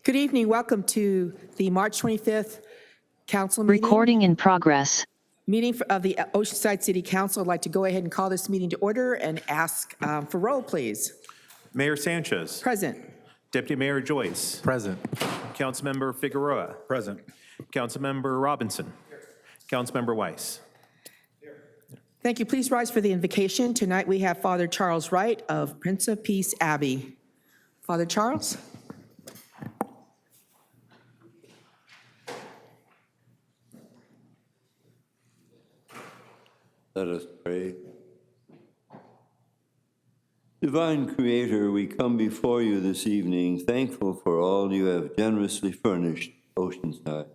Good evening. Welcome to the March 25th council meeting. Recording in progress. Meeting of the Oceanside City Council. I'd like to go ahead and call this meeting to order and ask for roll, please. Mayor Sanchez. Present. Deputy Mayor Joyce. Present. Councilmember Figueroa. Present. Councilmember Robinson. Councilmember Weiss. Thank you. Please rise for the invocation. Tonight we have Father Charles Wright of Prince of Peace Abbey. Father Charles. Let us pray. Divine Creator, we come before you this evening thankful for all you have generously furnished Oceanside.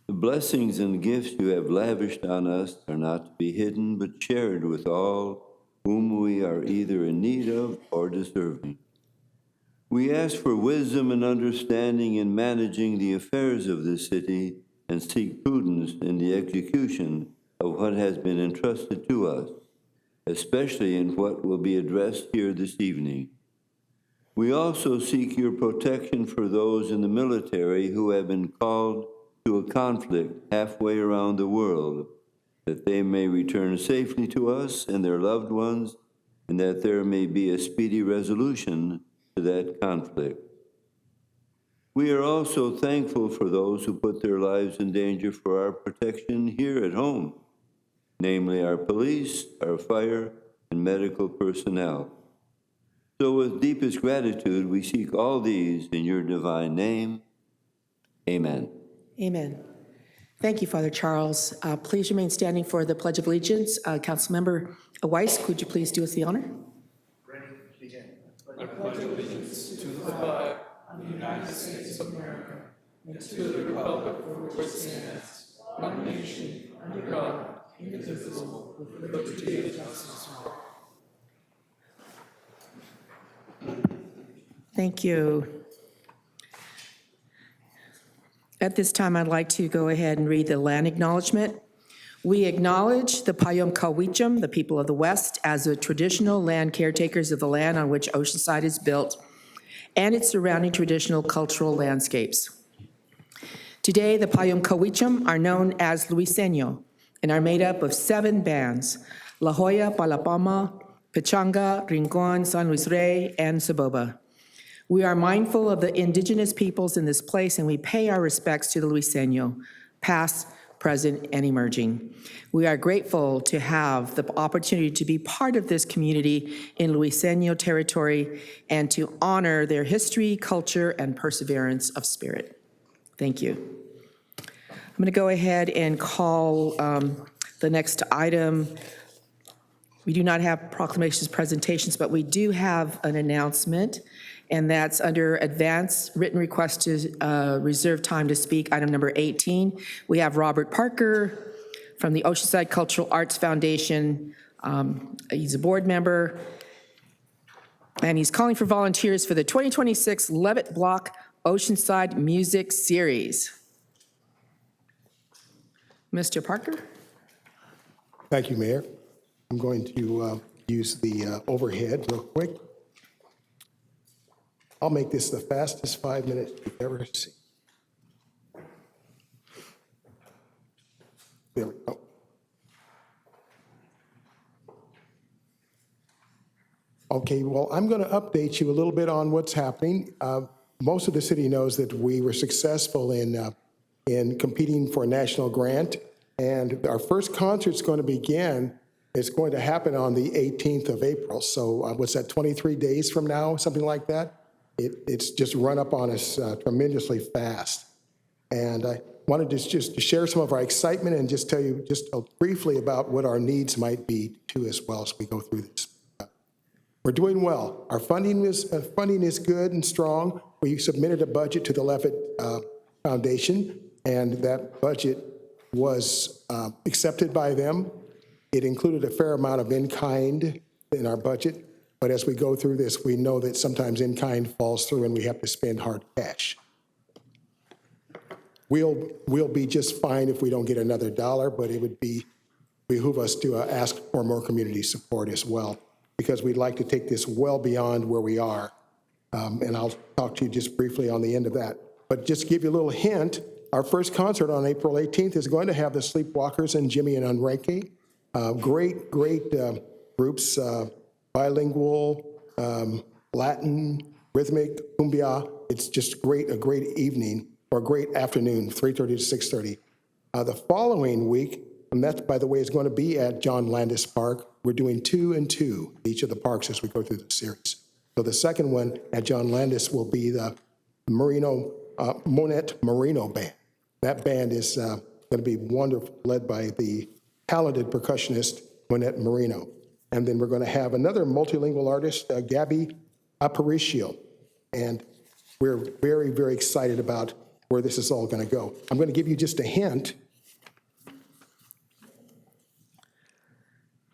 The blessings and gifts you have lavished on us are not to be hidden but shared with all whom we are either in need of or deserving. We ask for wisdom and understanding in managing the affairs of the city and seek prudence in the execution of what has been entrusted to us, especially in what will be addressed here this evening. We also seek your protection for those in the military who have been called to a conflict halfway around the world, that they may return safely to us and their loved ones, and that there may be a speedy resolution to that conflict. We are also thankful for those who put their lives in danger for our protection here at home, namely our police, our fire, and medical personnel. So with deepest gratitude, we seek all these in your divine name. Amen. Amen. Thank you, Father Charles. Please remain standing for the Pledge of Allegiance. Councilmember Weiss, could you please do us the honor? Ready, begin. I pledge allegiance to the flag of the United States of America and to the republic for which it stands, one nation, under God, indivisible, with liberty and justice for all. Thank you. At this time, I'd like to go ahead and read the land acknowledgement. We acknowledge the Payom Kawicham, the people of the West, as the traditional land caretakers of the land on which Oceanside is built and its surrounding traditional cultural landscapes. Today, the Payom Kawicham are known as Luiseño and are made up of 7 bands: La Jolla, Palapama, Pechanga, Rincon, San Luis Rey, and Saboba. We are mindful of the indigenous peoples in this place, and we pay our respects to the Luiseño, past, present, and emerging. We are grateful to have the opportunity to be part of this community in Luiseño territory and to honor their history, culture, and perseverance of spirit. Thank you. I'm going to go ahead and call the next item. We do not have proclamations, presentations, but we do have an announcement, and that's under advance written request to reserve time to speak, item number 18. We have Robert Parker from the Oceanside Cultural Arts Foundation. He's a board member, and he's calling for volunteers for the 2026 Levitt Block Oceanside Music Series. Mr. Parker? Thank you, Mayor. I'm going to use the overhead real quick. I'll make this the fastest 5 minutes you've ever seen. There we go. Okay, well, I'm going to update you a little bit on what's happening. Most of the city knows that we were successful in competing for a national grant, and our first concert's going to begin. It's going to happen on the 18th of April. So what's that, 23 days from now, something like that? It's just run up on us tremendously fast. And I wanted just to share some of our excitement and just tell you just briefly about what our needs might be too as well as we go through this. We're doing well. Our funding is good and strong. We submitted a budget to the Levitt Foundation, and that budget was accepted by them. It included a fair amount of in-kind in our budget, but as we go through this, we know that sometimes in-kind falls through and we have to spend hard cash. We'll be just fine if we don't get another dollar, but it would behoove us to ask for more community support as well, because we'd like to take this well beyond where we are And I'll talk to you just briefly on the end of that. But just to give you a little hint, our first concert on April 18th is going to have the Sleepwalkers and Jimmy and Enrique. Great groups, bilingual, Latin, rhythmic, cumbia. It's just a great evening or a great afternoon, 3:30 to 6:30. The following week, and that, by the way, is going to be at John Landis Park. We're doing 2 and 2, each of the parks as we go through the series. So the second one at John Landis will be the Monet Marino Band. That band is going to be wonderful, led by the talented percussionist Monet Marino. And then we're going to have another multilingual artist, Gabby Aparicio. And we're very, very excited about where this is all going to go. I'm going to give you just a hint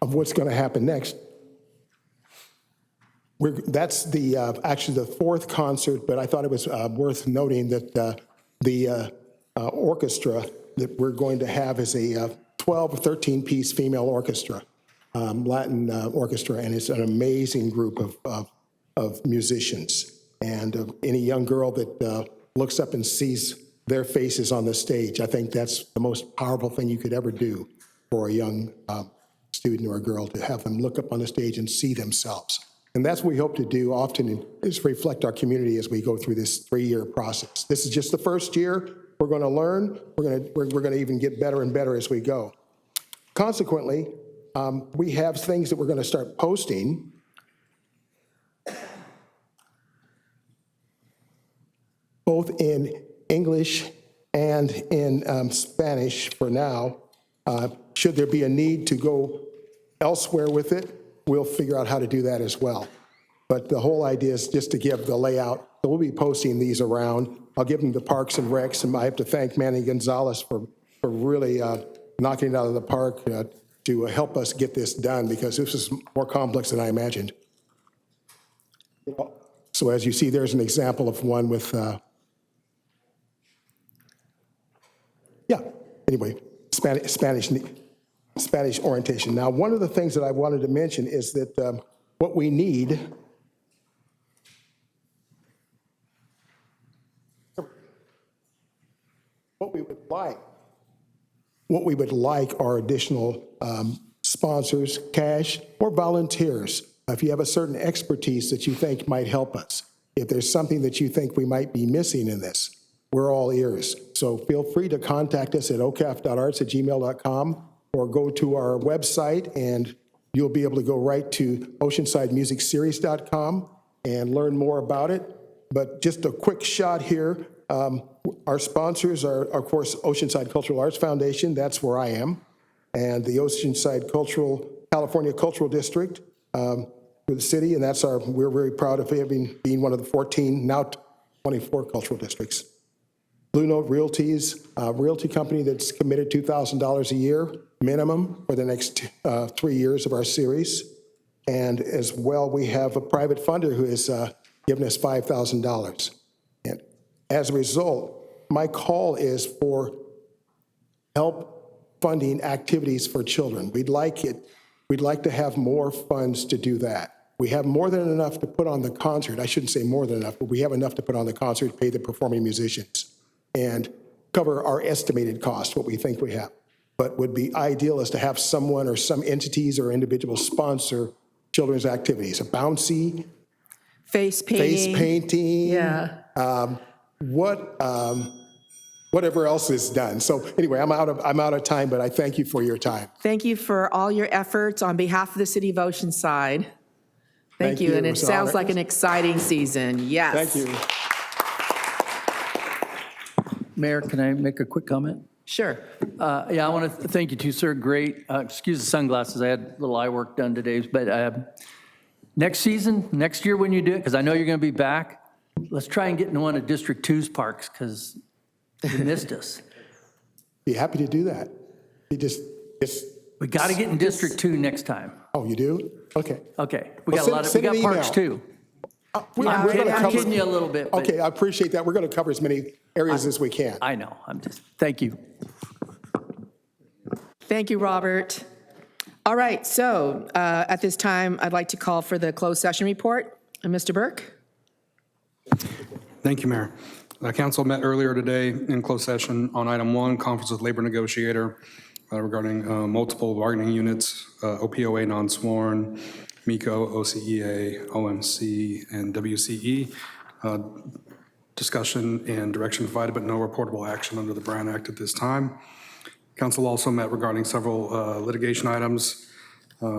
of what's going to happen next. That's actually the fourth concert, but I thought it was worth noting that the orchestra that we're going to have is a 12 or 13-piece female orchestra, Latin orchestra, and it's an amazing group of musicians. And any young girl that looks up and sees their faces on the stage, I think that's the most powerful thing you could ever do for a young student or a girl, to have them look up on the stage and see themselves. And that's what we hope to do often, is reflect our community as we go through this 3-year process. This is just the first year. We're going to learn. We're going to even get better and better as we go. Consequently, we have things that we're going to start posting. Both in English and in Spanish for now. Should there be a need to go elsewhere with it, we'll figure out how to do that as well. But the whole idea is just to give the layout. So we'll be posting these around. I'll give them to Parks and Recs, and I have to thank Manny Gonzalez for really knocking it out of the park to help us get this done, because this is more complex than I imagined. So as you see, there's an example of one with, anyway, Spanish orientation. Now, one of the things that I wanted to mention is that what we need, what we would like are additional sponsors, cash, or volunteers. If you have a certain expertise that you think might help us, if there's something that you think we might be missing in this, we're all ears. So feel free to contact us at ocaf.arts@gmail.com, or go to our website and you'll be able to go right to oceansidemusicseries.com and learn more about it. But just a quick shot here. Our sponsors are, of course, Oceanside Cultural Arts Foundation. That's where I am. And the Oceanside California Cultural District for the city. And we're very proud of being one of the 14, now 24 cultural districts. Blue Note Realty's realty company that's committed $2,000 a year minimum for the next 3 years of our series. And as well, we have a private funder who has given us $5,000. And as a result, my call is for help funding activities for children. We'd like to have more funds to do that. We have more than enough to put on the concert. I shouldn't say more than enough, but we have enough to put on the concert, pay the performing musicians, and cover our estimated cost, what we think we have. But would be ideal is to have someone or some entities or individuals sponsor children's activities, a bouncy, Face painting. yeah. Whatever else is done. So anyway, I'm out of time, but I thank you for your time. Thank you for all your efforts on behalf of the City of Oceanside. Thank you, and It it was an sounds honor. like an exciting season. Yes. Thank you. Mayor, can I make a quick comment? Sure. Yeah, I want to thank you too, sir. Great. Excuse the sunglasses. I had a little eye work done today. But next season, next year when you do it, because I know you're going to be back, let's try and get in one of District 2's parks, because you missed us. Be happy to do that. We got to get in District 2 next time. Oh, you do? Okay. Okay. We Well, got send we got an parks email. too. We're I'm gonna cover- kidding you a little bit. But Okay, I appreciate that. We're going to cover as many areas as we can. I know. Thank you. Thank you, Robert. All right, so at this time, I'd like to call for the closed session report. Mr. Burke? Thank you, Mayor. Council met earlier today in closed session on item 1, conference with labor negotiator regarding multiple bargaining units, OPOA non-sworn, MECO, OCEA, OMC, and WCE. Discussion and direction provided, but no reportable action under the Brown Act at this time. Council also met regarding several litigation items.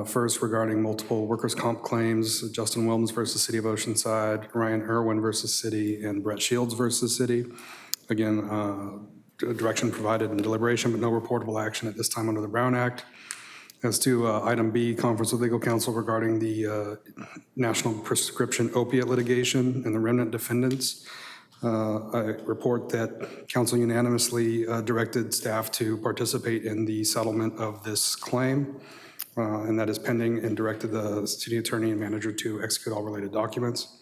First, regarding multiple workers' comp claims, Justin Wilms versus City of Oceanside, Ryan Irwin versus City, and Brett Shields versus City. Again, direction provided in deliberation, but no reportable action at this time under the Brown Act. As to item B, conference with legal counsel regarding the national prescription opiate litigation and the remnant defendants. I report that council unanimously directed staff to participate in the settlement of this claim. And that is pending, and directed the city attorney and manager to execute all related documents.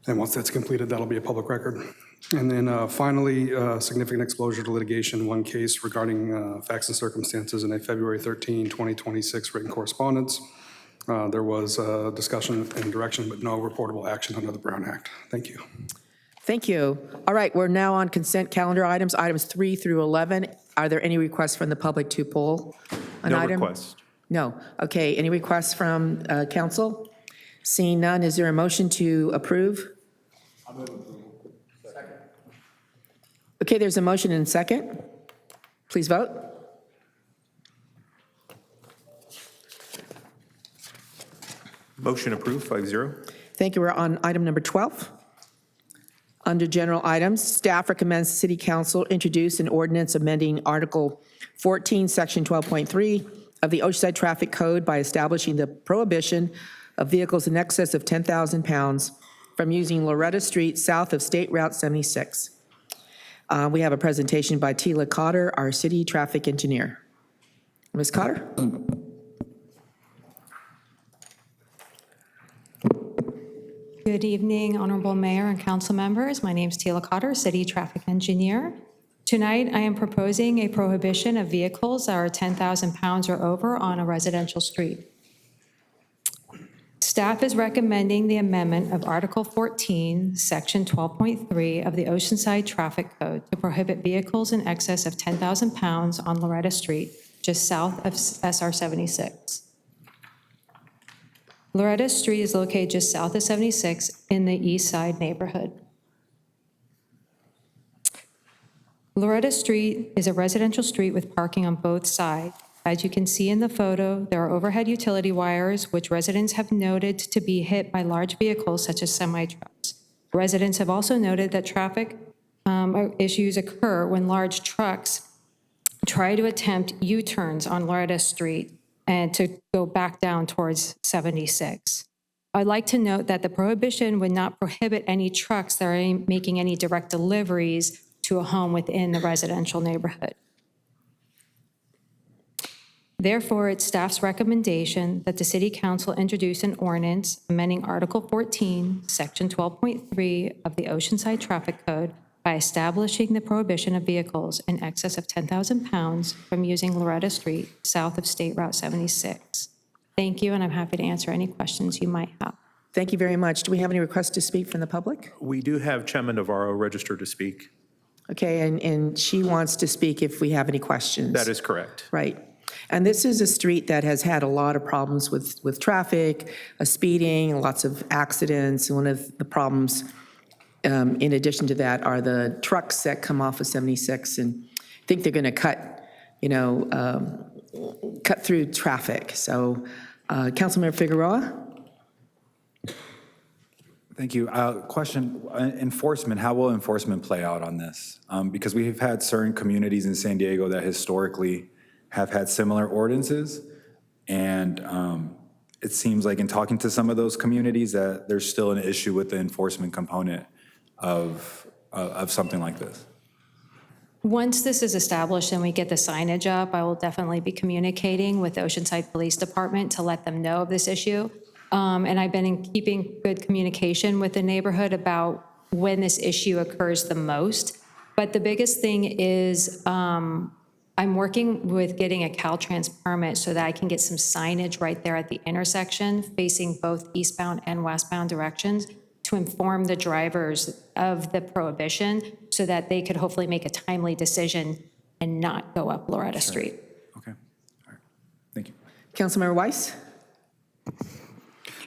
And once that's completed, that'll be a public record. And then finally, significant exposure to litigation, one case regarding facts and circumstances in a February 13, 2026 written correspondence. There was discussion and direction, but no reportable action under the Brown Act. Thank you. Thank you. All right, we're now on consent calendar items 3 through 11. Are there any requests from the public to pull an No item? request. No. Okay, any requests from council? Seeing none, is there a motion to approve? Okay, there's a motion and a second. Please vote. Motion approved, 5-0. Thank you. We're on item number 12. Under general items, staff recommends the City Council introduce an ordinance amending Article 14, Section 12.3 of the Oceanside Traffic Code by establishing the prohibition of vehicles in excess of 10,000 pounds from using Loretta Street south of State Route 76. We have a presentation by Tila Cotter, our city traffic engineer. Ms. Cotter? Good evening, Honorable Mayor and council members. My name is Tila Cotter, City Traffic Engineer. Tonight, I am proposing a prohibition of vehicles that are 10,000 pounds or over on a residential street. Staff is recommending the amendment of Article 14, Section 12.3 of the Oceanside Traffic Code to prohibit vehicles in excess of 10,000 pounds on Loretta Street, just south of SR 76. Loretta Street is located just south of 76 in the East Side neighborhood. Loretta Street is a residential street with parking on both sides. As you can see in the photo, there are overhead utility wires, which residents have noted to be hit by large vehicles such as semi-trucks. Residents have also noted that traffic issues occur when large trucks try to attempt U-turns on Loretta Street and to go back down towards 76. I'd like to note that the prohibition would not prohibit any trucks that are making any direct deliveries to a home within the residential neighborhood. Therefore, it's staff's recommendation that the City Council introduce an ordinance amending Article 14, Section 12.3 of the Oceanside Traffic Code by establishing the prohibition of vehicles in excess of 10,000 pounds from using Loretta Street south of State Route 76. Thank you, and I'm happy to answer any questions you might have. Thank you very much. Do we have any requests to speak from the public? We do have Chairman Navarro registered to speak. Okay, and she wants to speak if we have any questions. That is correct. Right. And this is a street that has had a lot of problems with traffic, speeding, lots of accidents. And one of the problems, in addition to that, are the trucks that come off of 76 and think they're going to cut through traffic. So, Councilmember Figueroa? Thank you. Question, enforcement, how will enforcement play out on this? Because we've had certain communities in San Diego that historically have had similar ordinances, and it seems like in talking to some of those communities that there's still an issue with the enforcement component of something like this. Once this is established and we get the signage up, I will definitely be communicating with the Oceanside Police Department to let them know of this issue. And I've been in keeping good communication with the neighborhood about when this issue occurs the most. But the biggest thing is I'm working with getting a Caltrans permit so that I can get some signage right there at the intersection facing both eastbound and westbound directions to inform the drivers of the prohibition so that they could hopefully make a timely decision and not go up Loretta Street. Okay, all right, thank you. Councilmember Weiss?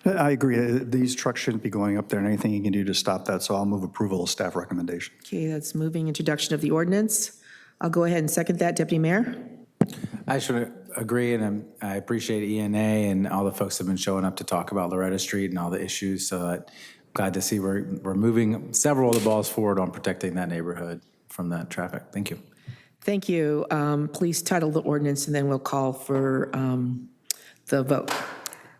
I agree. These trucks shouldn't be going up there, and anything you can do to stop that, so I'll move approval of staff recommendation. Okay, that's moving introduction of the ordinance. I'll go ahead and second that. Deputy Mayor? I should agree, and I appreciate ENA and all the folks that have been showing up to talk about Loretta Street and all the issues. So I'm glad to see we're moving several of the balls forward on protecting that neighborhood from that traffic. Thank you. Thank you. Please title the ordinance, and then we'll call for the vote.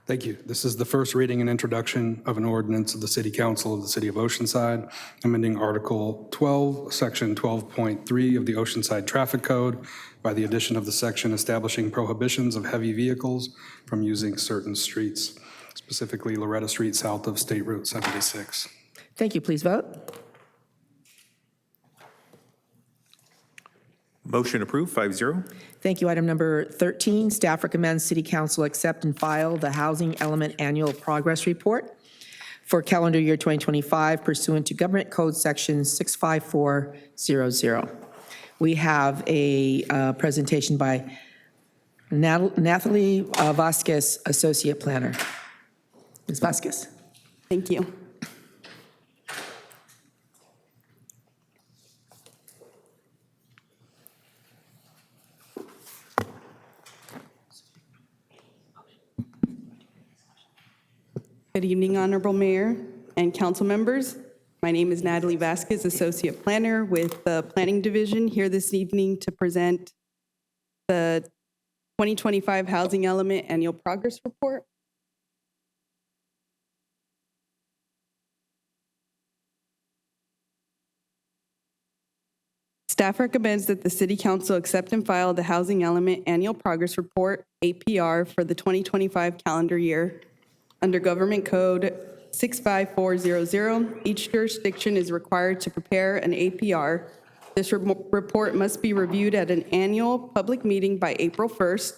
Thank you. This is the first reading and introduction of an ordinance of the City Council of the City of Oceanside, amending Article 12, Section 12.3 of the Oceanside Traffic Code by the addition of the section establishing prohibitions of heavy vehicles from using certain streets, specifically Loretta Street south of State Route 76. Thank you. Please vote. Motion approved, 5-0. Thank you. Item number 13, staff recommends City Council accept and file the Housing Element Annual Progress Report for calendar year 2025 pursuant to Government Code Section 65400. We have a presentation by Nathalie Vasquez, Associate Planner. Ms. Vasquez. Thank you. Good evening, Honorable Mayor and council members. My name is Natalie Vasquez, Associate Planner with the Planning Division, here this evening to present the 2025 Housing Element Annual Progress Report. Staff recommends that the City Council accept and file the Housing Element Annual Progress Report, APR, for the 2025 calendar year. Under Government Code 65400, each jurisdiction is required to prepare an APR. This report must be reviewed at an annual public meeting by April 1st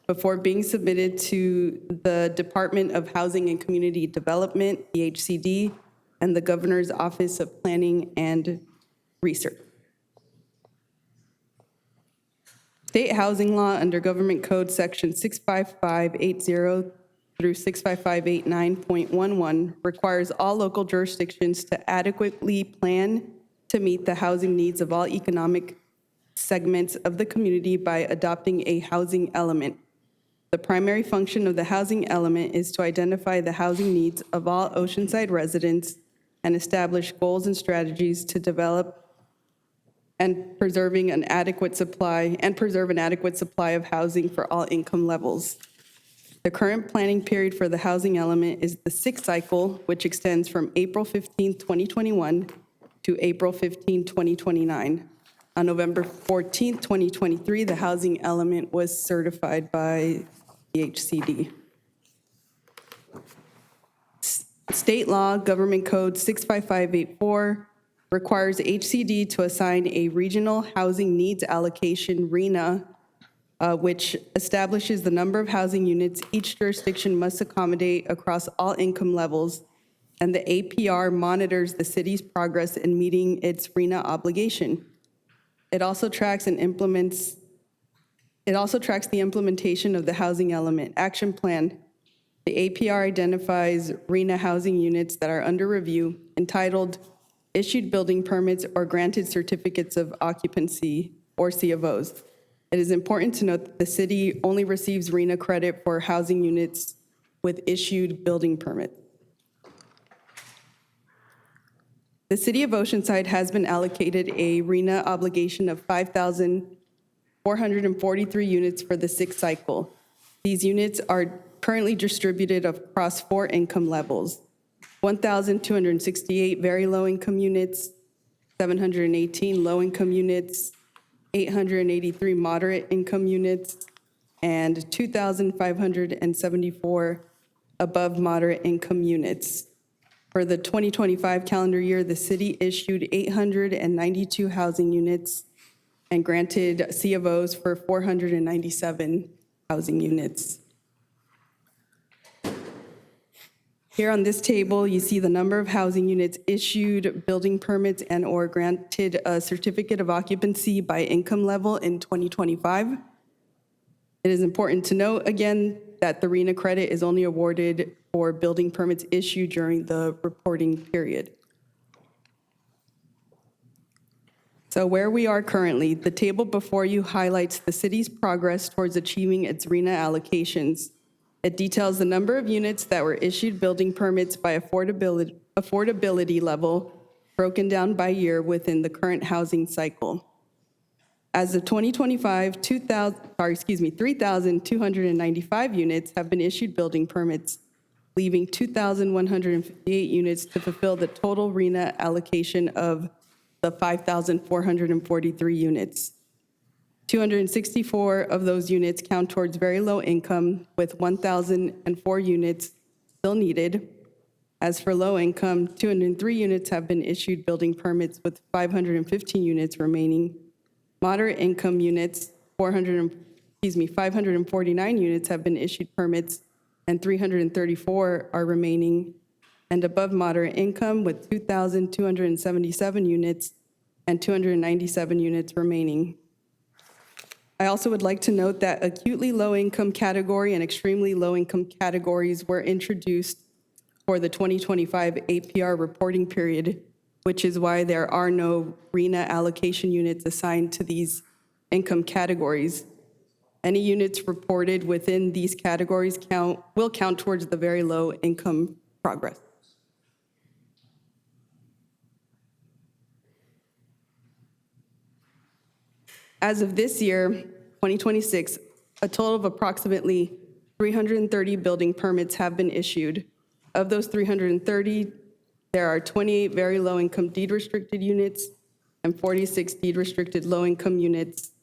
before being submitted to the Department of Housing and Community Development, DHCD, and the Governor's Office of Planning and Research. State housing law under Government Code Section 65580 through 65589.11 requires all local jurisdictions to adequately plan to meet the housing needs of all economic segments of the community by adopting a housing element. The primary function of the housing element is to identify the housing needs of all Oceanside residents and establish goals and strategies to develop and preserve an adequate supply of housing for all income levels. The current planning period for the housing element is the sixth cycle, which extends from April 15, 2021 to April 15, 2029. On November 14, 2023, the housing element was certified by DHCD. State law, Government Code 65584, requires HCD to assign a Regional Housing Needs Allocation, RHNA, which establishes the number of housing units each jurisdiction must accommodate across all income levels, and the APR monitors the city's progress in meeting its RHNA obligation. It also tracks the implementation of the Housing Element Action Plan. The APR identifies RHNA housing units that are under review, entitled Issued Building Permits or Granted Certificates of Occupancy, or C of Os. It is important to note that the city only receives RHNA credit for housing units with issued building permits. The City of Oceanside has been allocated a RHNA obligation of 5,443 units for the sixth cycle. These units are currently distributed across 4 income levels: 1,268 very low-income units, 718 low-income units, 883 moderate income units, and 2,574 above moderate income units. For the 2025 calendar year, the city issued 892 housing units and granted C of Os for 497 housing units. Here on this table, you see the number of housing units issued, building permits, and/or granted a certificate of occupancy by income level in 2025. It is important to note, again, that the RENA credit is only awarded for building permits issued during the reporting period. So where we are currently, the table before you highlights the city's progress towards achieving its RENA allocations. It details the number of units that were issued building permits by affordability level, broken down by year within the current housing cycle. As of 2025, 3,295 units have been issued building permits, leaving 2,158 units to fulfill the total RENA allocation of the 5,443 units. 264 of those units count towards very low income, with 1,004 units still needed. As for low income, 203 units have been issued building permits, with 515 units remaining. Moderate income units, 549 units have been issued permits, and 334 are remaining. And above moderate income, with 2,277 units and 297 units remaining. I also would like to note that acutely low-income category and extremely low-income categories were introduced for the 2025 APR reporting period, which is why there are no RENA allocation units assigned to these income categories. Any units reported within these categories will count towards the very low-income progress. As of this year, 2026, a total of approximately 330 building permits have been issued. Of those 330, there are 28 very low-income deed-restricted units and 46 deed-restricted low-income units.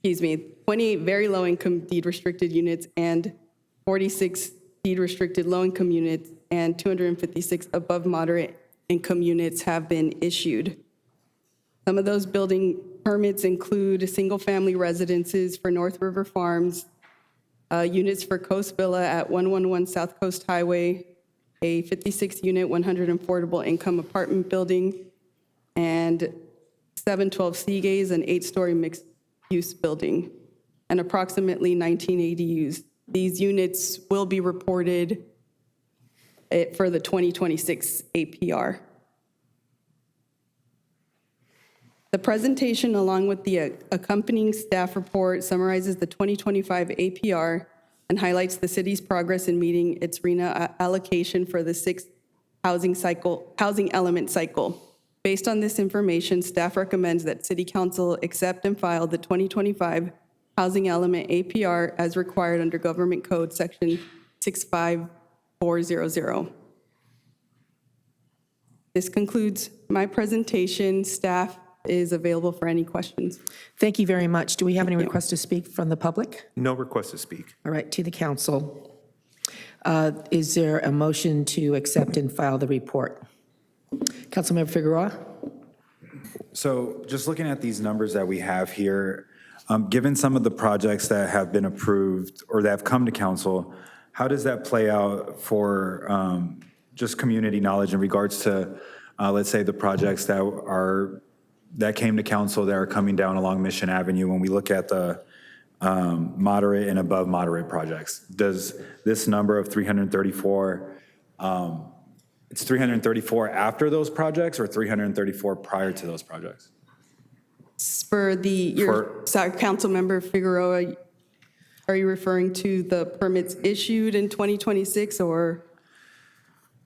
28 very low-income deed-restricted units and 46 deed-restricted low-income units, and 256 above moderate income units have been issued. Some of those building permits include single-family residences for North River Farms, units for Coast Villa at 111 South Coast Highway, a 56-unit 100 affordable income apartment building, and 712 Seagaze, an 8-story mixed-use building, and approximately 19 ADUs. These units will be reported for the 2026 APR. The presentation, along with the accompanying staff report, summarizes the 2025 APR and highlights the city's progress in meeting its RENA allocation for the 6th housing element cycle. Based on this information, staff recommends that City Council accept and file the 2025 housing element APR as required under Government Code Section 65400. This concludes my presentation. Staff is available for any questions. Thank you very much. Do we have any requests to speak from the public? No request to speak. All right, to the council. Is there a motion to accept and file the report? Councilmember Figueroa? So just looking at these numbers that we have here, given some of the projects that have been approved or that have come to council, how does that play out for just community knowledge in regards to, let's say, the projects that came to council that are coming down along Mission Avenue? When we look at the moderate and above moderate projects, does this number of 334, it's 334 after those projects or 334 prior to those projects? Sorry, Councilmember Figueroa, are you referring to the permits issued in 2026 or?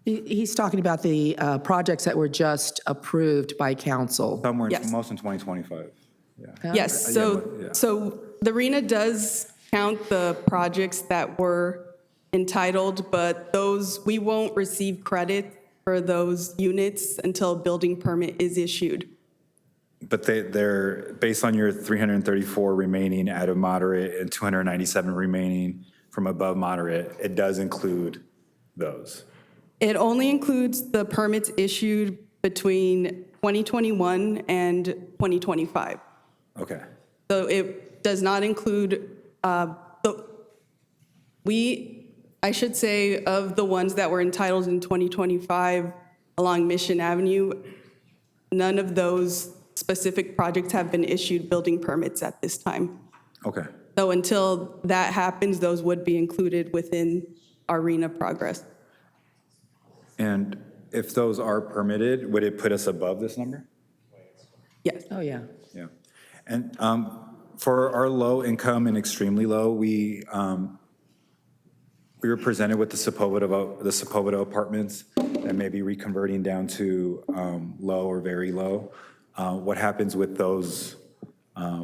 He's talking about the projects that were just approved by council. Some were, Yes. most in 2025. Yeah. Yes, so the RENA does count the projects that were entitled, but we won't receive credit for those units until a building permit is issued. But they're based on your 334 remaining out of moderate and 297 remaining from above moderate, it does include those. It only includes the permits issued between 2021 and 2025. Okay. So it does not include, I should say of the ones that were entitled in 2025 along Mission Avenue, none of those specific projects have been issued building permits at this time. Okay. So until that happens, those would be included within our RENA progress. And if those are permitted, would it put us above this number? Yes. Oh, yeah. Yeah. And for our low income and extremely low, we were presented with the Sepulveda apartments that may be reconverting down to low or very low. What happens with those,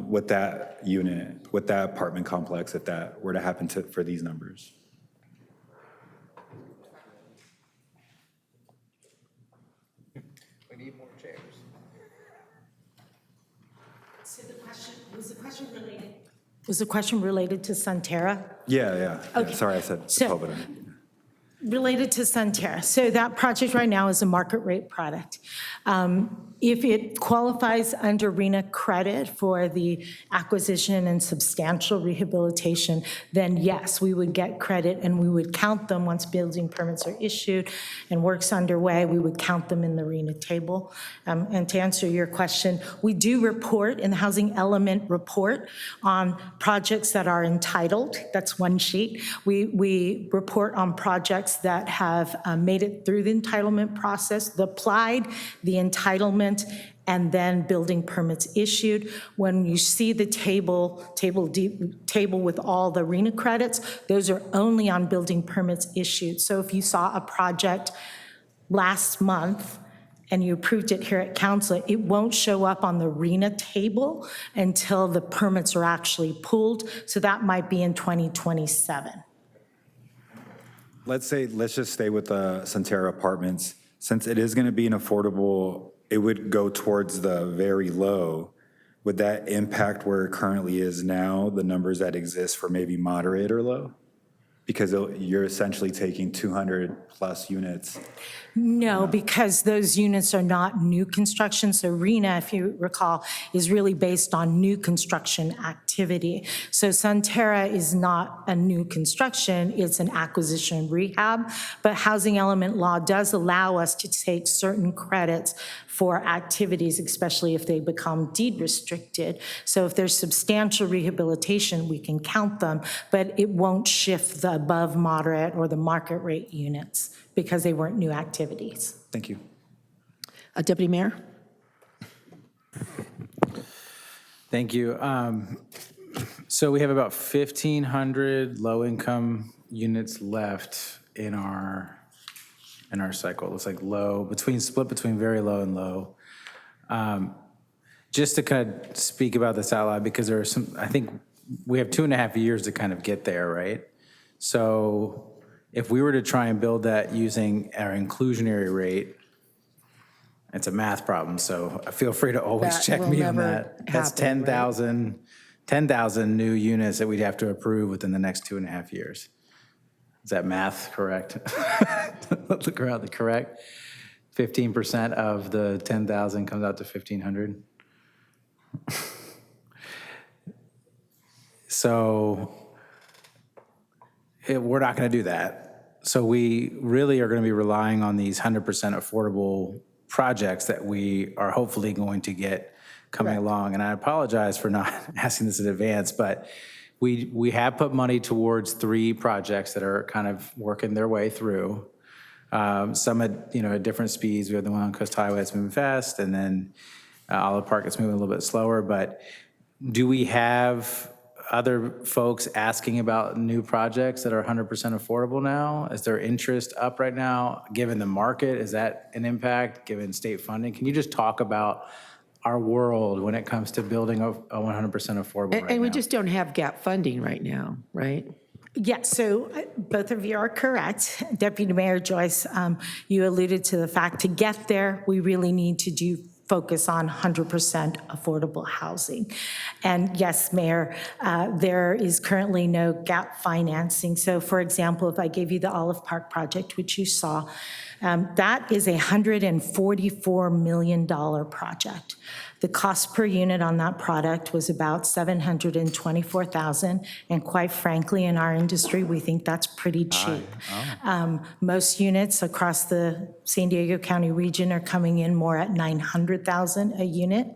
with that unit, with that apartment complex, if that were to happen for these numbers? We need more chairs. So was the question related to Sunterra? Yeah. Okay. Sorry, I said So- Sepulveda. Related to Sunterra. So that project right now is a market rate product. If it qualifies under RENA credit for the acquisition and substantial rehabilitation, then yes, we would get credit and we would count them once building permits are issued and work's underway, we would count them in the RENA table. And to answer your question, we do report in the housing element report on projects that are entitled. That's one sheet. We report on projects that have made it through the entitlement process, the applied, the entitlement, and then building permits issued. When you see the table with all the RENA credits, those are only on building permits issued. So if you saw a project last month and you approved it here at council, it won't show up on the RENA table until the permits are actually pulled. So that might be in 2027. Let's just stay with the Sunterra apartments. Since it is going to be an affordable, it would go towards the very low. Would that impact where it currently is now, the numbers that exist for maybe moderate or low? Because you're essentially taking 200 plus units. No, because those units are not new construction. So RENA, if you recall, is really based on new construction activity. So Sunterra is not a new construction, it's an acquisition rehab. But housing element law does allow us to take certain credits for activities, especially if they become deed restricted. So if there's substantial rehabilitation, we can count them, but it won't shift the above moderate or the market rate units because they weren't new activities. Thank you. Deputy Mayor? Thank you. So we have about 1,500 low-income units left in our cycle. It looks like split between very low and low. Just to kind of speak about this out loud, because there are some, I think we have 2.5 years to kind of get there, right? So if we were to try and build that using our inclusionary rate, it's a math problem, so feel free to always That check will me on never that. That's happen, right? 10,000 new units that we'd have to approve within the next 2.5 years. Is that math correct? Correct? 15% of the 10,000 comes out to 1,500. So we're not going to do that. So we really are going to be relying on these 100% affordable projects that we are hopefully going to get coming along. And I apologize for not asking this in advance, but we have put money towards 3 projects that are kind of working their way through. Some at different speeds. We have the one on Coast Highway that's moving fast, and then Olive Park that's moving a little bit slower. But do we have other folks asking about new projects that are 100% affordable now? Is there interest up right now? Given the market, is that an impact, given state funding? Can you just talk about our world when it comes to building a 100% affordable right now? And we just don't have gap funding right now, right? Yes, so both of you are correct. Deputy Mayor Joyce, you alluded to the fact to get there, we really need to do focus on 100% affordable housing. And yes, Mayor, there is currently no gap financing. So for example, if I gave you the Olive Park project, which you saw, that is a $144 million project. The cost per unit on that product was about $724,000, and quite frankly, in our industry, we think that's pretty cheap. Most units across the San Diego County region are coming in more at $900,000 a unit.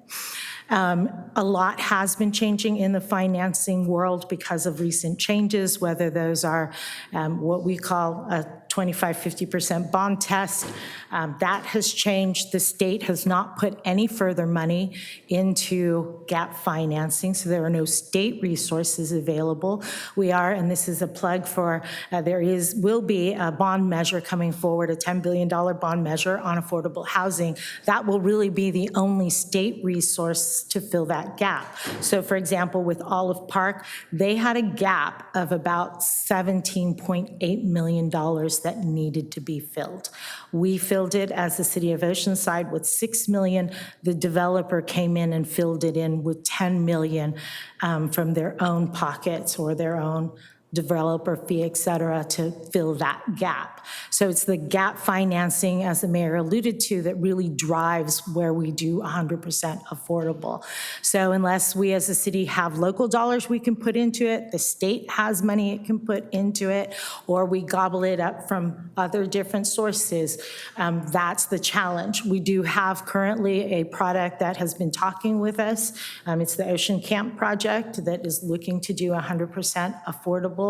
A lot has been changing in the financing world because of recent changes, whether those are what we call a 25-50% bond test. That has changed. The state has not put any further money into gap financing, so there are no state resources available. We are, and this is a plug for, will be a bond measure coming forward, a $10 billion bond measure on affordable housing. That will really be the only state resource to fill that gap. So for example, with Olive Park, they had a gap of about $17.8 million that needed to be filled. We filled it as the City of Oceanside with $6 million. The developer came in and filled it in with $10 million from their own pockets or their own developer fee, et cetera, to fill that gap. So it's the gap financing, as the mayor alluded to, that really drives where we do 100% affordable. So unless we as a city have local dollars we can put into it, the state has money it can put into it, or we gobble it up from other different sources, that's the challenge. We do have currently a product that has been talking with us. It's the Ocean Camp project that is looking to do 100% affordable.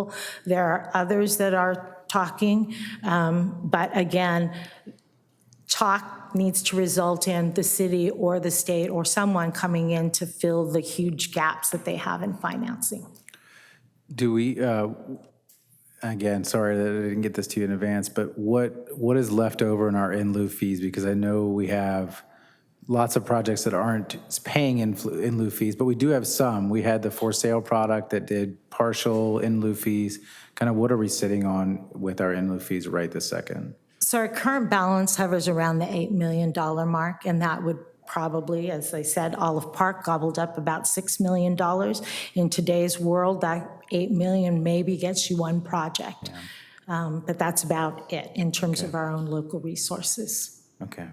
There are others that are talking, but again, talk needs to result in the city or the state or someone coming in to fill the huge gaps that they have in financing. Do we, again, sorry that I didn't get this to you in advance, but what is left over in our in lieu fees? Because I know we have lots of projects that aren't paying in lieu fees, but we do have some. We had the for sale product that did partial in lieu fees. Kind of what are we sitting on with our in lieu fees right this second? So our current balance hovers around the $8 million mark, and that would probably, as I said, Olive Park gobbled up about $6 million. In today's world, that $8 million maybe gets you one project. Yeah. But that's about it in terms of our own local resources. Okay.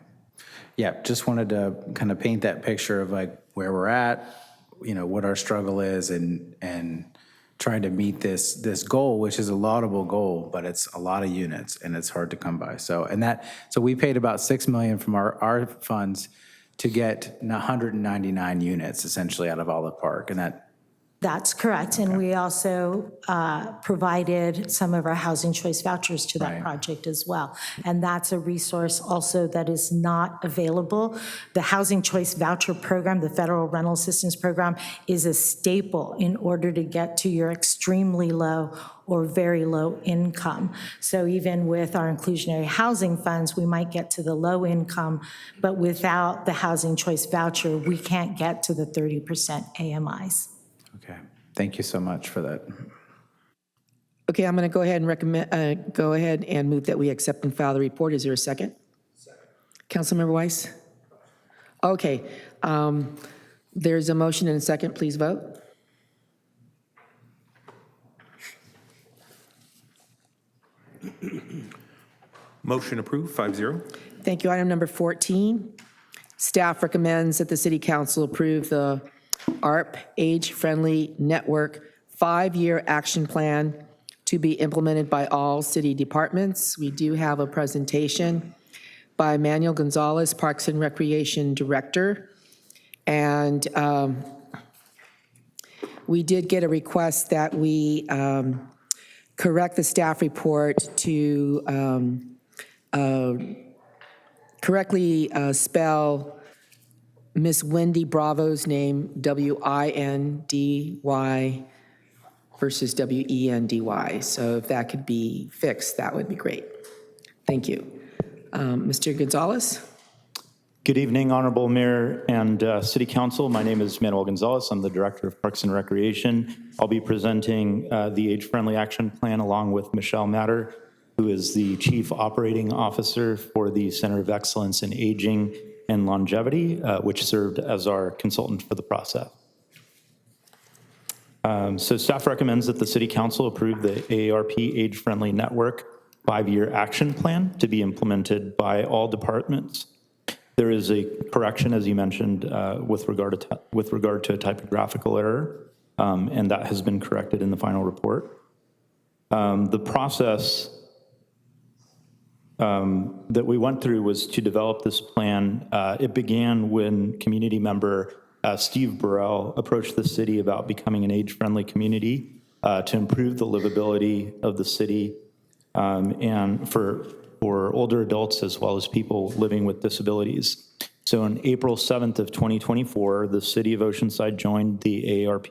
Yeah, just wanted to kind of paint that picture of like where we're at, you know, what our struggle is, and trying to meet this goal, which is a laudable goal, but it's a lot of units and it's hard to come by. So we paid about $6 million from our funds to get 199 units essentially out of Olive Park, and That's correct, and we also provided some of our housing choice vouchers to that project as well. And that's a resource also that is not available. The housing choice voucher program, the federal rental assistance program, is a staple in order to get to your extremely low or very low income. So even with our inclusionary housing funds, we might get to the low income, but without the housing choice voucher, we can't get to the 30% AMIs. okay. Thank you so much for that. Okay, I'm going to go ahead and move that we accept and file the report. Is there a second? Second. Councilmember Weiss? Okay. There's a motion and a second. Please vote. Motion approved, 5-0. Thank you. Item number 14. Staff recommends that the City Council approve the ARP Age-Friendly Network 5-year action plan to be implemented by all city departments. We do have a presentation by Manuel Gonzalez, Parks and Recreation Director. And we did get a request that we correct the staff report to correctly spell Miss Wendy Bravo's name, W-I-N-D-Y versus W-E-N-D-Y. So if that could be fixed, that would be great. Thank you. Mr. Gonzalez? Good evening, Honorable Mayor and City Council. My name is Manuel Gonzalez. I'm the Director of Parks and Recreation. I'll be presenting the Age-Friendly Action Plan along with Michelle Matter, who is the Chief Operating Officer for the Center of Excellence in Aging and Longevity, which served as our consultant for the process. So staff recommends that the City Council approve the AARP Age-Friendly Network 5-year action plan to be implemented by all departments. There is a correction, as you mentioned, with regard to a typographical error, and that has been corrected in the final report. The process that we went through was to develop this plan. It began when community member Steve Burrell approached the city about becoming an age-friendly community to improve the livability of the city and for older adults as well as people living with disabilities. So on April 7th of 2024, the City of Oceanside joined the AARP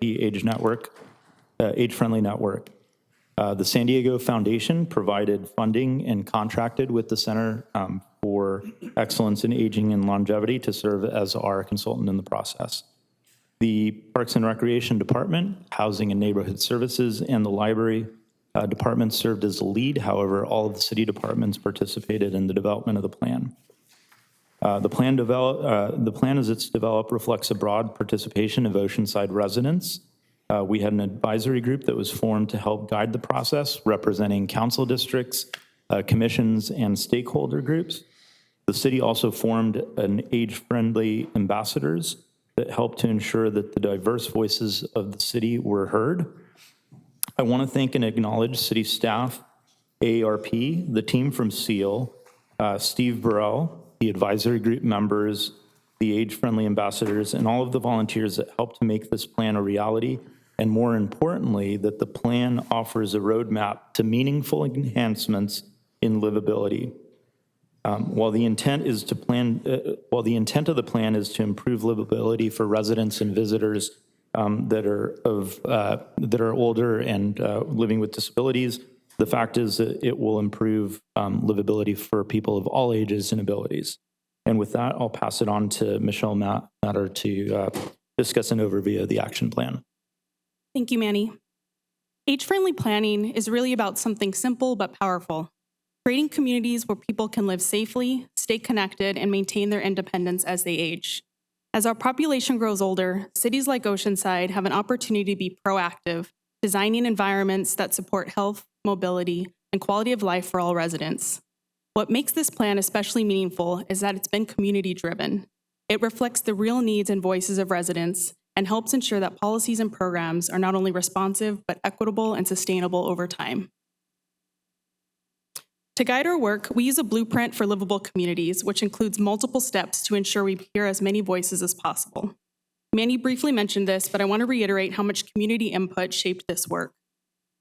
Age-Friendly Network. The San Diego Foundation provided funding and contracted with the Center for Excellence in Aging and Longevity to serve as our consultant in the process. The Parks and Recreation Department, Housing and Neighborhood Services, and the Library Department served as the lead. However, all of the city departments participated in the development of the plan. The plan as it's developed reflects a broad participation of Oceanside residents. We had an advisory group that was formed to help guide the process, representing council districts, commissions, and stakeholder groups. The city also formed an age-friendly ambassadors that helped to ensure that the diverse voices of the city were heard. I want to thank and acknowledge city staff, AARP, the team from SEAL, Steve Burrell, the advisory group members, the age-friendly ambassadors, and all of the volunteers that helped to make this plan a reality, and more importantly, that the plan offers a roadmap to meaningful enhancements in livability. While the intent of the plan is to improve livability for residents and visitors that are older and living with disabilities, the fact is that it will improve livability for people of all ages and abilities. And with that, I'll pass it on to Michelle Matter to discuss an overview of the action plan. Thank you, Manny. Age-friendly planning is really about something simple but powerful, creating communities where people can live safely, stay connected, and maintain their independence as they age. As our population grows older, cities like Oceanside have an opportunity to be proactive, designing environments that support health, mobility, and quality of life for all residents. What makes this plan especially meaningful is that it's been community-driven. It reflects the real needs and voices of residents and helps ensure that policies and programs are not only responsive, but equitable and sustainable over time. To guide our work, we use a blueprint for livable communities, which includes multiple steps to ensure we hear as many voices as possible. Manny briefly mentioned this, but I want to reiterate how much community input shaped this work.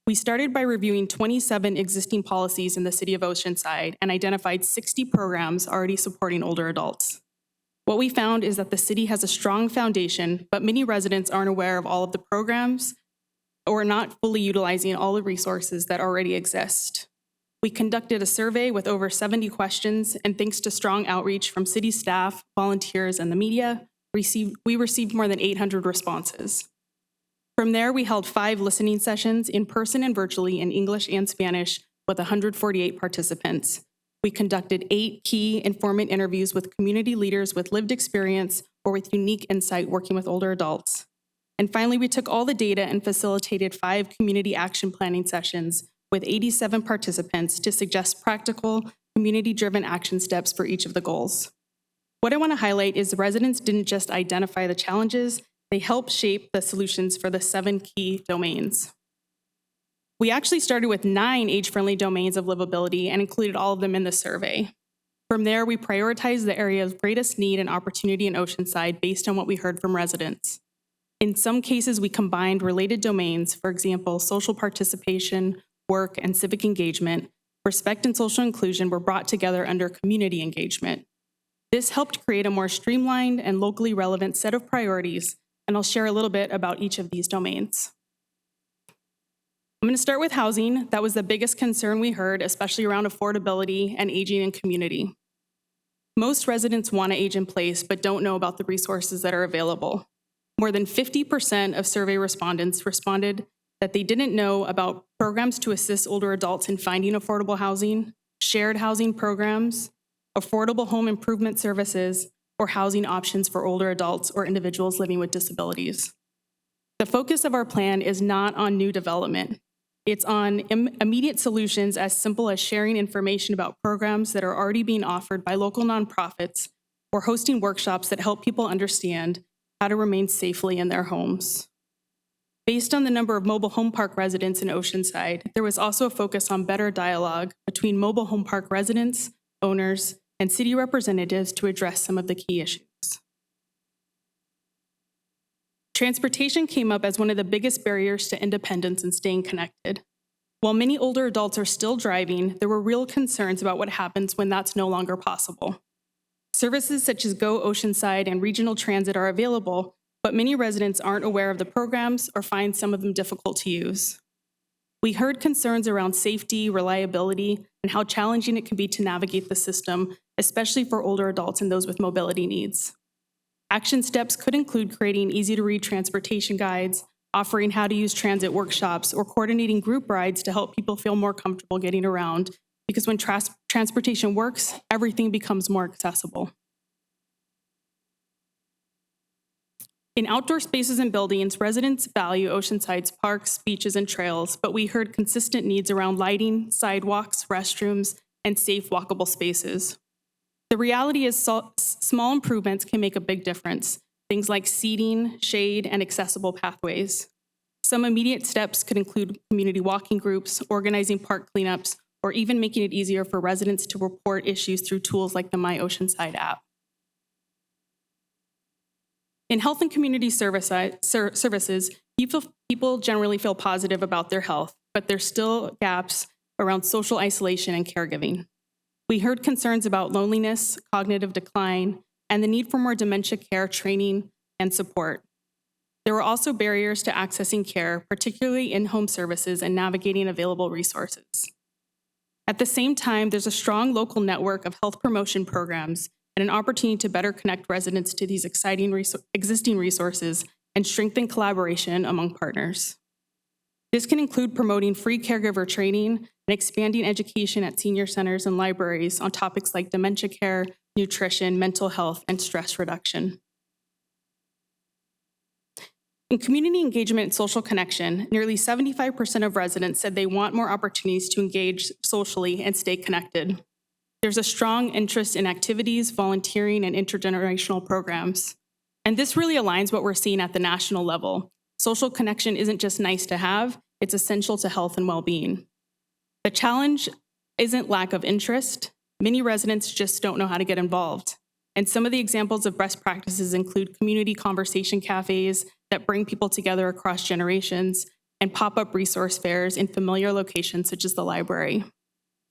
We started by reviewing 27 existing policies in the City of Oceanside and identified 60 programs already supporting older adults. What we found is that the city has a strong foundation, but many residents aren't aware of all of the programs or are not fully utilizing all the resources that already exist. We conducted a survey with over 70 questions, and thanks to strong outreach from city staff, volunteers, and the media, we received more than 800 responses. From there, we held 5 listening sessions in person and virtually in English and Spanish with 148 participants. We conducted 8 key informant interviews with community leaders with lived experience or with unique insight working with older adults. And finally, we took all the data and facilitated 5 community action planning sessions with 87 participants to suggest practical, community-driven action steps for each of the goals. What I want to highlight is the residents didn't just identify the challenges, they helped shape the solutions for the 7 key domains. We actually started with 9 age-friendly domains of livability and included all of them in the survey. From there, we prioritized the area of greatest need and opportunity in Oceanside based on what we heard from residents. In some cases, we combined related domains, for example, social participation, work, and civic engagement. Respect and social inclusion were brought together under community engagement. This helped create a more streamlined and locally relevant set of priorities, and I'll share a little bit about each of these domains. I'm going to start with housing. That was the biggest concern we heard, especially around affordability and aging in community. Most residents want to age in place, but don't know about the resources that are available. More than 50% of survey respondents responded that they didn't know about programs to assist older adults in finding affordable housing, shared housing programs, affordable home improvement services, or housing options for older adults or individuals living with disabilities. The focus of our plan is not on new development. It's on immediate solutions as simple as sharing information about programs that are already being offered by local nonprofits or hosting workshops that help people understand how to remain safely in their homes. Based on the number of mobile home park residents in Oceanside, there was also a focus on better dialogue between mobile home park residents, owners, and city representatives to address some of the key issues. Transportation came up as one of the biggest barriers to independence and staying connected. While many older adults are still driving, there were real concerns about what happens when that's no longer possible. Services such as Go Oceanside and regional transit are available, but many residents aren't aware of the programs or find some of them difficult to use. We heard concerns around safety, reliability, and how challenging it can be to navigate the system, especially for older adults and those with mobility needs. Action steps could include creating easy-to-read transportation guides, offering how-to-use transit workshops, or coordinating group rides to help people feel more comfortable getting around, because when transportation works, everything becomes more accessible. In outdoor spaces and buildings, residents value Oceanside's parks, beaches, and trails, but we heard consistent needs around lighting, sidewalks, restrooms, and safe walkable spaces. The reality is small improvements can make a big difference, things like seating, shade, and accessible pathways. Some immediate steps could include community walking groups, organizing park cleanups, or even making it easier for residents to report issues through tools like the My Oceanside app. In health and community services, people generally feel positive about their health, but there's still gaps around social isolation and caregiving. We heard concerns about loneliness, cognitive decline, and the need for more dementia care training and support. There were also barriers to accessing care, particularly in-home services and navigating available resources. At the same time, there's a strong local network of health promotion programs and an opportunity to better connect residents to these exciting existing resources and strengthen collaboration among partners. This can include promoting free caregiver training and expanding education at senior centers and libraries on topics like dementia care, nutrition, mental health, and stress reduction. In community engagement and social connection, nearly 75% of residents said they want more opportunities to engage socially and stay connected. There's a strong interest in activities, volunteering, and intergenerational programs. And this really aligns what we're seeing at the national level. Social connection isn't just nice to have, it's essential to health and well-being. The challenge isn't lack of interest. Many residents just don't know how to get involved. And some of the examples of best practices include community conversation cafes that bring people together across generations and pop-up resource fairs in familiar locations such as the library.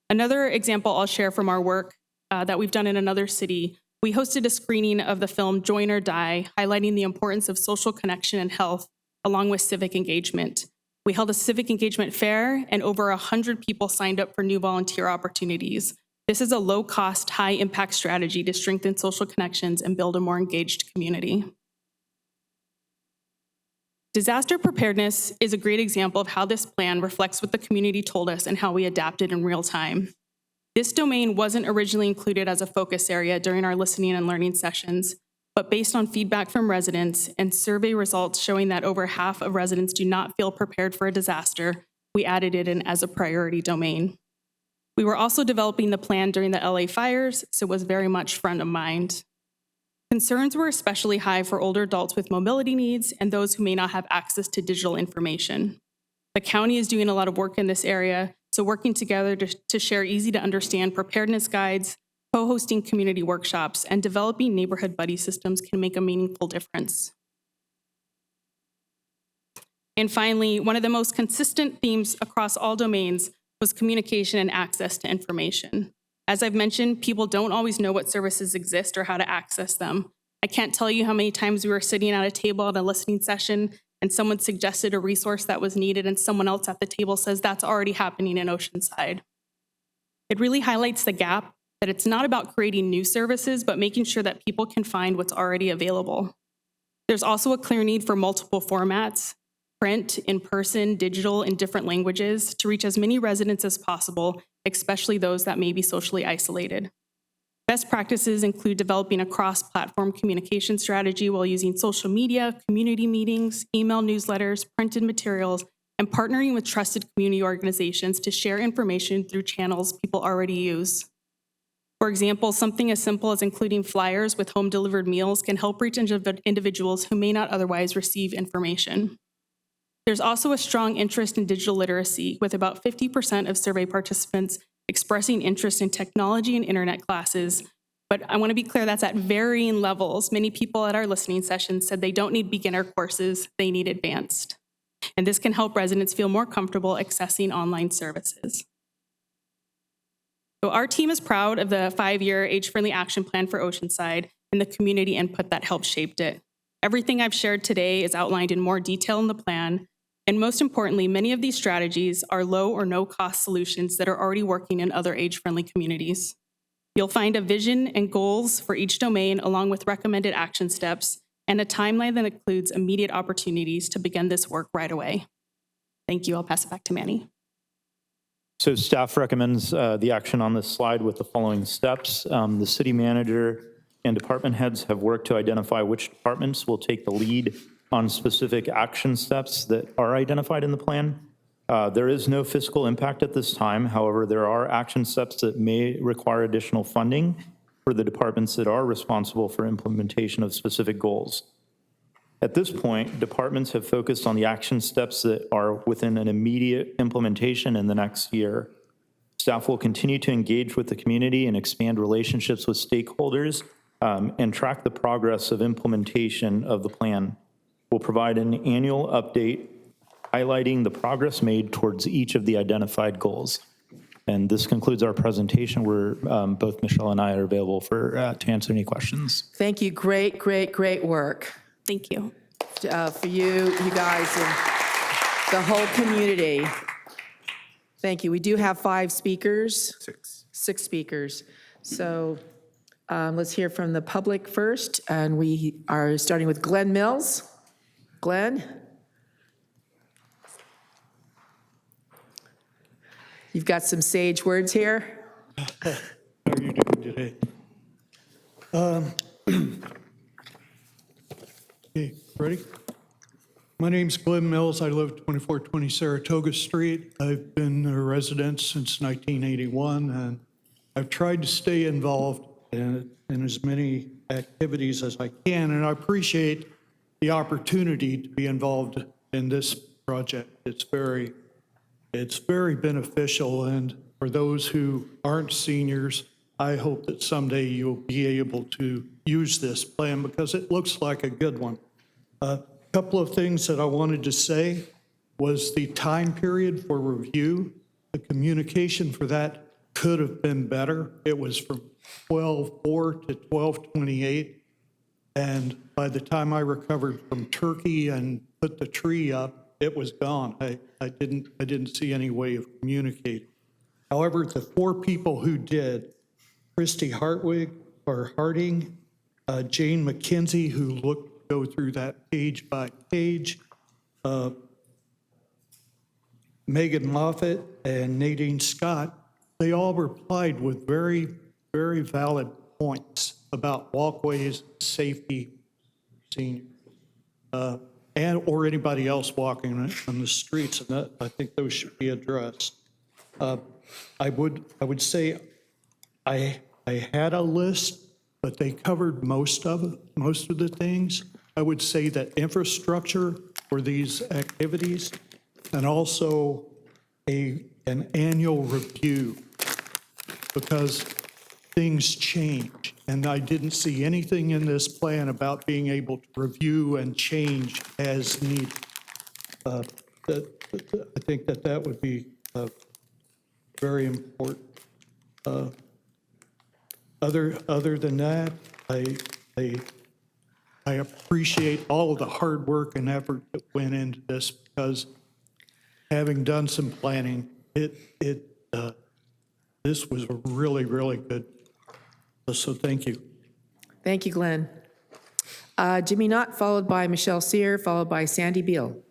Another example I'll share from our work that we've done in another city, we hosted a screening of the film Join or Die, highlighting the importance of social connection and health along with civic engagement. We held a civic engagement fair and over 100 people signed up for new volunteer opportunities. This is a low-cost, high-impact strategy to strengthen social connections and build a more engaged community. Disaster preparedness is a great example of how this plan reflects what the community told us and how we adapted in real time. This domain wasn't originally included as a focus area during our listening and learning sessions, but based on feedback from residents and survey results showing that over half of residents do not feel prepared for a disaster, we added it in as a priority domain. We were also developing the plan during the LA fires, so it was very much front of mind. Concerns were especially high for older adults with mobility needs and those who may not have access to digital information. The county is doing a lot of work in this area, so working together to share easy-to-understand preparedness guides, co-hosting community workshops, and developing neighborhood buddy systems can make a meaningful difference. And finally, one of the most consistent themes across all domains was communication and access to information. As I've mentioned, people don't always know what services exist or how to access them. I can't tell you how many times we were sitting at a table at a listening session and someone suggested a resource that was needed and someone else at the table says that's already happening in Oceanside. It really highlights the gap that it's not about creating new services, but making sure that people can find what's already available. There's also a clear need for multiple formats, print, in-person, digital, in different languages to reach as many residents as possible, especially those that may be socially isolated. Best practices include developing a cross-platform communication strategy while using social media, community meetings, email newsletters, printed materials, and partnering with trusted community organizations to share information through channels people already use. For example, something as simple as including flyers with home-delivered meals can help reach individuals who may not otherwise receive information. There's also a strong interest in digital literacy, with about 50% of survey participants expressing interest in technology and internet classes. But I want to be clear, that's at varying levels. Many people at our listening sessions said they don't need beginner courses, they need advanced. And this can help residents feel more comfortable accessing online services. So our team is proud of the 5-year age-friendly action plan for Oceanside and the community input that helped shape it. Everything I've shared today is outlined in more detail in the plan. And most importantly, many of these strategies are low or no cost solutions that are already working in other age-friendly communities. You'll find a vision and goals for each domain along with recommended action steps and a timeline that includes immediate opportunities to begin this work right away. Thank you. I'll pass it back to Manny. So staff recommends the action on this slide with the following steps. The city manager and department heads have worked to identify which departments will take the lead on specific action steps that are identified in the plan. There is no fiscal impact at this time. However, there are action steps that may require additional funding for the departments that are responsible for implementation of specific goals. At this point, departments have focused on the action steps that are within an immediate implementation in the next year. Staff will continue to engage with the community and expand relationships with stakeholders and track the progress of implementation of the plan. We'll provide an annual update highlighting the progress made towards each of the identified goals. And this concludes our presentation, where both Michelle and I are available to answer any questions. Thank you. Great, great, great work. Thank you. For you guys, and the whole community. Thank you. We do have 5 speakers. 6 speakers. So let's hear from the public first. And we are starting with Glenn Mills. Glenn? You've got some sage words here. How are you doing today? Okay, ready? My name's Glenn Mills. I live at 2420 Saratoga Street. I've been a resident since 1981, and I've tried to stay involved in as many activities as I can, and I appreciate the opportunity to be involved in this project. It's very beneficial, and for those who aren't seniors, I hope that someday you'll be able to use this plan because it looks like a good one. A couple of things that I wanted to say was the time period for review. The communication for that could have been better. It was from 12/4 to 12/28. And by the time I recovered from Turkey and put the tree up, it was gone. I didn't see any way of communicating. However, the 4 people who did, Christy Harding, Jane McKenzie, who go through that page by page, Megan Moffett and Nadine Scott, they all replied with very, very valid points about walkways, safety, seniors, or anybody else walking on the streets, and that, I think those should be addressed. I would say I had a list, but they covered most of the things. I would say that infrastructure for these activities, and also an annual review, because things change. And I didn't see anything in this plan about being able to review and change as needed. I think that would be very important. Other than that, I appreciate all of the hard work and effort that went into this, because having done some planning, this was really, really good. So thank you. Thank you, Glenn. Jimmy Knott, followed by Michelle Sear, followed by Sandy Beal.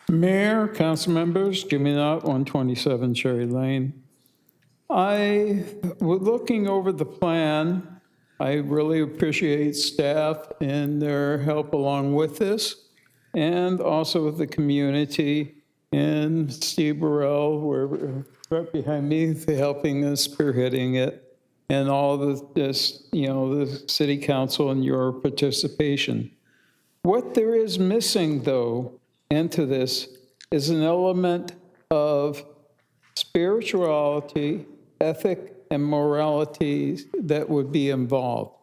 Mayor, council members, Jimmy Knott, 127 Cherry Lane. Looking over the plan, I really appreciate staff and their help along with this, and also with the community and Steve Burrell, were right behind me, helping us, spearheading it, and all the city council and your participation. What there is missing, though, into this is an element of spirituality, ethic, and morality that would be involved.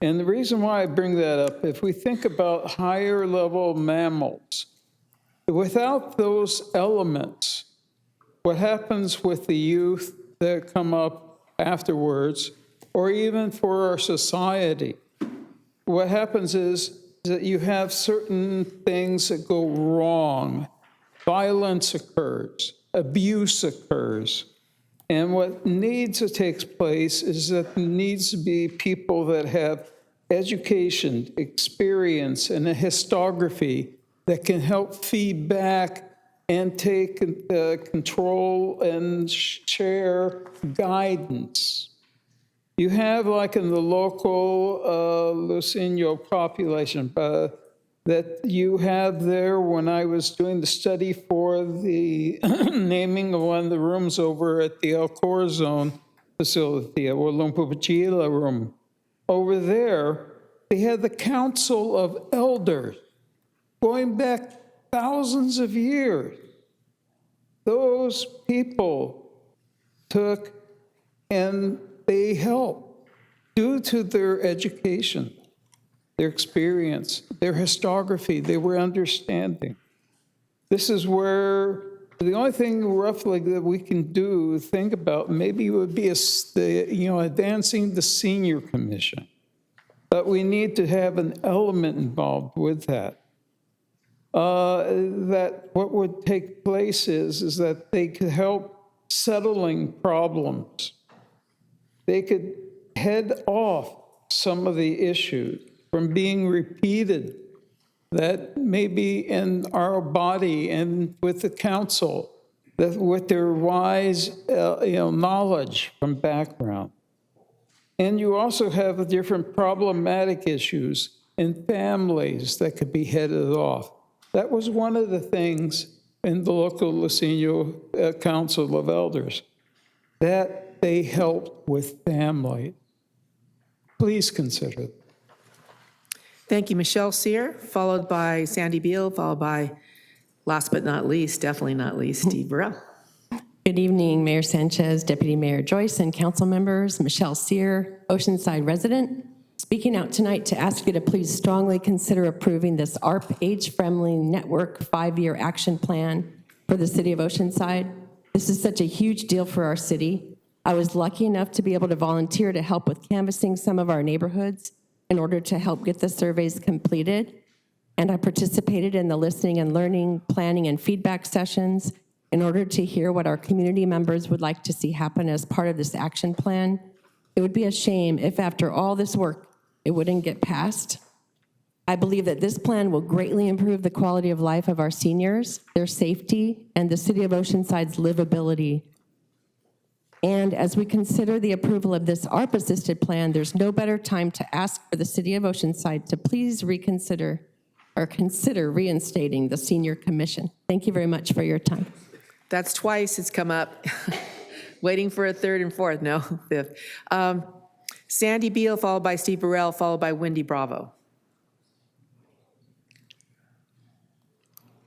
And the reason why I bring that up, if we think about higher level mammals, without those elements, what happens with the youth that come up afterwards, or even for our society, what happens is that you have certain things that go wrong. Violence occurs, abuse occurs. And what needs to take place is that there needs to be people that have education, experience, and a historiography that can help feed back and take control and share guidance. You have, like in the local Luiseno population, that you have there when I was doing the study for the naming of one of the rooms over at the El Corazon facility, or Lumpupachila room. Over there, they had the Council of Elders going back thousands of years. Those people took and they helped due to their education, their experience, their historiography, they were understanding. This is where the only thing roughly that we can do, think about, maybe would be advancing the senior commission. But we need to have an element involved with that. That what would take place is that they could help settling problems. They could head off some of the issues from being repeated that maybe in our body and with the council, that with their wise knowledge from background. And you also have different problematic issues in families that could be headed off. That was one of the things in the local Luiseno Council of Elders, that they helped with family. Please consider it. Thank you, Michelle Sear, followed by Sandy Beal, followed by, last but not least, definitely not least, Steve Burrell. Good evening, Mayor Sanchez, Deputy Mayor Joyce, and council members. Michelle Sear, Oceanside resident, speaking out tonight to ask you to please strongly consider approving this ARP Age-Friendly Network 5-year action plan for the City of Oceanside. This is such a huge deal for our city. I was lucky enough to be able to volunteer to help with canvassing some of our neighborhoods in order to help get the surveys completed. And I participated in the listening and learning, planning, and feedback sessions in order to hear what our community members would like to see happen as part of this action plan. It would be a shame if after all this work, it wouldn't get passed. I believe that this plan will greatly improve the quality of life of our seniors, their safety, and the City of Oceanside's livability. And as we consider the approval of this ARP-assisted plan, there's no better time to ask for the City of Oceanside to please reconsider or consider reinstating the Senior Commission. Thank you very much for your time. That's twice it's come up. Waiting for a third and fourth, no, fifth. Sandy Beal, followed by Steve Burrell, followed by Wendy Bravo.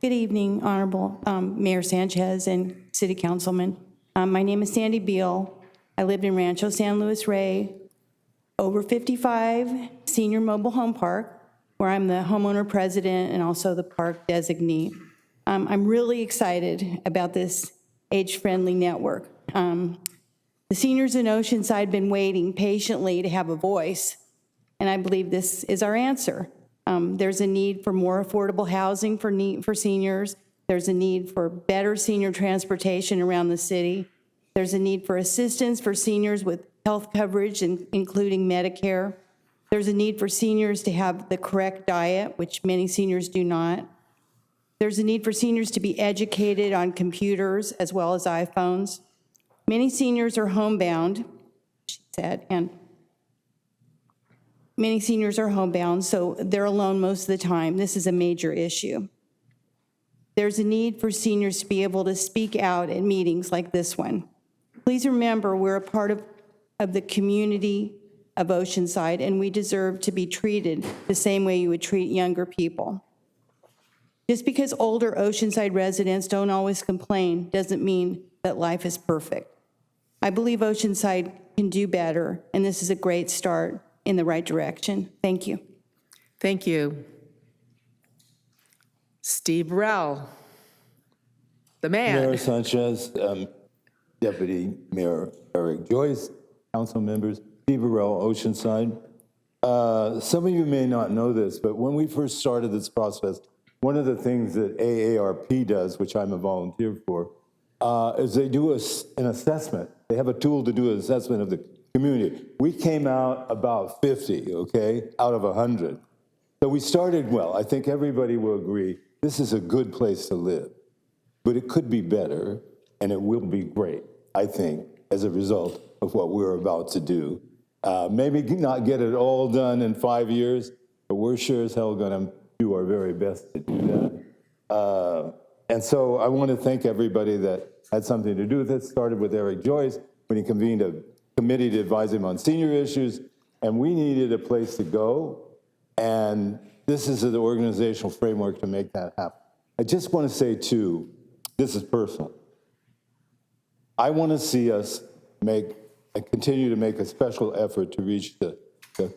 Good evening, Honorable Mayor Sanchez and City Councilman. My name is Sandy Beal. I lived in Rancho San Luis Rey, over 55 senior mobile home park, where I'm the homeowner president and also the park designee. I'm really excited about this age-friendly network. The seniors in Oceanside have been waiting patiently to have a voice, and I believe this is our answer. There's a need for more affordable housing for seniors. There's a need for better senior transportation around the city. There's a need for assistance for seniors with health coverage, including Medicare. There's a need for seniors to have the correct diet, which many seniors do not. There's a need for seniors to be educated on computers as well as iPhones. Many seniors are homebound, she said, and many seniors are homebound, so they're alone most of the time. This is a major issue. There's a need for seniors to be able to speak out at meetings like this one. Please remember, we're a part of the community of Oceanside, and we deserve to be treated the same way you would treat younger people. Just because older Oceanside residents don't always complain doesn't mean that life is perfect. I believe Oceanside can do better, and this is a great start in the right direction. Thank you. Thank you. Steve Burrell, the man. Mayor Sanchez, Deputy Mayor Eric Joyce, council members, Steve Burrell, Oceanside. Some of you may not know this, but when we first started this process, one of the things that AARP does, which I'm a volunteer for, is they do an assessment. They have a tool to do an assessment of the community. We came out about 50, okay, out of 100. So we started well. I think everybody will agree this is a good place to live, but it could be better, and it will be great, I think, as a result of what we're about to do. Maybe not get it all done in 5 years, but we're sure as hell going to do our very best to do that. And so I want to thank everybody that had something to do with it. Started with Eric Joyce when he convened a committee to advise him on senior issues, and we needed a place to go, and this is the organizational framework to make that happen. I just want to say, too, this is personal. I want to see us continue to make a special effort to reach the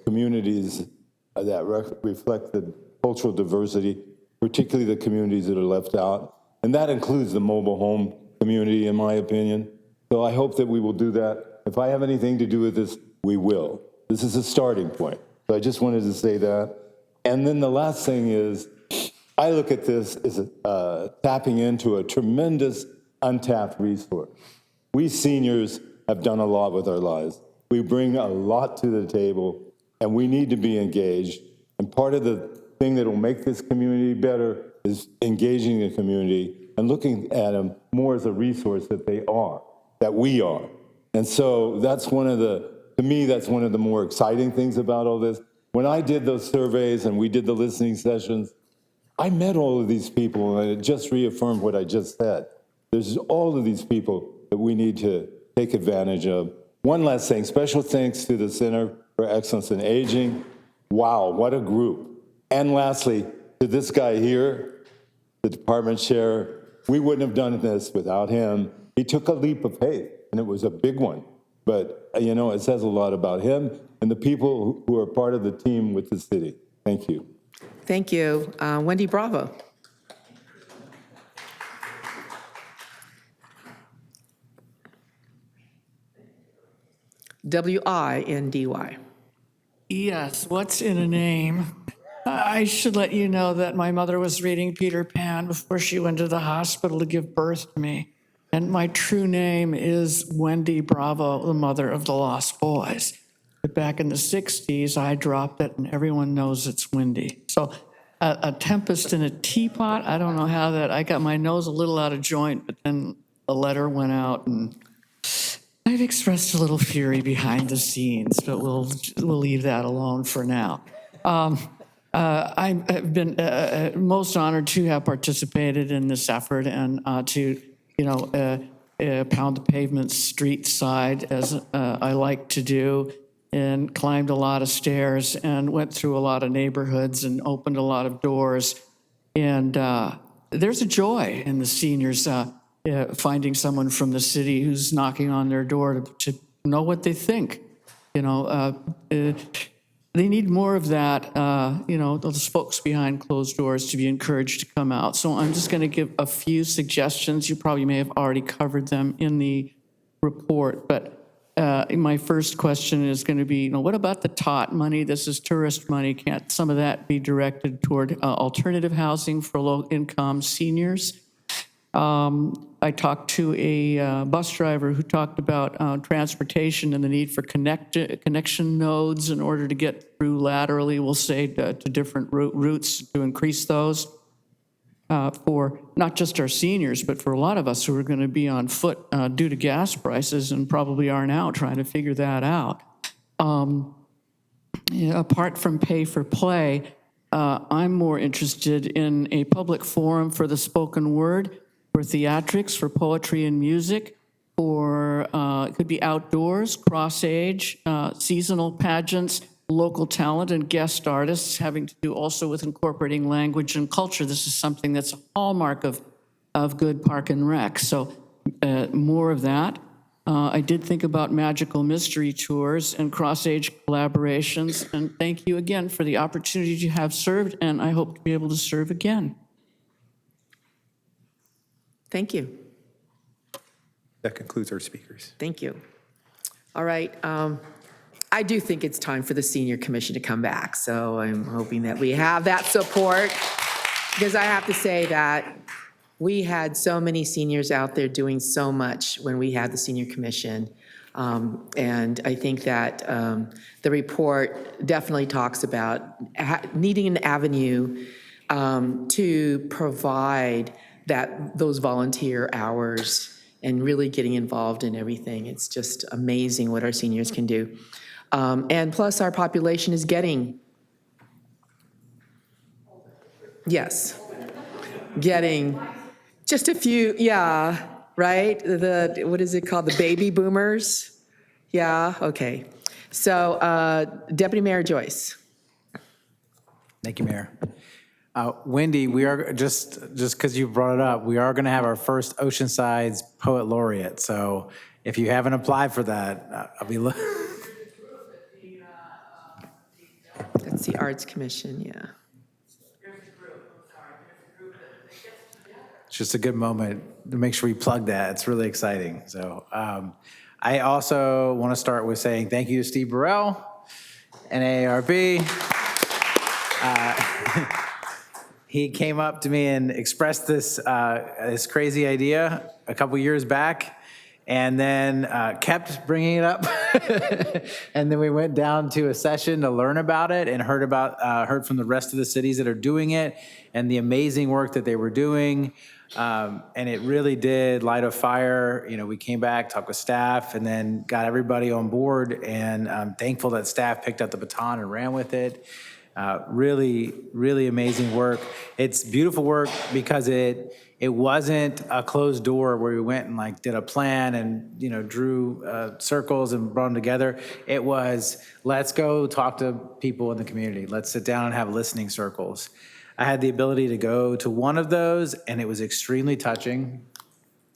communities that reflect the cultural diversity, particularly the communities that are left out. And that includes the mobile home community, in my opinion. So I hope that we will do that. If I have anything to do with this, we will. This is a starting point. So I just wanted to say that. And then the last thing is, I look at this as tapping into a tremendous untapped resource. We seniors have done a lot with our lives. We bring a lot to the table, and we need to be engaged. And part of the thing that will make this community better is engaging the community and looking at them more as a resource that they are, that we are. And so that's to me, that's one of the more exciting things about all this. When I did those surveys and we did the listening sessions, I met all of these people, and it just reaffirmed what I just said. There's all of these people that we need to take advantage of. One last thing, special thanks to the Center for Excellence in Aging. Wow, what a group. And lastly, to this guy here, the department chair, we wouldn't have done this without him. He took a leap of faith, and it was a big one. But, you know, it says a lot about him and the people who are part of the team with the city. Thank you. Thank you. Wendy Bravo. WINDY. Yes, what's in a name? I should let you know that my mother was reading Peter Pan before she went to the hospital to give birth to me. And my true name is Wendy Bravo, the mother of the Lost Boys. But back in the 60s, I dropped it, and everyone knows it's Wendy. So a tempest in a teapot, I don't know how that, I got my nose a little out of joint, but then the letter went out, and I've expressed a little fury behind the scenes, but we'll leave that alone for now. I've been most honored to have participated in this effort and to, pound the pavement street side as I like to do, and climbed a lot of stairs and went through a lot of neighborhoods and opened a lot of doors. And there's a joy in the seniors finding someone from the city who's knocking on their door to know what they think. They need more of that, those folks behind closed doors to be encouraged to come out. So I'm just going to give a few suggestions. You probably may have already covered them in the report, but my first question is going to be, what about the TOT money? This is tourist money. Can't some of that be directed toward alternative housing for low-income seniors? I talked to a bus driver who talked about transportation and the need for connection nodes in order to get through laterally, we'll say, to different routes to increase those. for not just our seniors, but for a lot of us who are going to be on foot due to gas prices and probably are now trying to figure that out. Apart from pay for play, I'm more interested in a public forum for the spoken word, for theatrics, for poetry and music, for it could be outdoors, cross-age, seasonal pageants, local talent and guest artists, having to do also with incorporating language and culture. This is something that's a hallmark of good park and rec. So more of that. I did think about magical mystery tours and cross-age collaborations. And thank you again for the opportunity you have served, and I hope to be able to serve again. Thank you. That concludes our speakers. Thank you. All right. I do think it's time for the Senior Commission to come back, so I'm hoping that we have that support, because I have to say that we had so many seniors out there doing so much when we had the Senior Commission, and I think that the report definitely talks about needing an avenue to provide those volunteer hours and really getting involved in everything. It's just amazing what our seniors can do. And plus, our population is getting just a few, yeah, right? What is it called? The baby boomers? Yeah, okay. So, Deputy Mayor Joyce. Thank you, Mayor. Wendy, we are, just because you brought it up, we are going to have our first Oceanside's Poet Laureate. So if you haven't applied for that, I'll be looking. That's the Arts Commission, yeah. It's just a good moment to make sure we plug that. It's really exciting. So I also want to start with saying thank you to Steve Burrell and AARP. He came up to me and expressed this crazy idea a couple years back, and then kept bringing it up. And then we went down to a session to learn about it and heard from the rest of the cities that are doing it and the amazing work that they were doing. And it really did light a fire. You know, we came back, talked with staff, and then got everybody on board. And I'm thankful that staff picked up the baton and ran with it. Really, really amazing work. It's beautiful work because it wasn't a closed door where we went and like did a plan and, you know, drew circles and brought them together. It was, let's go talk to people in the community. Let's sit down and have listening circles. I had the ability to go to one of those, and it was extremely touching.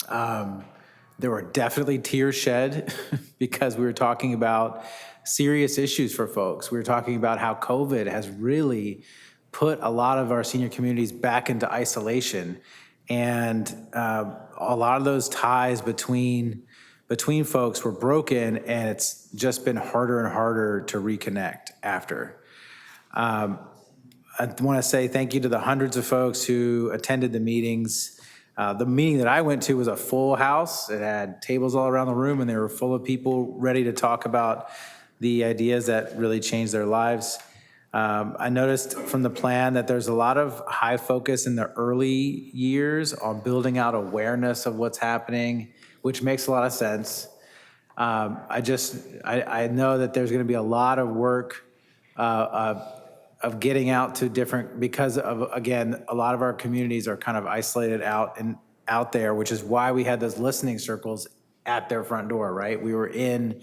There were definitely tears shed because we were talking about serious issues for folks. We were talking about how COVID has really put a lot of our senior communities back into isolation. And a lot of those ties between folks were broken, and it's just been harder and harder to reconnect after. I want to say thank you to the hundreds of folks who attended the meetings. The meeting that I went to was a full house. It had tables all around the room, and they were full of people ready to talk about the ideas that really changed their lives. I noticed from the plan that there's a lot of high focus in the early years on building out awareness of what's happening, which makes a lot of sense. I know that there's going to be a lot of work of getting out to different, because of, again, a lot of our communities are kind of isolated out there, which is why we had those listening circles at their front door, right? We were in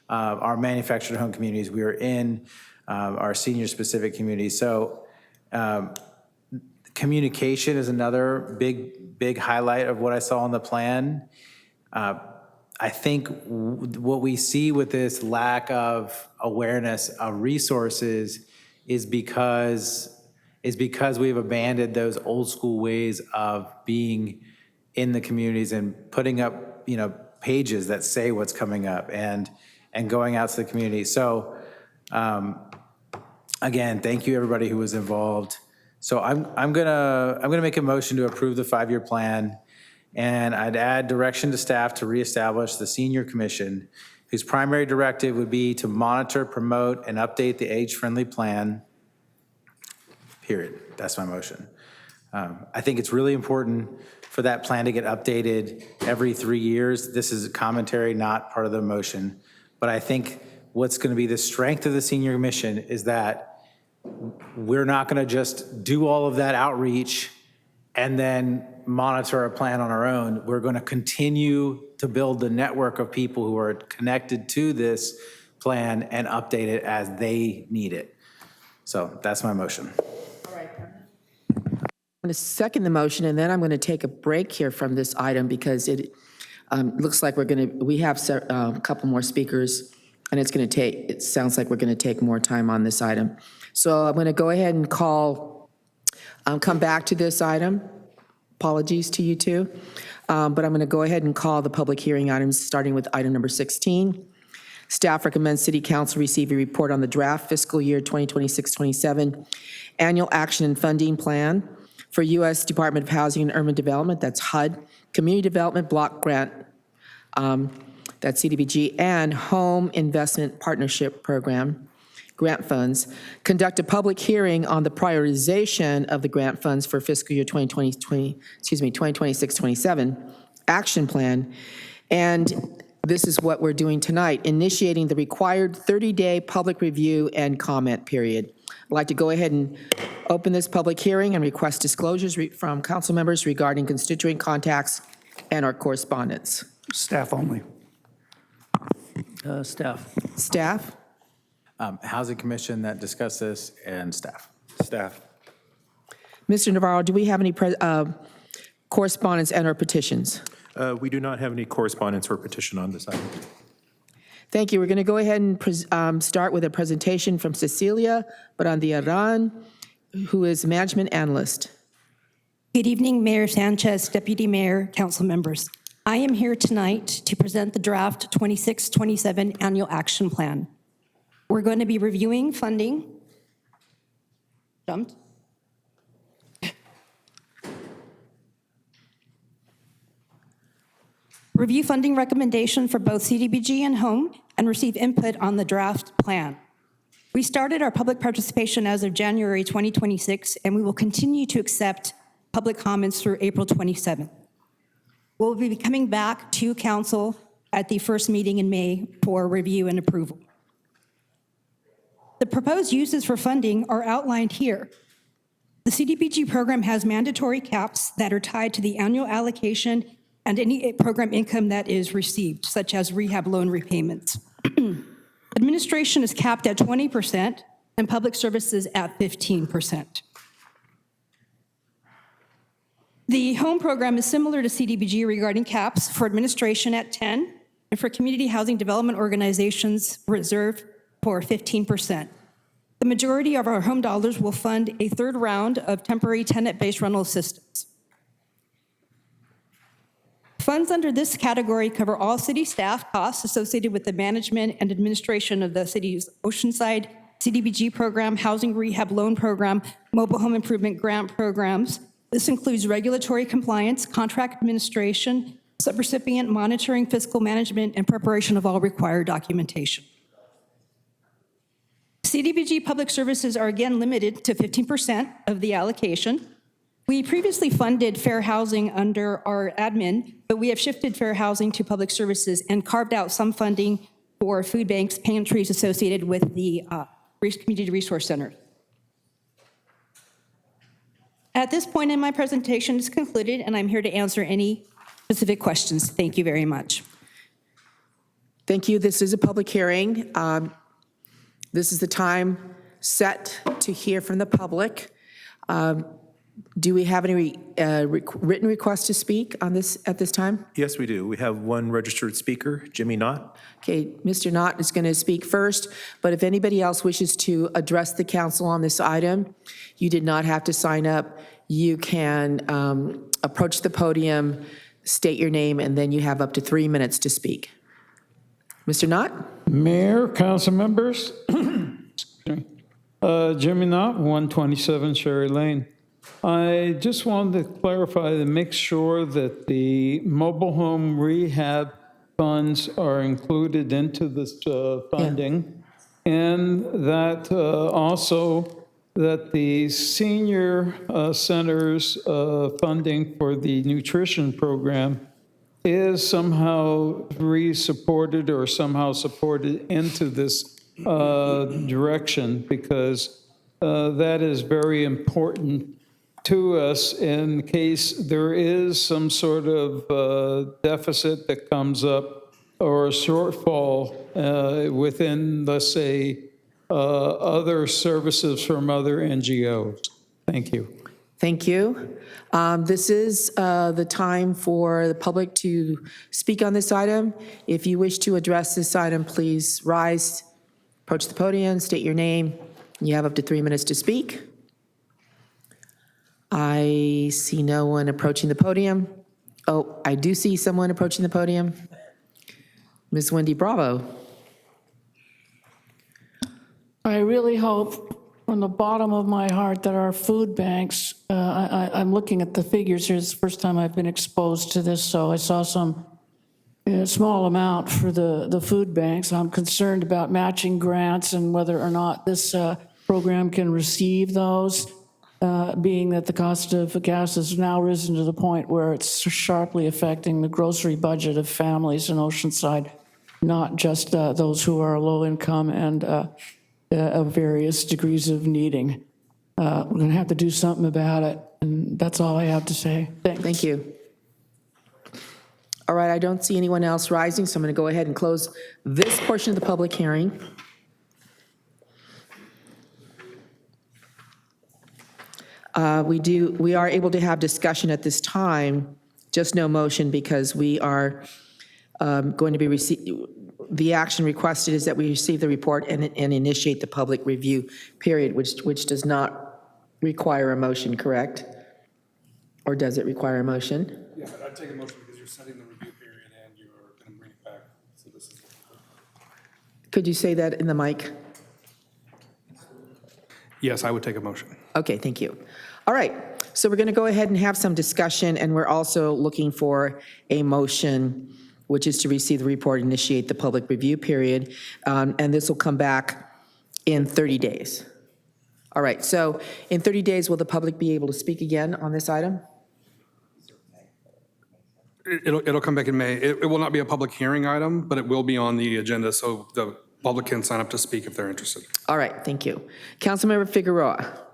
our manufactured home communities. We were in our senior-specific communities. So communication is another big highlight of what I saw in the plan. I think what we see with this lack of awareness of resources is because we've abandoned those old school ways of being in the communities and putting up, you know, pages that say what's coming up and going out to the community. So again, thank you everybody who was involved. So I'm gonna make a motion to approve the 5-year plan, and I'd add direction to staff to reestablish the senior commission, whose primary directive would be to monitor, promote, and update the age-friendly plan. Period. That's my motion. I think it's really important for that plan to get updated every 3 years. This is a commentary, not part of the motion. But I think what's going to be the strength of the senior mission is that we're not going to just do all of that outreach and then monitor a plan on our own. We're going to continue to build the network of people who are connected to this plan and update it as they need it. So that's my motion. I'm going to second the motion, and then I'm going to take a break here from this item because it looks like we have a couple more speakers, and it sounds like we're going to take more time on this item. So I'm going to go ahead and come back to this item. Apologies to you two. But I'm going to go ahead and call the public hearing items, starting with item number 16. Staff recommends City Council receive a report on the draft fiscal year 2026-27 annual action and funding plan for U.S. Department of Housing and Urban Development, that's HUD, Community Development Block Grant, that's CDBG, and Home Investment Partnership Program, grant funds, conduct a public hearing on the prioritization of the grant funds for fiscal year 2026-27 action plan, and this is what we're doing tonight, initiating the required 30-day public review and comment period. I'd like to go ahead and open this public hearing and request disclosures from council members regarding constituent contacts and our correspondence. Staff only. Staff. Staff? Housing Commission that discussed this, and staff. Staff. Mr. Navarro, do we have any correspondence and/or petitions? We do not have any correspondence or petition on this item. Thank you. We're going to go ahead and start with a presentation from Cecilia Barandiaran, who is management analyst. Good evening, Mayor Sanchez, Deputy Mayor, council members. I am here tonight to present the draft 26-27 annual action plan. We're going to be reviewing funding. Jumped. Review funding recommendation for both CDBG and Home, and receive input on the draft plan. We started our public participation as of January 2026, and we will continue to accept public comments through April 27th. We'll be coming back to council at the first meeting in May for review and approval. The proposed uses for funding are outlined here. The CDBG program has mandatory caps that are tied to the annual allocation and any program income that is received, such as rehab loan repayments. Administration is capped at 20% and public services at 15%. The Home program is similar to CDBG regarding caps for administration at 10% and for community housing development organizations reserved for 15%. The majority of our home dollars will fund a third round of temporary tenant-based rental assistance. Funds under this category cover all city staff costs associated with the management and administration of the city's Oceanside CDBG program, housing rehab loan program, mobile home improvement grant programs. This includes regulatory compliance, contract administration, subrecipient monitoring, fiscal management, and preparation of all required documentation. CDBG public services are again limited to 15% of the allocation. We previously funded fair housing under our admin, but we have shifted fair housing to public services and carved out some funding for food banks, pantries associated with the community resource center. At this point in my presentation is concluded, and I'm here to answer any specific questions. Thank you very much. Thank you. This is a public hearing. This is the time set to hear from the public. Do we have any written requests to speak on this at this time? Yes, we do. We have one registered speaker, Jimmy Knott. Okay, Mr. Knott is going to speak first, but if anybody else wishes to address the council on this item, you did not have to sign up. You can approach the podium, state your name, and then you have up to 3 minutes to speak. Mr. Knott? Mayor, council members, Jimmy Knott, 127 Sherry Lane. I just wanted to clarify to make sure that the mobile home rehab funds are included into this funding, and that also that the senior centers funding for the nutrition program is somehow re-supported or somehow supported into this direction, because that is very important to us in case there is some sort of deficit that comes up or a shortfall within, let's say, other services from other NGOs. Thank you. Thank you. This is the time for the public to speak on this item. If you wish to address this item, please rise, approach the podium, state your name. You have up to 3 minutes to speak. I see no one approaching the podium. Oh, I do see someone approaching the podium. Ms. Wendy Bravo. I really hope from the bottom of my heart that our food banks, I'm looking at the figures here, it's the first time I've been exposed to this, so I saw some small amount for the food banks. I'm concerned about matching grants and whether or not this program can receive those, being that the cost of gas has now risen to the point where it's sharply affecting the grocery budget of families in Oceanside, not just those who are low income and of various degrees of needing. We're going to have to do something about it, and that's all I have to say. Thanks. Thank you. All right, I don't see anyone else rising, so I'm going to go ahead and close this portion of the public hearing. We are able to have discussion at this time, just no motion, because we are going to be the action requested is that we receive the report and initiate the public review period, which does not require a motion, correct? Or does it require a motion? Yeah, I'd take a motion because you're setting the review period and you're going to bring it back. So this is. Could you say that in the mic? Yes, I would take a motion. Okay, thank you. All right, so we're going to go ahead and have some discussion, and we're also looking for a motion, which is to receive the report, initiate the public review period, and this will come back in 30 days. All right, so in 30 days, will the public be able to speak again on this item? It'll come back in May. It will not be a public hearing item, but it will be on the agenda, so the public can sign up to speak if they're interested. All right, thank you. Councilmember Figueroa.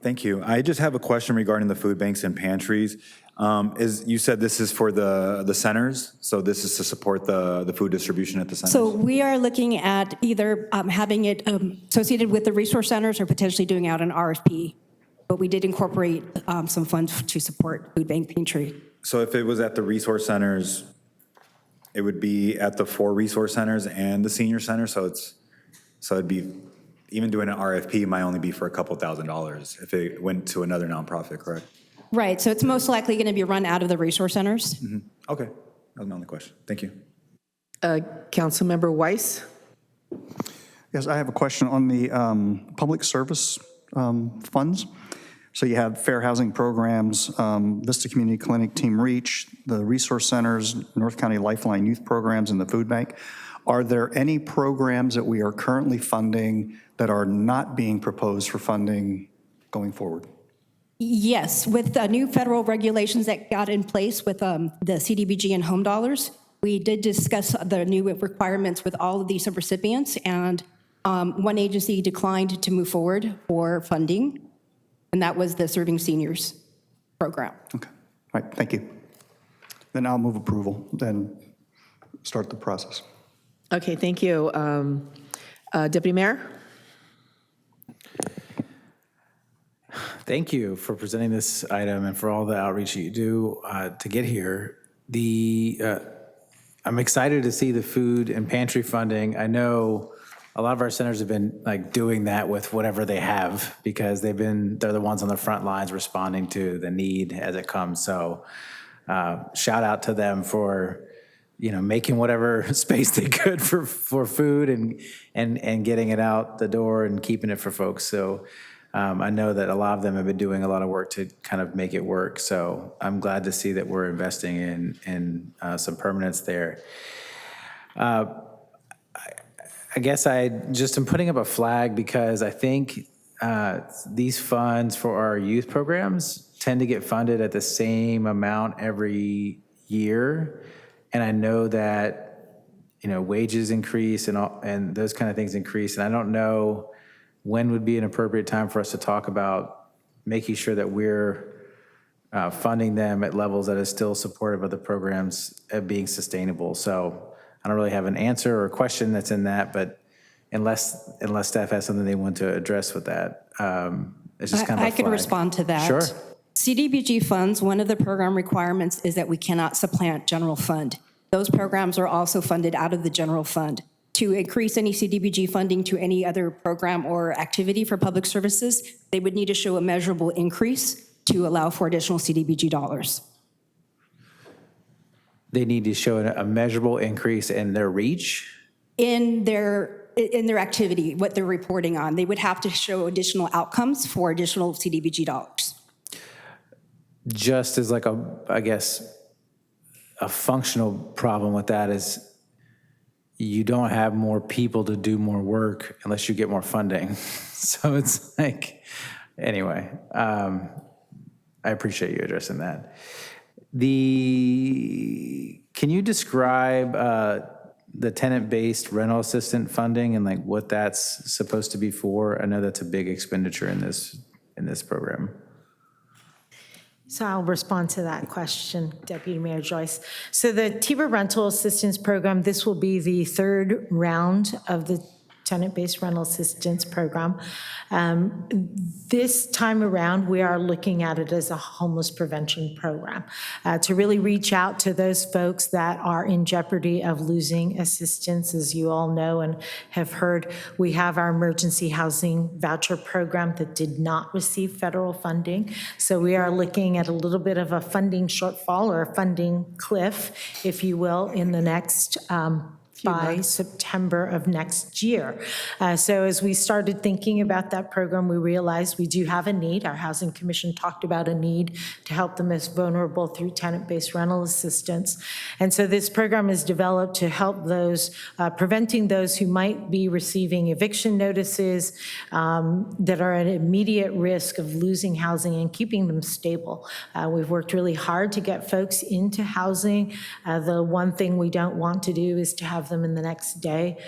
Thank you. I just have a question regarding the food banks and pantries. You said this is for the centers, so this is to support the food distribution at the centers? So we are looking at either having it associated with the resource centers or potentially doing out an RFP. But we did incorporate some funds to support food bank pantry. So if it was at the resource centers, it would be at the 4 resource centers and the senior center, so it'd be, even doing an RFP might only be for a couple $1,000s if it went to another nonprofit, correct? Right, so it's most likely going to be run out of the resource centers. Mm-hmm. Okay, that was my only question. Thank you. Councilmember Weiss. Yes, I have a question on the public service funds. So you have fair housing programs, Vista Community Clinic, Team Reach, the resource centers, North County Lifeline Youth Programs, and the food bank. Are there any programs that we are currently funding that are not being proposed for funding going forward? Yes, with the new federal regulations that got in place with the CDBG and home dollars, we did discuss the new requirements with all of these recipients, and one agency declined to move forward for funding, and that was the Serving Seniors program. Okay, all right, thank you. Then I'll move approval, then start the process. Okay, thank you. Deputy Mayor? Thank you for presenting this item and for all the outreach you do to get here. I'm excited to see the food and pantry funding. I know a lot of our centers have been like doing that with whatever they have because they're the ones on the front lines responding to the need as it comes. So shout out to them for making whatever space they could for food and getting it out the door and keeping it for folks. So I know that a lot of them have been doing a lot of work to kind of make it work. So I'm glad to see that we're investing in some permanence there. I guess I just am putting up a flag because I think these funds for our youth programs tend to get funded at the same amount every year. And I know that, wages increase and those kind of things increase. And I don't know when would be an appropriate time for us to talk about making sure that we're funding them at levels that is still supportive of the programs being sustainable. So I don't really have an answer or a question that's in that, but unless staff has something they want to address with that, it's just kind of a I can flag. respond to that. Sure. CDBG funds, one of the program requirements is that we cannot supplant general fund. Those programs are also funded out of the general fund. To increase any CDBG funding to any other program or activity for public services, they would need to show a measurable increase to allow for additional CDBG dollars. They need to show a measurable increase in their reach. In their activity, what they're reporting on, they would have to show additional outcomes for additional CDBG dollars. Just as like a functional problem with that is you don't have more people to do more work unless you get more funding. So it's like, anyway, I appreciate you addressing that. Can you describe the tenant-based rental assistant funding and like what that's supposed to be for? I know that's a big expenditure in this program. So I'll respond to that question, Deputy Mayor Joyce. So the TIBA Rental Assistance Program, this will be the third round of the tenant-based rental assistance program. This time around, we are looking at it as a homeless prevention program to really reach out to those folks that are in jeopardy of losing assistance. As you all know and have heard, we have our emergency housing voucher program that did not receive federal funding. So we are looking at a little bit of a funding shortfall or a funding cliff, if you will, in the next by September of next year. So as we started thinking about that program, we realized we do have a need. Our Housing Commission talked about a need to help the most vulnerable through tenant-based rental assistance. And so this program is developed to help those, preventing those who might be receiving eviction notices that are at immediate risk of losing housing and keeping them stable. We've worked really hard to get folks into housing. The one thing we don't want to do is to have them in the next day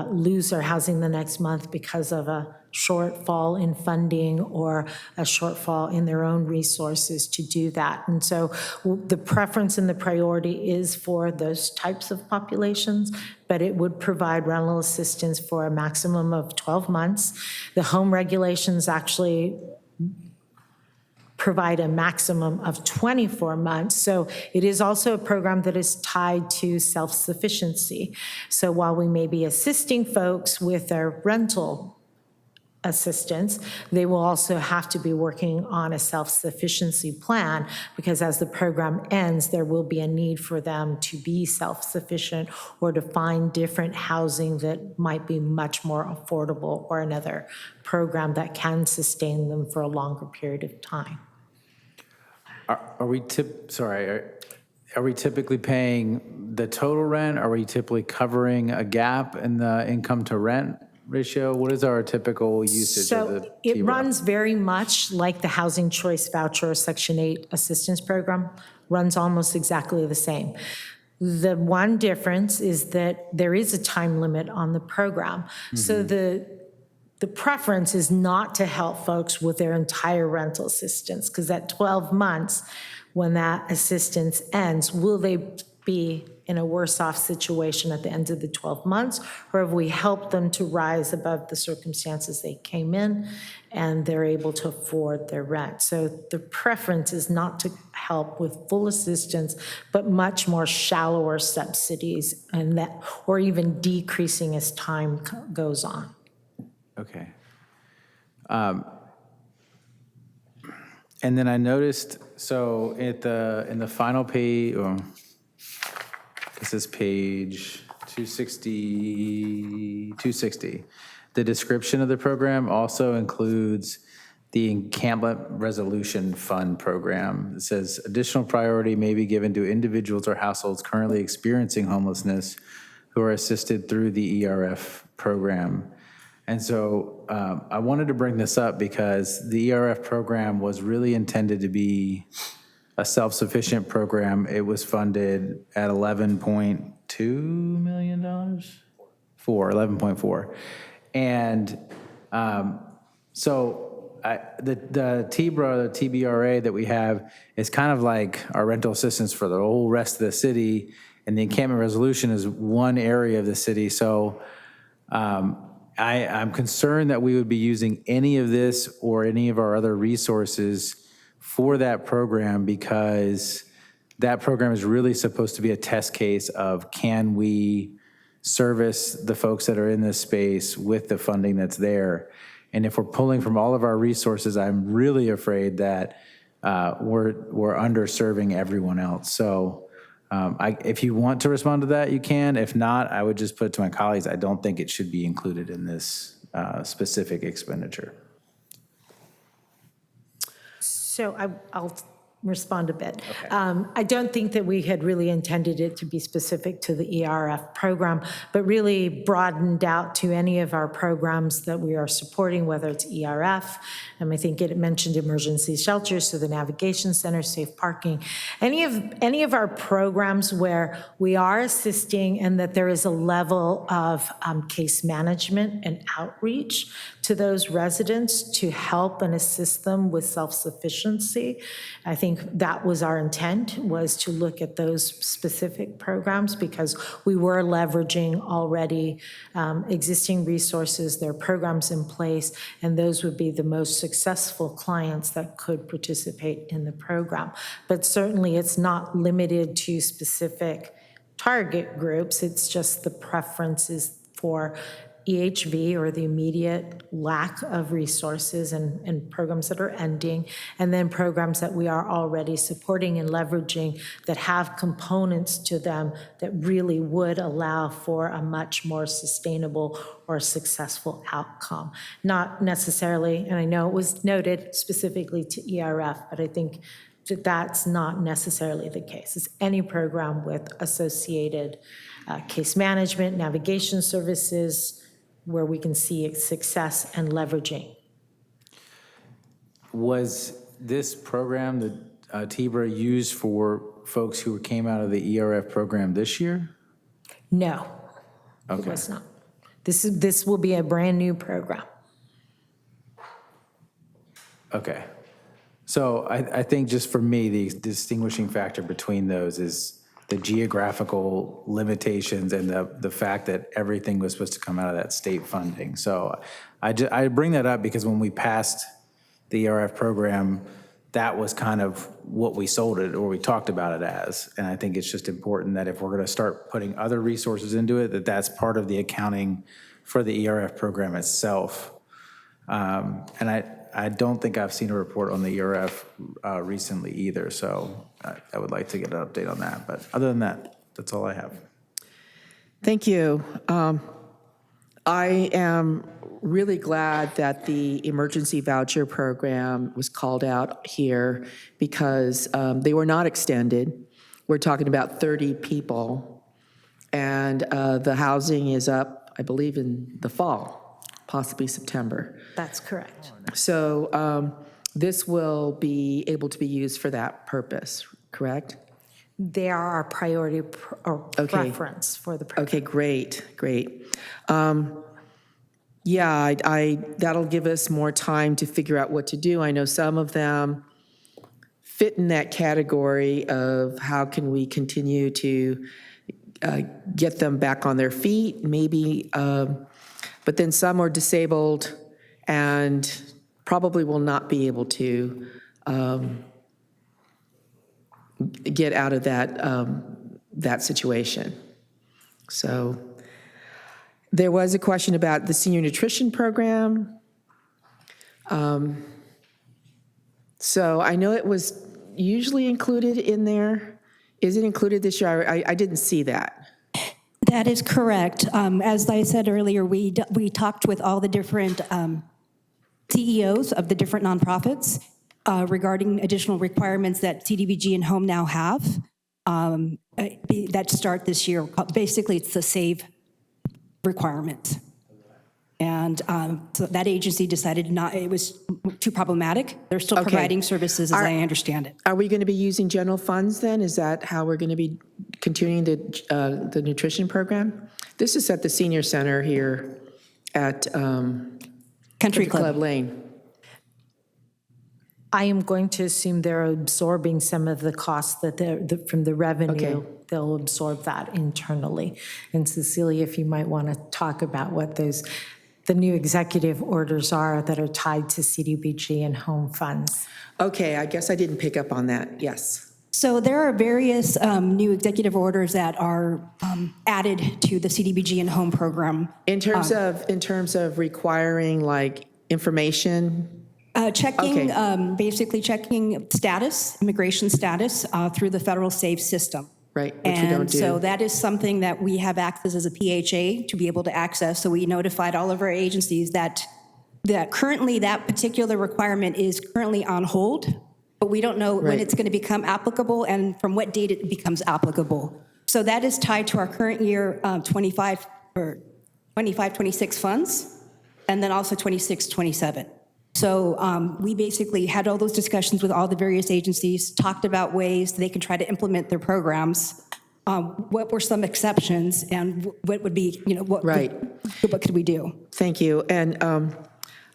lose their housing the next month because of a shortfall in funding or a shortfall in their own resources to do that. And so the preference and the priority is for those types of populations, but it would provide rental assistance for a maximum of 12 months. The home regulations actually provide a maximum of 24 months. So it is also a program that is tied to self-sufficiency. So while we may be assisting folks with their rental assistance, they will also have to be working on a self-sufficiency plan, because as the program ends, there will be a need for them to be self-sufficient or to find different housing that might be much more affordable or another program that can sustain them for a longer period of time. Are we typically paying the total rent? Are we typically covering a gap in the income to rent ratio? What is our typical usage of the So it TREP? runs very much like the Housing Choice Voucher or Section 8 assistance program, runs almost exactly the same. The one difference is that there is a time limit on the program. So the preference is not to help folks with their entire rental assistance, because at 12 months, when that assistance ends, will they be in a worse off situation at the end of the 12 months, or have we helped them to rise above the circumstances they came in and they're able to afford their rent? So the preference is not to help with full assistance, but much more shallower subsidies, and that, or even decreasing as time goes on. Okay. And then I noticed, so in the final page, this is page 260, the description of the program also includes the Encampment Resolution Fund program. It says additional priority may be given to individuals or households currently experiencing homelessness who are assisted through the ERF program. And so I wanted to bring this up because the ERF program was really intended to be a self-sufficient program. It was funded at $11.2 million? 11.4. And so the TBRA that we have is kind of like our rental assistance for the whole rest of the city, and the encampment resolution is one area of the city. So I'm concerned that we would be using any of this or any of our other resources for that program, because that program is really supposed to be a test case of, can we service the folks that are in this space with the funding that's there? And if we're pulling from all of our resources, I'm really afraid that we're underserving everyone else. So if you want to respond to that, you can. If not, I would just put it to my colleagues, I don't think it should be included in this specific expenditure. So I'll respond a bit. I don't think that we had really intended it to be specific to the ERF program, but really broadened out to any of our programs that we are supporting, whether it's ERF, and I think it mentioned emergency shelters, so the navigation center, safe parking, any of our programs where we are assisting and that there is a level of case management and outreach to those residents to help and assist them with self-sufficiency. I think that was our intent, was to look at those specific programs, because we were leveraging already existing resources, there are programs in place, and those would be the most successful clients that could participate in the program. But certainly it's not limited to specific target groups, it's just the preferences for EHV, or the immediate lack of resources, and programs that are ending, and then programs that we are already supporting and leveraging that have components to them that really would allow for a much more sustainable or successful outcome. Not necessarily, and I know it was noted specifically to ERF, but I think that that's not necessarily the case. It's any program with associated case management, navigation services, where we can see success and leveraging. Was this program that TBRA used for folks who came out of the ERF program this year? No, Okay. it was not. This will be a brand new program. Okay. So I think just for me, the distinguishing factor between those is the geographical limitations and the fact that everything was supposed to come out of that state funding. So I bring that up because when we passed the ERF program, that was kind of what we sold it, or we talked about it as. And I think it's just important that if we're going to start putting other resources into it, that that's part of the accounting for the ERF program itself. And I don't think I've seen a report on the ERF recently either, so I would like to get an update on that. But other than that, that's all I have. Thank you. I am really glad that the emergency voucher program was called out here, because they were not extended. We're talking about 30 people, and the housing is up, I believe, in the fall, possibly September. That's correct. So this will be able to be used for that purpose, correct? They are our priority or preference for the program. Okay, great. Yeah, that'll give us more time to figure out what to do. I know some of them fit in that category of how can we continue to get them back on their feet, maybe, but then some are disabled and probably will not be able to get out of that situation. So there was a question about the senior nutrition program. So I know it was usually included in there. Is it included this year? I didn't see that. That is correct. As I said earlier, we talked with all the different CEOs of the different nonprofits regarding additional requirements that CDBG and Home now have that start this year. Basically, it's the SAVE requirements. And so that agency decided not, it was too problematic. They're still Okay. providing services as I understand it. Are we going to be using general funds then? Is that how we're going to be continuing the nutrition program? This is at the senior center here at Country Club Lane. I am going to assume they're absorbing some of the costs that from the revenue. Okay. They'll absorb that internally. And Cecilia, if you might want to talk about what the new executive orders are that are tied to CDBG and home funds. Okay, I guess I didn't pick up on that. Yes. So there are various new executive orders that are added to the CDBG and home program. In terms of requiring like information. Checking, Okay. basically checking status, immigration status through the federal SAFE system. Right, which we don't And do. so that is something that we have access as a PHA to be able to access. So we notified all of our agencies that currently that particular requirement is currently on hold, but we don't know when Right. it's going to become applicable and from what date it becomes applicable. So that is tied to our current year 25, 26 funds, and then also 26, 27. So we basically had all those discussions with all the various agencies, talked about ways they can try to implement their programs, what were some exceptions, and what would be, what could we do? Thank you. And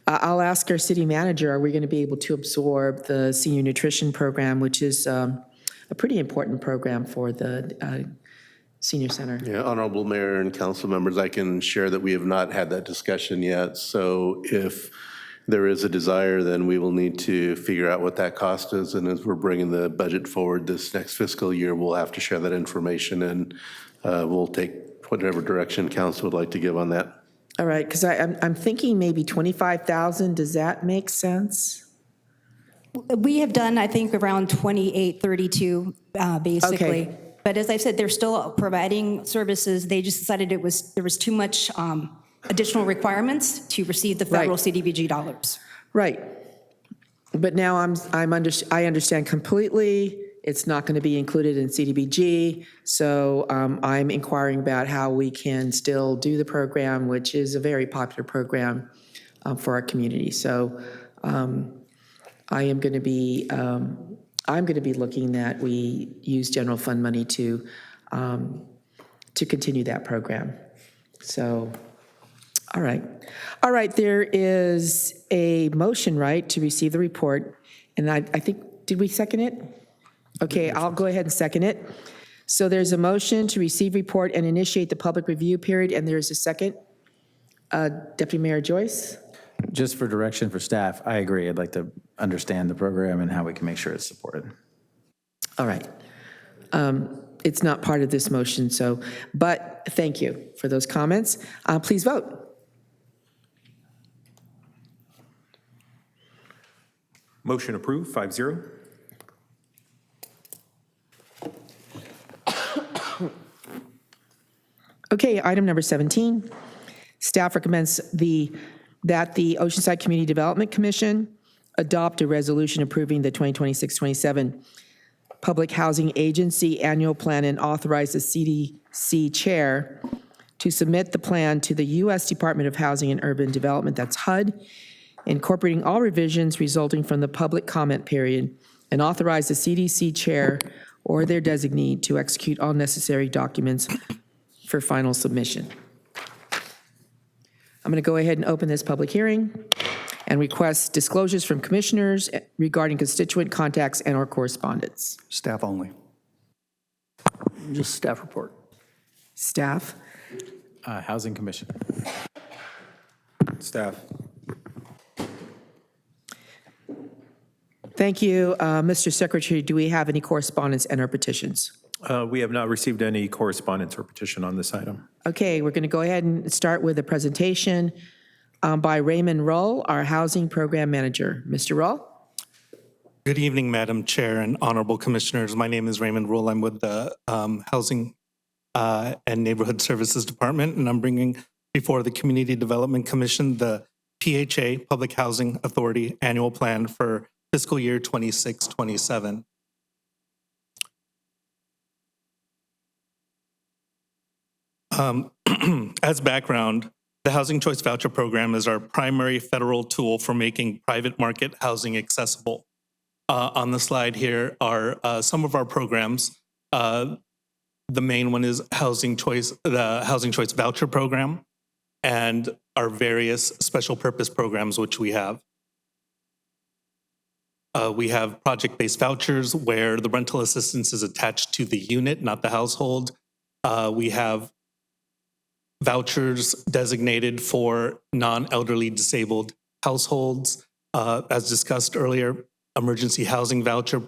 I'll ask our city manager, are we going to be able to absorb the senior nutrition program, which is a pretty important program for the senior center? Yeah, Honorable Mayor and council members, I can share that we have not had that discussion yet. So if there is a desire, then we will need to figure out what that cost is. And as we're bringing the budget forward this next fiscal year, we'll have to share that information, and we'll take whatever direction council would like to give on that. All right, because I'm thinking maybe 25,000. Does that make sense? We have done, I think, around 28, 32, basically. Okay. But as I said, they're still providing services. They just decided there was too much additional requirements to receive the federal CDBG dollars. Right. But now I understand completely. It's not going to be included in CDBG. So I'm inquiring about how we can still do the program, which is a very popular program for our community. So I'm going to be looking that we use general fund money to continue that program. So. All right, there is a motion, right, to receive the report, and I think, did we second it? Okay, I'll go ahead and second it. So there's a motion to receive report and initiate the public review period, and there's a second. Deputy Mayor Joyce? Just for direction for staff, I agree. I'd like to understand the program and how we can make sure it's supported. All right. It's not part of this motion, but thank you for those comments. Please vote. Motion approved, 5-0. Okay, item number 17. Staff recommends that the Oceanside Community Development Commission adopt a resolution approving the 2026-27 Public Housing Agency Annual Plan and authorize the CDC Chair to submit the plan to the U.S. Department of Housing and Urban Development, that's HUD, incorporating all revisions resulting from the public comment period, and authorize the CDC Chair or their designee to execute all necessary documents for final submission. I'm going to go ahead and open this public hearing and request disclosures from commissioners regarding constituent contacts and/or correspondence. Staff only. Just staff report. Staff? Housing Commission. Staff. Thank you. Mr. Secretary, do we have any correspondence and/or petitions? We have not received any correspondence or petition on this item. Okay, we're going to go ahead and start with a presentation by Raymond Rull, our Housing Program Manager. Mr. Rull? Good evening, Madam Chair and Honorable Commissioners. My name is Raymond Rull. I'm with the Housing and Neighborhood Services Department, and I'm bringing before the Community Development Commission the PHA, Public Housing Authority Annual Plan for fiscal year 26-27. As background, The Housing Choice Voucher Program is our primary federal tool for making private market housing accessible. On the slide here are some of our programs. The main one is the Housing Choice Voucher Program, and our various special purpose programs which we have. We have project-based vouchers where the rental assistance is attached to the unit, not the household. We have vouchers designated for non-elderly disabled households. As discussed earlier, emergency housing vouchers,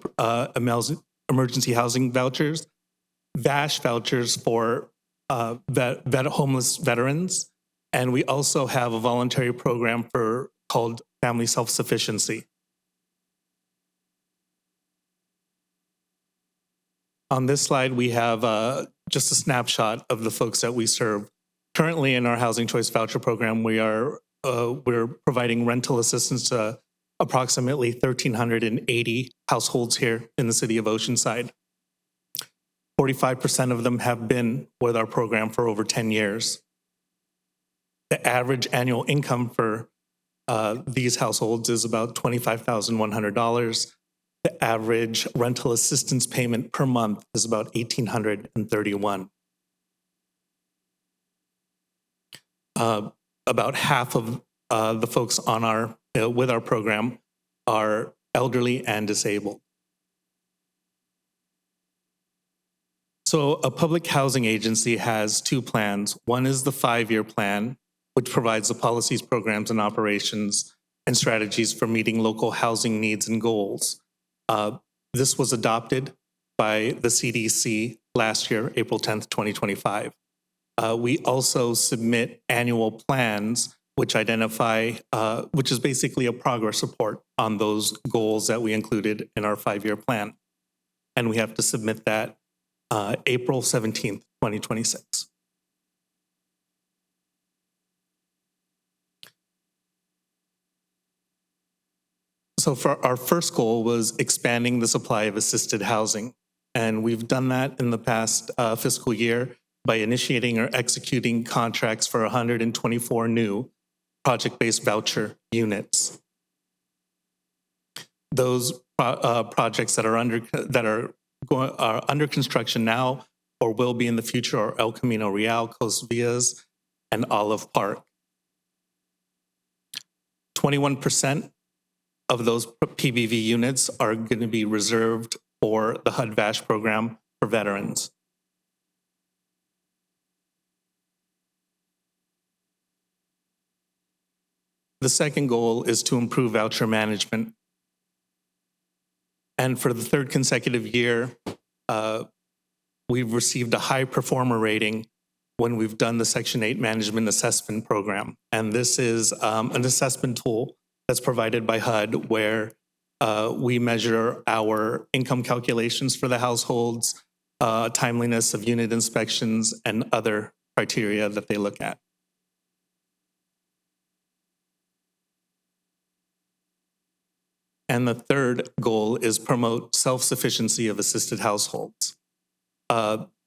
VASH vouchers for homeless veterans, and we also have a voluntary program called Family Self-Sufficiency. On this slide, we have just a snapshot of the folks that we serve. Currently, in our Housing Choice Voucher Program, we're providing rental assistance to approximately 1,380 households here in the City of Oceanside. 45% of them have been with our program for over 10 years. The average annual income for these households is about $25,100. The average rental assistance payment per month is about $1,831. About half of the folks on with our program are elderly and disabled. So a public housing agency has two plans. One is the 5-year plan, which provides the policies, programs, and operations and strategies for meeting local housing needs and goals. This was adopted by the CDC last year, April 10th, 2025. We also submit annual plans which identify, which is basically a progress report on those goals that we included in our 5-year plan. And we have to submit that April 17th, 2026. So for our first goal was expanding the supply of assisted housing. And we've done that in the past fiscal year by initiating or executing contracts for 124 new project-based voucher units. Those projects that are under construction now or will be in the future are El Camino Real, Coast Villas, and Olive Park. 21% of those PBV units are going to be reserved for the HUD-VASH program for veterans. The second goal is to improve voucher management. And for the third consecutive year, we've received a high performer rating when we've done the Section 8 Management Assessment Program. And this is an assessment tool that's provided by HUD where we measure our income calculations for the households, timeliness of unit inspections, and other criteria that they look at. And the third goal is promote self-sufficiency of assisted households.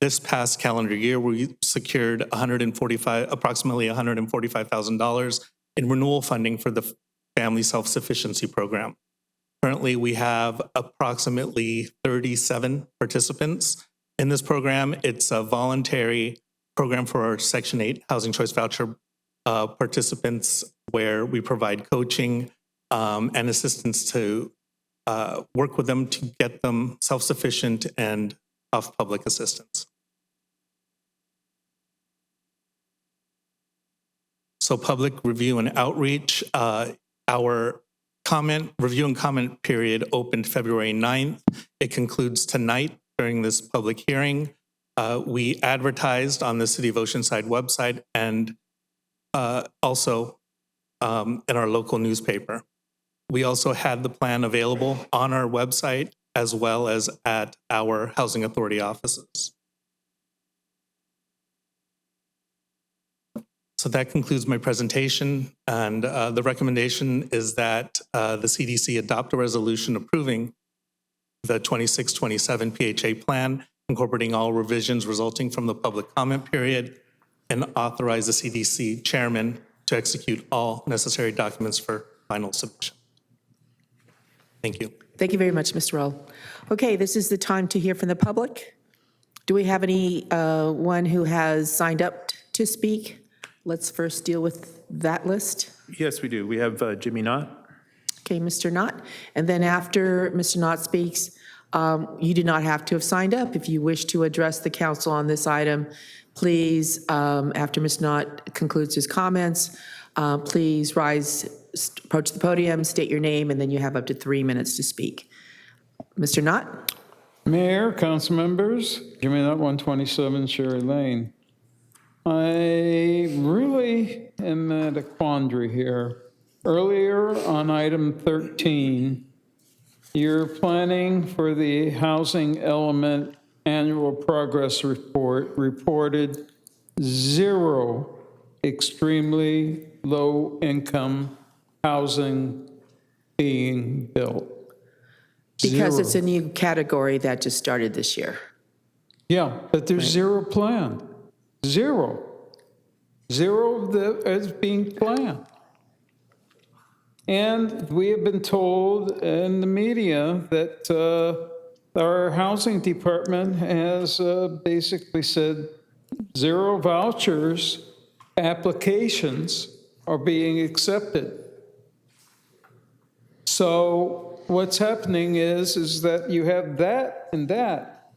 This past calendar year, we secured approximately $145,000 in renewal funding for the Family Self-Sufficiency Program. Currently, we have approximately 37 participants in this program. It's a voluntary program for our Section 8 Housing Choice Voucher participants where we provide coaching and assistance to work with them to get them self-sufficient and off public assistance. So public review and outreach, our review and comment period opened February 9th. It concludes tonight during this public hearing. We advertised on the City of Oceanside website and also in our local newspaper. We also had the plan available on our website as well as at our Housing Authority offices. So that concludes my presentation, and the recommendation is that the CDC adopt a resolution approving the 26-27 PHA plan, incorporating all revisions resulting from the public comment period, and authorize the CDC chairman to execute all necessary documents for final submission. Thank you. Thank you very much, Mr. Roll. Okay, this is the time to hear from the public. Do we have anyone who has signed up to speak? Let's first deal with that list. Yes, we do. We have Jimmy Knott. Okay, Mr. Knott. And then after Mr. Knott speaks, you do not have to have signed up. If you wish to address the council on this item, please, after Mr. Knott concludes his comments, please rise, approach the podium, state your name, and then you have up to 3 minutes to speak. Mr. Knott? Mayor, council members, Jimmy Knott, 127 Sherry Lane. I really am at a quandary here. Earlier on item 13, you're planning for the housing element annual progress report reported 0 extremely low-income housing being built. Because it's 0. a new category that just started this year. Yeah, but there's 0 planned. 0. 0 that is being planned. And we have been told in the media that our housing department has basically said 0 vouchers applications are being accepted. So what's happening is that you have that and that.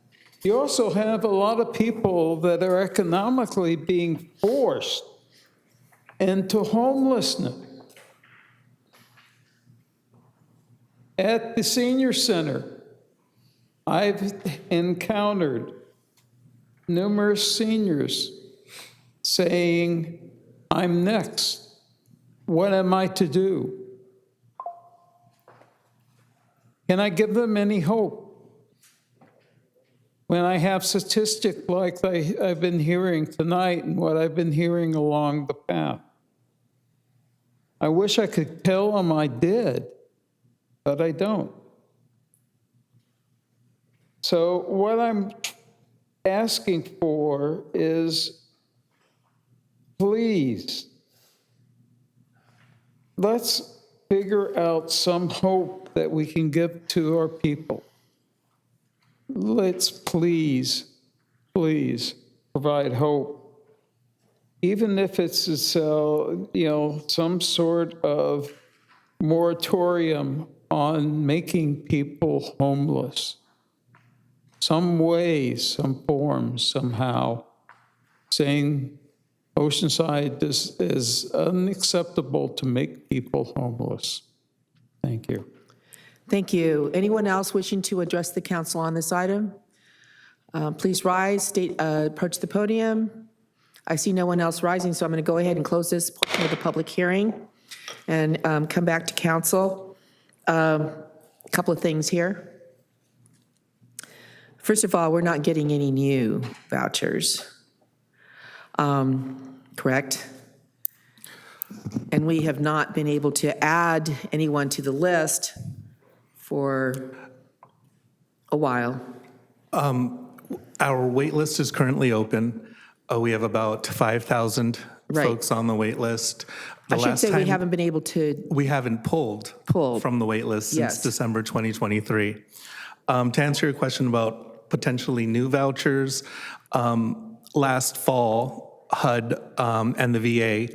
You also have a lot of people that are economically being forced into homelessness. At the senior center, I've encountered numerous seniors saying, I'm next. What am I to do? Can I give them any hope? When I have statistics like I've been hearing tonight and what I've been hearing along the path, I wish I could tell them I did, but I don't. So what I'm asking for is, please, let's figure out some hope that we can give to our people. Let's please provide hope. Even if it's some sort of moratorium on making people homeless. Some way, some form, somehow, saying Oceanside is unacceptable to make people homeless. Thank you. Thank you. Anyone else wishing to address the council on this item? Please rise, approach the podium. I see no one else rising, so I'm going to go ahead and close this portion of the public hearing and come back to council. A couple of things here. First of all, we're not getting any new vouchers, correct? And we have not been able to add anyone to the list for a while. Our wait list is currently open. We have about 5,000 folks on the wait list. I should say we haven't been able to. We haven't pulled from the wait list since December 2023. To answer your question about potentially new vouchers, last fall, HUD and the VA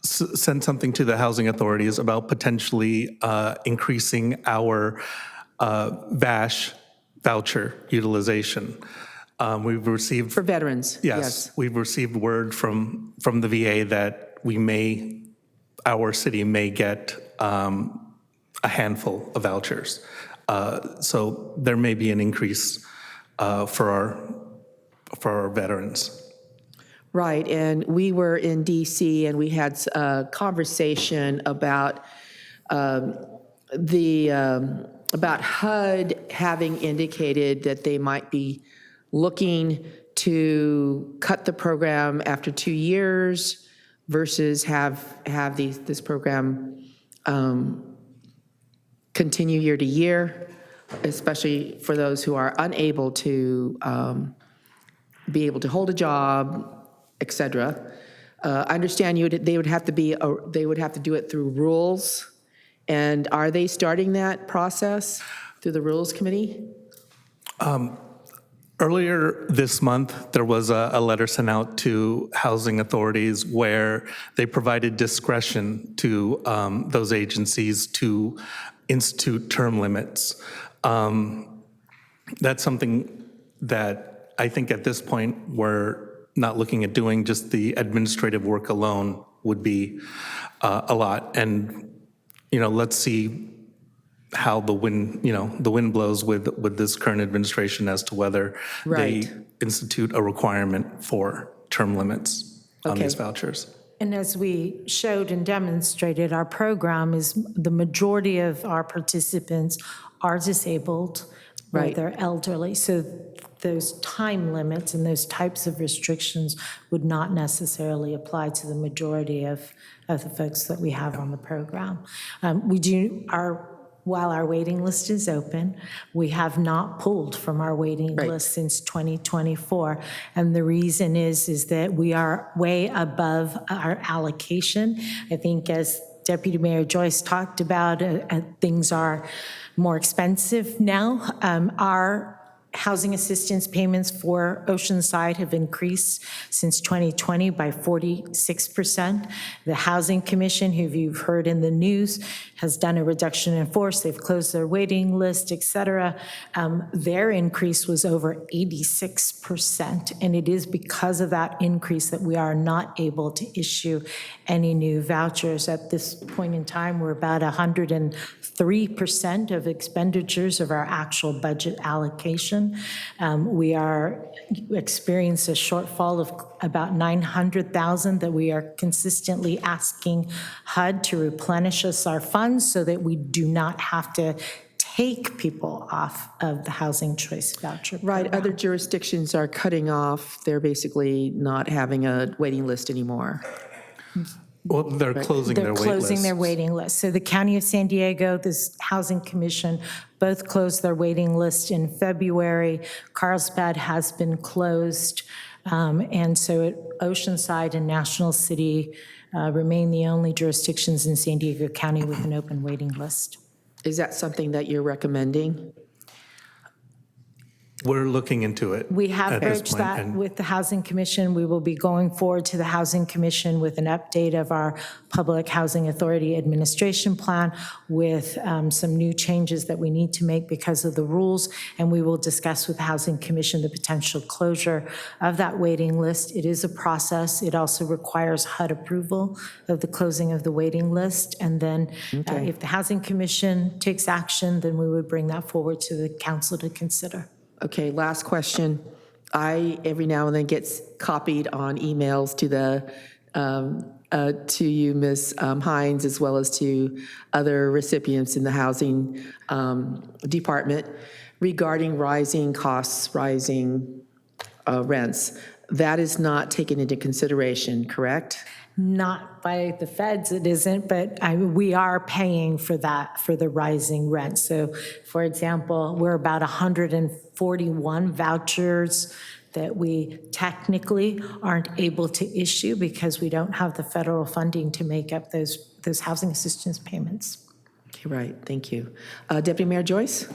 sent something to the housing authorities about potentially increasing our VASH voucher utilization. We've received for veterans. Yes, we've received word from the VA that our city may get a handful of vouchers. So there may be an increase for our veterans. Right, and we were in DC and we had a conversation about about HUD having indicated that they might be looking to cut the program after 2 years versus have this program continue year to year, especially for those who are unable to be able to hold a job, et cetera. I understand they would have to do it through rules. And are they starting that process through the Rules Committee? Earlier this month, there was a letter sent out to housing authorities where they provided discretion to those agencies to institute term limits. That's something that I think at this point we're not looking at doing. Just the administrative work alone would be a lot. And, let's see how the wind blows with this current administration as to whether Right. they institute a requirement for term limits on these vouchers. And as we showed and demonstrated, our program is, the majority of our participants are disabled, or Right. they're elderly. So those time limits and those types of restrictions would not necessarily apply to the majority of the folks that we have on the program. While our waiting list is open, we have not pulled from our waiting list since 2024. And the reason is that we are way above our allocation. I think as Deputy Mayor Joyce talked about, things are more expensive now. Our housing assistance payments for Oceanside have increased since 2020 by 46%. The Housing Commission, who you've heard in the news, has done a reduction in force. They've closed their waiting list, et cetera. Their increase was over 86%. And it is because of that increase that we are not able to issue any new vouchers. At this point in time, we're about 103% of expenditures of our actual budget allocation. We are experiencing a shortfall of about $900,000 that we are consistently asking HUD to replenish us our funds so that we do not have to take people off of the Housing Choice Voucher program. Right, other jurisdictions are cutting off, they're basically not having a waiting list anymore. Well, they're closing their wait They're closing lists. their waiting list. So the County of San Diego, this Housing Commission, both closed their waiting list in February. Carlsbad has been closed. And so Oceanside and National City remain the only jurisdictions in San Diego County with an open waiting list. Is that something that you're recommending? We're looking into it. We have at this urged point, that and with the Housing Commission. We will be going forward to the Housing Commission with an update of our Public Housing Authority Administration Plan with some new changes that we need to make because of the rules. And we will discuss with the Housing Commission the potential closure of that waiting list. It is a process. It also requires HUD approval of the closing of the waiting list. And then if the Housing Commission takes action, then we would bring that forward to the council to consider. Okay, last question. I, every now and then, gets copied on emails to you, Ms. Hines, as well as to other recipients in the housing department regarding rising costs, rising rents. That is not taken into consideration, correct? Not by the feds, it isn't, but we are paying for that, for the rising rent. So, for example, we're about 141 vouchers that we technically aren't able to issue because we don't have the federal funding to make up those housing assistance payments. Okay, right, thank you. Deputy Mayor Joyce?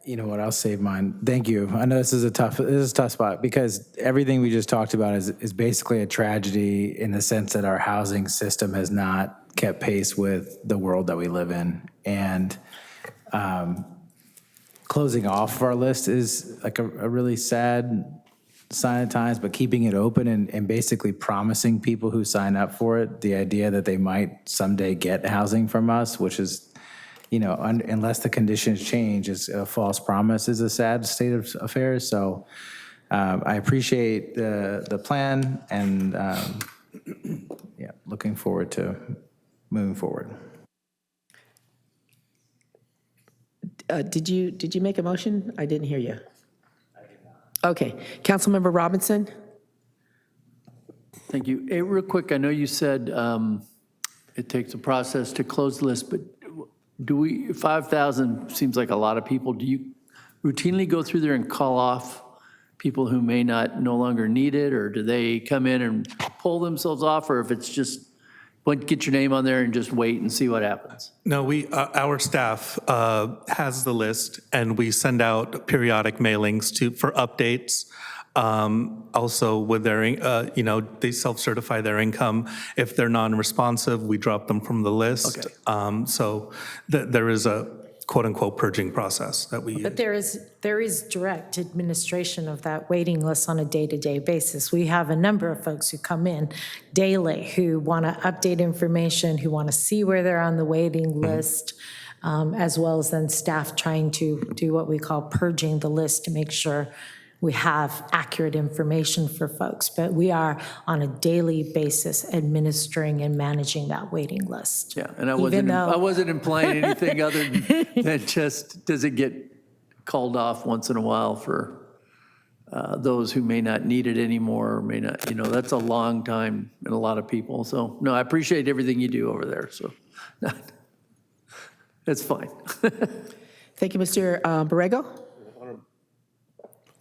You know what, I'll save mine. Thank you. I know this is a tough spot because everything we just talked about is basically a tragedy in the sense that our housing system has not kept pace with the world that we live in. And closing off our list is like a really sad sign of times, but keeping it open and basically promising people who sign up for it the idea that they might someday get housing from us, which is, you know, unless the conditions change, is a false promise, is a sad state of affairs. So I appreciate the plan and yeah, looking forward to moving forward. Did you make a motion? I didn't hear you. I did not. Okay, Councilmember Robinson? Thank you. Hey, real quick, I know you said it takes a process to close the list, but 5,000 seems like a lot of people. Do you routinely go through there and call off people who may not no longer need it, or do they come in and pull themselves off, or if it's just, get your name on there and just wait and see what happens? No, our staff has the list, and we send out periodic mailings for updates. Also, with their, they self-certify their income. If they're non-responsive, we drop them from the list. Okay. So there is a quote-unquote purging process that we use. But there is direct administration of that waiting list on a day-to-day basis. We have a number of folks who come in daily who want to update information, who want to see where they're on the waiting list, as well as then staff trying to do what we call purging the list to make sure we have accurate information for folks. But we are on a daily basis administering and managing that waiting list. Yeah, and I wasn't implying anything other than just, does it get called off once in a while for those who may not need it anymore, or may not, that's a long time and a lot of people. So, no, I appreciate everything you do over there, so that's fine. Thank you, Mr. Borrego.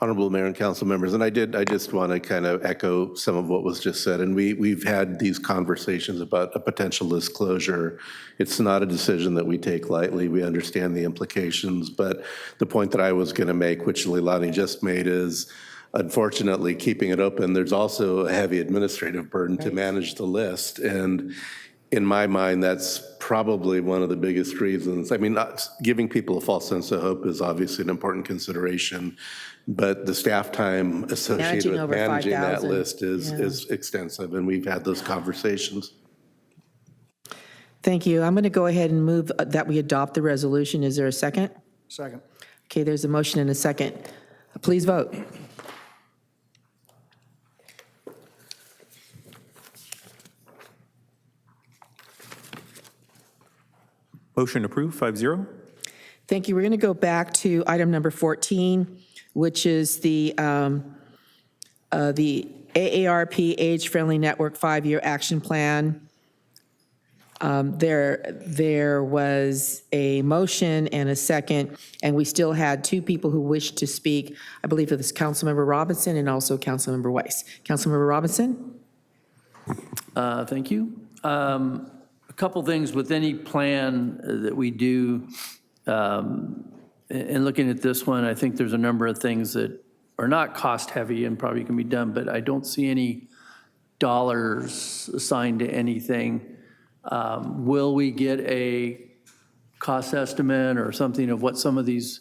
Honorable Mayor and council members, and I just want to kind of echo some of what was just said, and we've had these conversations about a potential list closure. It's not a decision that we take lightly. We understand the implications, but the point that I was going to make, which Leilani just made, is unfortunately keeping it open, there's also a heavy administrative burden to manage the list, and in my mind, that's probably one of the biggest reasons. I mean, not giving people a false sense of hope is obviously an important consideration, but the staff time associated with managing that list is extensive, and we've had those conversations. Thank you. I'm going to go ahead and move that we adopt the resolution. Is there a second? Second. Okay, there's a motion and a second. Please vote. Motion approved, 5-0. Thank you. We're going to go back to item number 14, which is the AARP Age-Friendly Network 5-Year Action Plan. There was a motion and a second, and we still had two people who wished to speak. I believe it was Councilmember Robinson and also Councilmember Weiss. Councilmember Robinson? Thank you. A couple things with any plan that we do. In looking at this one, I think there's a number of things that are not cost heavy and probably can be done, but I don't see any dollars assigned to anything. Will we get a cost estimate or something of what some of these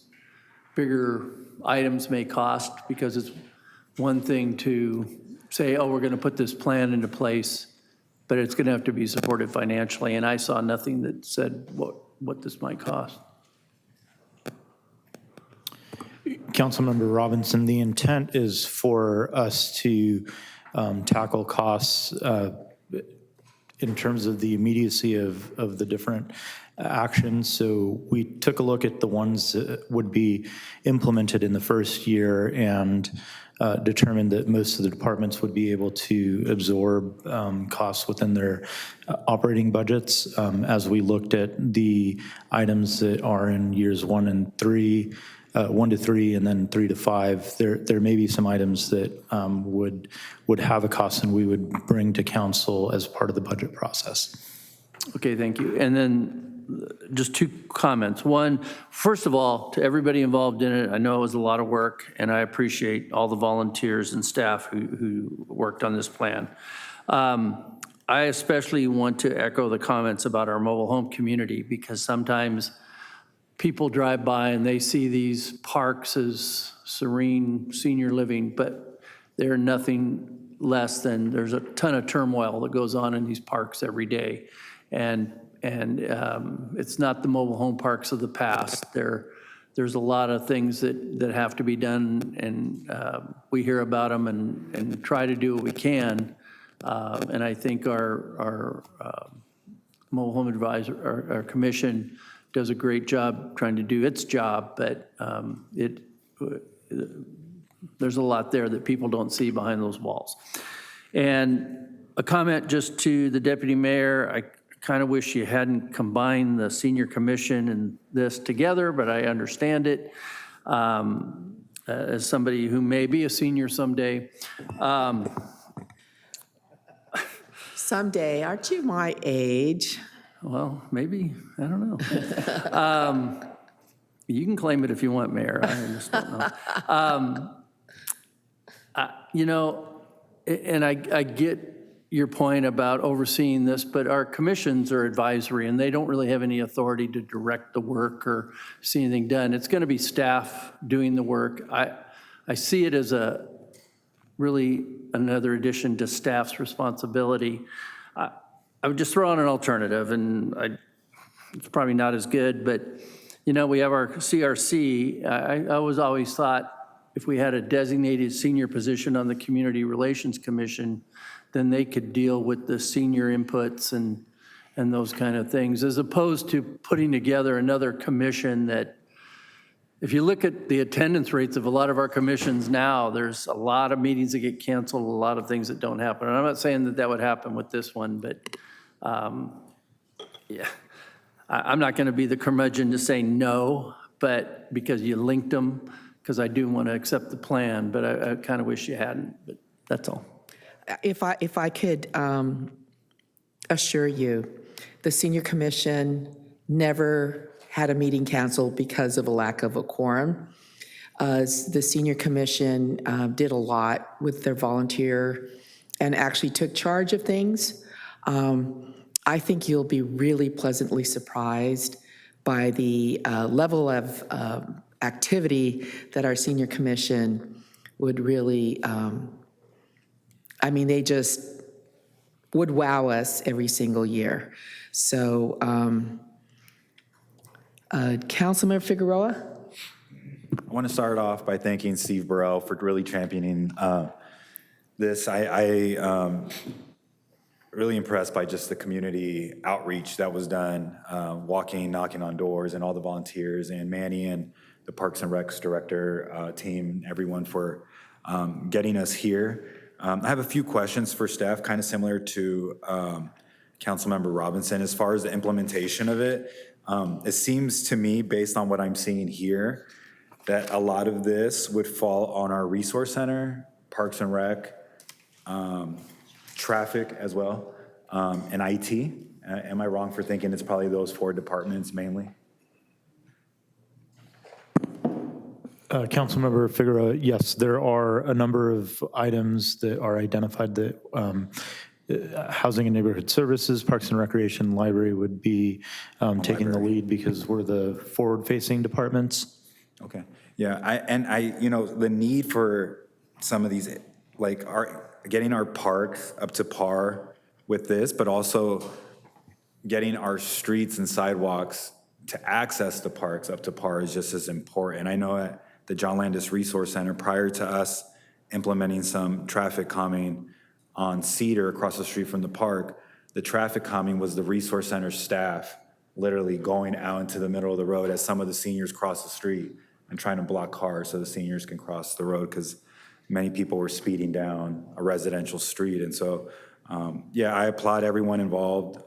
bigger items may cost? Because it's one thing to say, oh, we're going to put this plan into place, but it's going to have to be supported financially, and I saw nothing that said what this might cost. Councilmember Robinson, the intent is for us to tackle costs in terms of the immediacy of the different actions. So we took a look at the ones that would be implemented in the first year and determined that most of the departments would be able to absorb costs within their operating budgets. As we looked at the items that are in years 1 to 3, and then 3 to 5, there may be some items that would have a cost and we would bring to council as part of the budget process. Okay, thank you. And then just two comments. One, first of all, to everybody involved in it, I know it was a lot of work, and I appreciate all the volunteers and staff who worked on this plan. I especially want to echo the comments about our mobile home community, because sometimes people drive by and they see these parks as serene senior living, but they're nothing less than, there's a ton of turmoil that goes on in these parks every day. And it's not the mobile home parks of the past. There's a lot of things that have to be done, and we hear about them and try to do what we can. And I think our mobile home advisor, our commission, does a great job trying to do its job, but there's a lot there that people don't see behind those walls. And a comment just to the deputy mayor, I kind of wish you hadn't combined the senior commission and this together, but I understand it. As somebody who may be a senior someday. Someday, aren't you my age? Well, maybe, I don't know. You can claim it if you want, Mayor, I just don't know. You know, and I get your point about overseeing this, but our commissions are advisory, and they don't really have any authority to direct the work or see anything done. It's going to be staff doing the work. I see it as a really another addition to staff's responsibility. I would just throw on an alternative, and it's probably not as good, but you know, we have our CRC. I always thought if we had a designated senior position on the Community Relations Commission, then they could deal with the senior inputs and those kind of things, as opposed to putting together another commission that, if you look at the attendance rates of a lot of our commissions now, there's a lot of meetings that get canceled, a lot of things that don't happen. And I'm not saying that that would happen with this one, but yeah, I'm not going to be the curmudgeon to say no, but because you linked them, because I do want to accept the plan, but I kind of wish you hadn't, but that's all. If I could assure you, the senior commission never had a meeting canceled because of a lack of a quorum. The senior commission did a lot with their volunteer and actually took charge of things. I think you'll be really pleasantly surprised by the level of activity that our senior commission would really, I mean, they just would wow us every single year. So, Councilmember Figueroa? I want to start off by thanking Steve Burrell for really championing this. I really impressed by just the community outreach that was done, walking, knocking on doors, and all the volunteers, and Manny and the Parks and Recs director team, everyone for getting us here. I have a few questions for staff, kind of similar to Councilmember Robinson. As far as the implementation of it, it seems to me, based on what I'm seeing here, that a lot of this would fall on our resource center, Parks and Rec, traffic as well, and IT. Am I wrong for thinking it's probably those four departments mainly? Councilmember Figueroa, yes, there are a number of items that are identified that Housing and Neighborhood Services, Parks and Recreation, Library would be taking the lead because we're the forward-facing departments. Okay, yeah, you know, the need for some of these, like getting our parks up to par with this, but also getting our streets and sidewalks to access the parks up to par is just as important. I know at the John Landis Resource Center, prior to us implementing some traffic calming on Cedar across the street from the park, the traffic calming was the Resource Center staff literally going out into the middle of the road as some of the seniors cross the street and trying to block cars so the seniors can cross the road because many people were speeding down a residential street. And so, yeah, I applaud everyone involved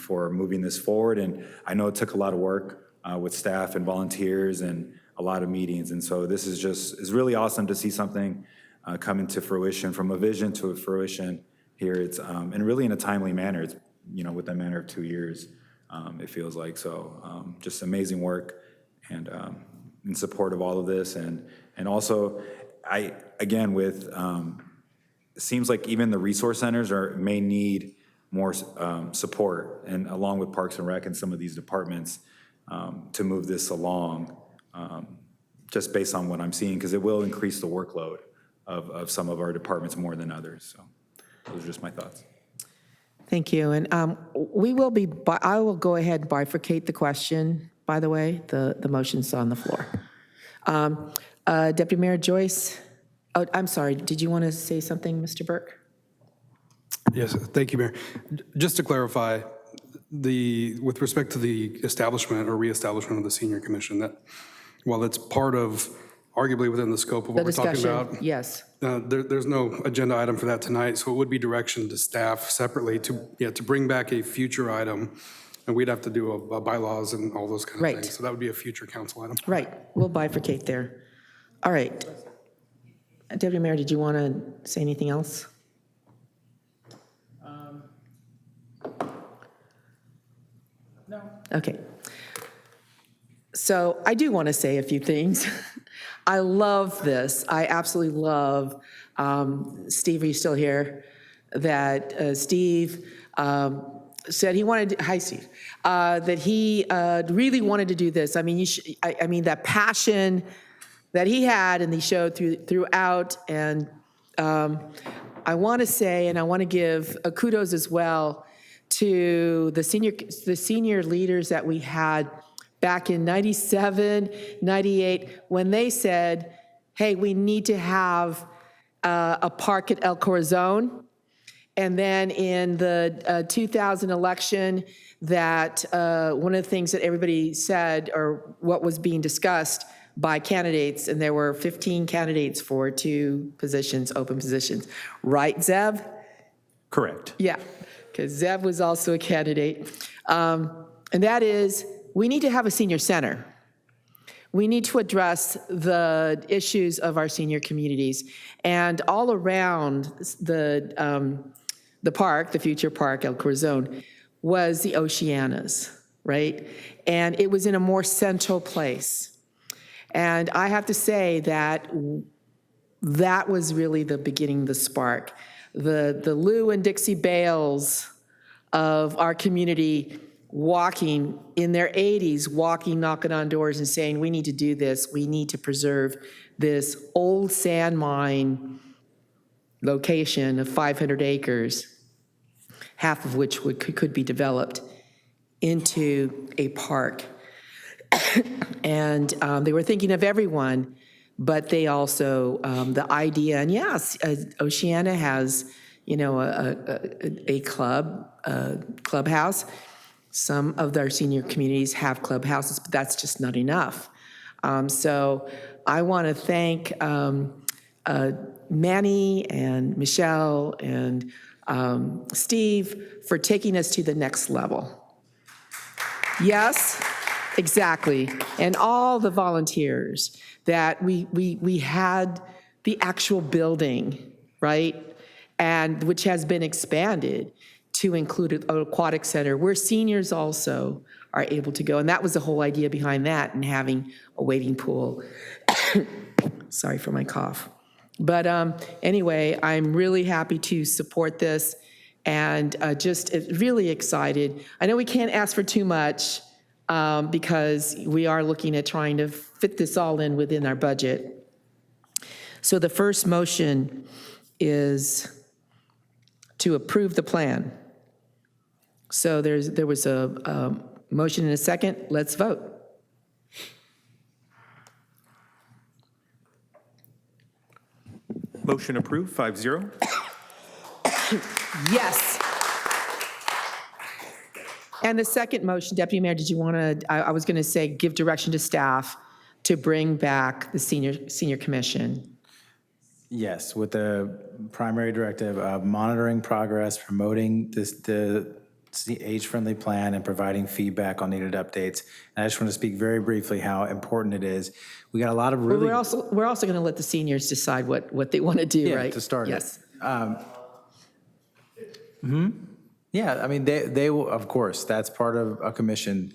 for moving this forward. And I know it took a lot of work with staff and volunteers and a lot of meetings. And so this is it's really awesome to see something come into fruition, from a vision to a fruition here. It's, and really in a timely manner. It's, you know, with a manner of 2 years, it feels like. So just amazing work and in support of all of this. And also, again, with, it seems like even the resource centers may need more support, and along with Parks and Rec and some of these departments to move this along, just based on what I'm seeing, because it will increase the workload of some of our departments more than others. So those are just my thoughts. Thank you. And I will go ahead and bifurcate the question, by the way. The motion's on the floor. Deputy Mayor Joyce, oh, I'm sorry, did you want to say something, Mr. Burke? Yes, thank you, Mayor. Just to clarify, with respect to the establishment or reestablishment of the senior commission, that while it's part of arguably within the scope of The what we're talking discussion, about. yes. There's no agenda item for that tonight, so it would be direction to staff separately to bring back a future item, and we'd have to do a bylaws and all those kind of Right. things. So that would be a future council item. Right, we'll bifurcate there. All right. Deputy Mayor, did you want to say anything else? No. Okay. So I do want to say a few things. I love this. I absolutely love, Steve, are you still here? That Steve said he wanted, hi Steve, that he really wanted to do this. I mean, I mean, that passion that he had and he showed throughout. And I want to say, and I want to give kudos as well to the senior leaders that we had back in 97, 98, when they said, hey, we need to have a park at El Corazon. And then in the 2000 election, that one of the things that everybody said, or what was being discussed by candidates, and there were 15 candidates for 2 positions, open positions. Right, Zev? Correct. Yeah, because Zev was also a candidate. And that is, we need to have a senior center. We need to address the issues of our senior communities. And all around the park, the future park, El Corazon, was the Oceanas, right? And it was in a more central place. And I have to say that that was really the beginning, the spark. The Lou and Dixie Bales of our community walking in their 80s, walking, knocking on doors and saying, we need to do this. We need to preserve this old sand mine location of 500 acres, half of which could be developed into a park. And they were thinking of everyone, but they also, the idea, and yes, Oceana has, you know, a clubhouse. Some of their senior communities have clubhouses, but that's just not enough. So I want to thank Manny and Michelle and Steve for taking us to the next level. Yes, exactly. And all the volunteers that we had the actual building, right? And which has been expanded to include an aquatic center where seniors also are able to go. And that was the whole idea behind that, and having a wading pool. Sorry for my cough. But anyway, I'm really happy to support this, and just really excited. I know we can't ask for too much because we are looking at trying to fit this all in within our budget. So the first motion is to approve the plan. So there was a motion and a second. Let's vote. Motion approved, 5-0. Yes. And the second motion, Deputy Mayor, did you want to, I was going to say, give direction to staff to bring back the senior commission. Yes, with the primary directive of monitoring progress, promoting the age-friendly plan, and providing feedback on needed updates. And I just want to speak very briefly how important it is. We got a lot of really... We're also going to let the seniors decide what they want to do, right? To start yes. Yeah, I mean, they will, of course, that's part of a commission.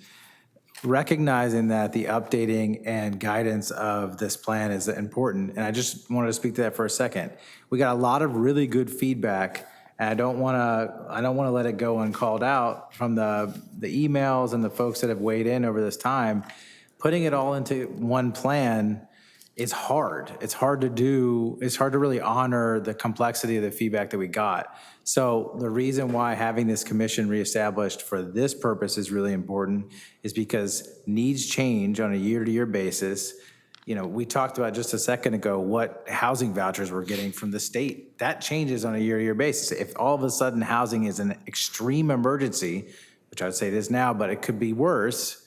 Recognizing that the updating and guidance of this plan is important, and I just wanted to speak to that for a second. We got a lot of really good feedback, and I don't want to let it go uncalled out from the emails and the folks that have weighed in over this time. Putting it all into one plan is hard. It's hard to do. It's hard to really honor the complexity of the feedback that we got. So the reason why having this commission reestablished for this purpose is really important is because needs change on a year-to-year basis. You know, we talked about just a second ago what housing vouchers we're getting from the state. That changes on a year-to-year basis. If all of a sudden housing is an extreme emergency, which I would say it is now, but it could be worse,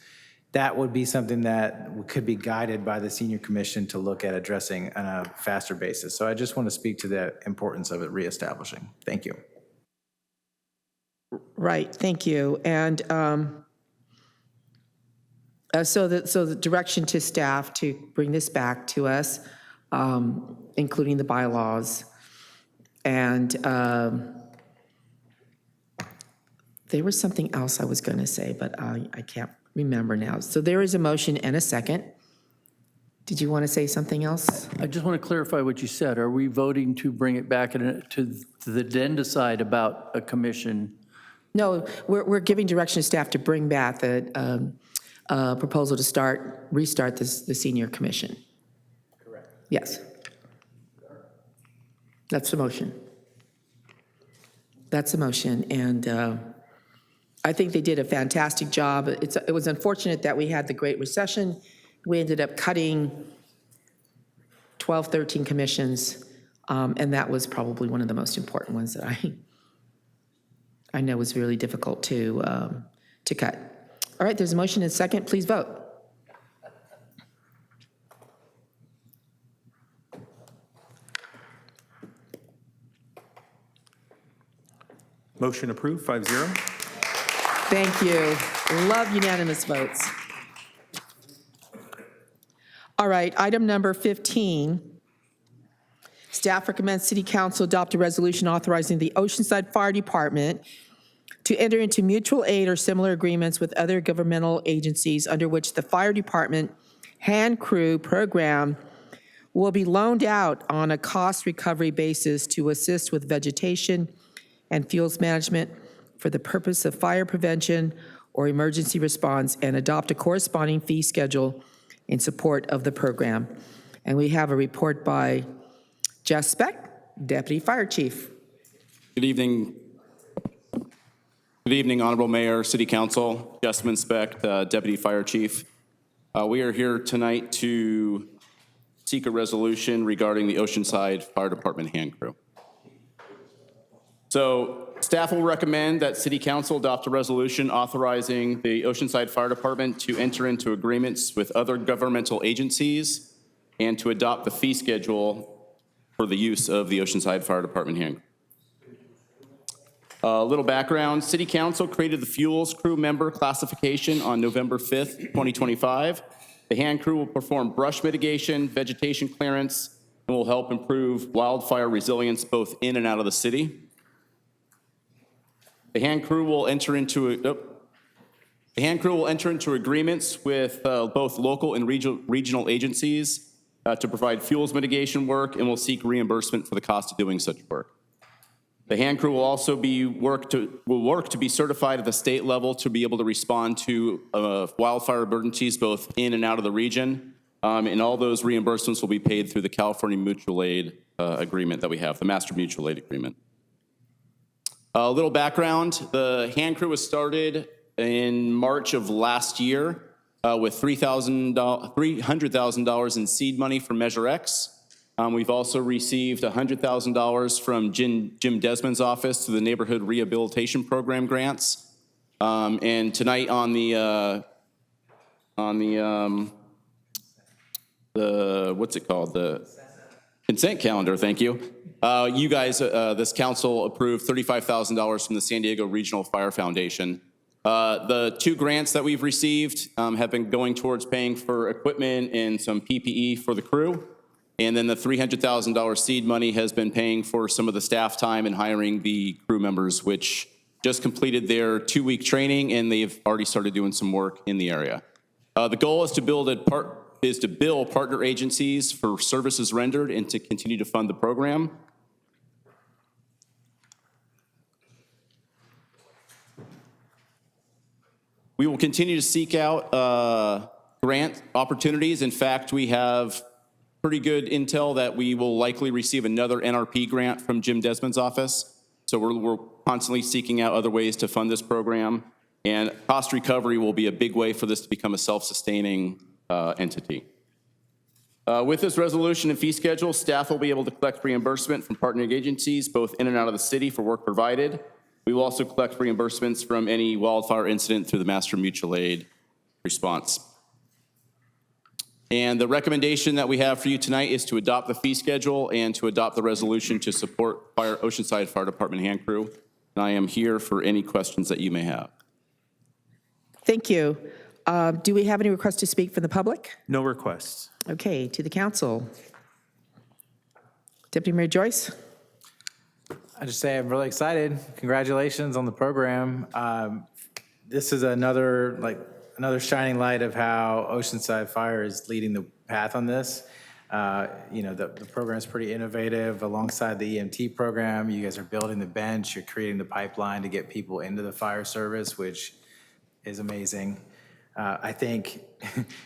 that would be something that could be guided by the senior commission to look at addressing on a faster basis. So I just want to speak to the importance of it reestablishing. Thank you. Right, thank you. And so the direction to staff to bring this back to us, including the bylaws. And there was something else I was going to say, but I can't remember now. So there is a motion and a second. Did you want to say something else? I just want to clarify what you said. Are we voting to bring it back to then decide about a commission? No, we're giving direction to staff to bring back the proposal to restart the senior commission. Correct. Yes. That's the motion. That's the motion, and I think they did a fantastic job. It was unfortunate that we had the Great Recession. We ended up cutting 12, 13 commissions, and that was probably one of the most important ones that I know was really difficult to cut. All right, there's a motion and a second. Please vote. Motion approved, 5-0. Thank you. Love unanimous votes. All right, item number 15. Staff recommends City Council adopt a resolution authorizing the Oceanside Fire Department to enter into mutual aid or similar agreements with other governmental agencies under which the fire department hand crew program will be loaned out on a cost recovery basis to assist with vegetation and fuels management for the purpose of fire prevention or emergency response, and adopt a corresponding fee schedule in support of the program. And we have a report by Jeff Speck, Deputy Fire Chief. Good evening. Good evening, Honorable Mayor, City Council, Jessamine Speck, Deputy Fire Chief. We are here tonight to seek a resolution regarding the Oceanside Fire Department hand crew. So staff will recommend that City Council adopt a resolution authorizing the Oceanside Fire Department to enter into agreements with other governmental agencies and to adopt the fee schedule for the use of the Oceanside Fire Department hand crew. A little background, City Council created the fuels crew member classification on November 5th, 2025. The hand crew will perform brush mitigation, vegetation clearance, and will help improve wildfire resilience both in and out of the city. The hand crew will enter into agreements with both local and regional agencies to provide fuels mitigation work, and will seek reimbursement for the cost of doing such work. The hand crew will also work to be certified at the state level to be able to respond to wildfire emergencies both in and out of the region, and all those reimbursements will be paid through the California Mutual Aid agreement that we have, the Master Mutual Aid Agreement. A little background, the hand crew was started in March of last year with $300,000 in seed money from Measure X. We've also received $100,000 from Jim Desmond's office through the Neighborhood Rehabilitation Program grants. And tonight on the what's it called? The consent calendar, thank you. You guys, this council approved $35,000 from the San Diego Regional Fire Foundation. The two grants that we've received have been going towards paying for equipment and some PPE for the crew. And then the $300,000 seed money has been paying for some of the staff time and hiring the crew members, which just completed their 2-week training, and they've already started doing some work in the area. The goal is to bill partner agencies for services rendered and to continue to fund the program. We will continue to seek out grant opportunities. In fact, we have pretty good intel that we will likely receive another NRP grant from Jim Desmond's office. So we're constantly seeking out other ways to fund this program. And cost recovery will be a big way for this to become a self-sustaining entity. With this resolution and fee schedule, staff will be able to collect reimbursement from partnering agencies, both in and out of the city for work provided. We will also collect reimbursements from any wildfire incident through the Master Mutual Aid response. And the recommendation that we have for you tonight is to adopt the fee schedule and to adopt the resolution to support Oceanside Fire Department hand crew. And I am here for any questions that you may have. Thank you. Do we have any requests to speak from the public? No requests. Okay, to the council. Deputy Mayor Joyce? I just say I'm really excited. Congratulations on the program. This is another shining light of how Oceanside Fire is leading the path on this. The program is pretty innovative. Alongside the EMT program, you guys are building the bench. You're creating the pipeline to get people into the fire service, which is amazing. I think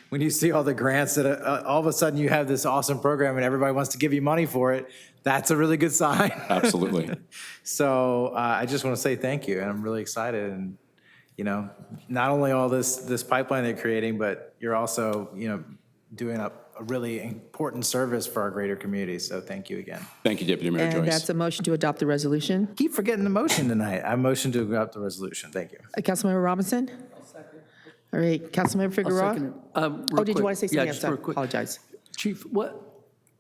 when you see all the grants that all of a sudden you have this awesome program and everybody wants to give you money for it, that's a really good sign. Absolutely. So I just want to say thank you, and I'm really excited. And not only all this pipeline they're creating, but you're also doing a really important service for our greater community. So thank you again. Thank you, Deputy Mayor And Joyce. that's a motion to adopt the resolution. Keep forgetting the motion tonight. I motion to adopt the resolution. Thank you. Councilmember Robinson? All right, Councilmember Figueroa? Did you want to say something else? I apologize. Chief,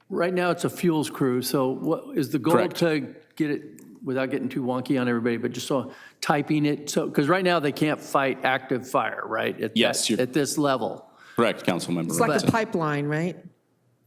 right now it's a fuels crew, so what is the goal? Correct. To get it, without getting too wonky on everybody, but just so typing it, so, because right now they can't fight active fire, right? Yes. At this level. Correct, Councilmember It's like Robinson. a pipeline, right?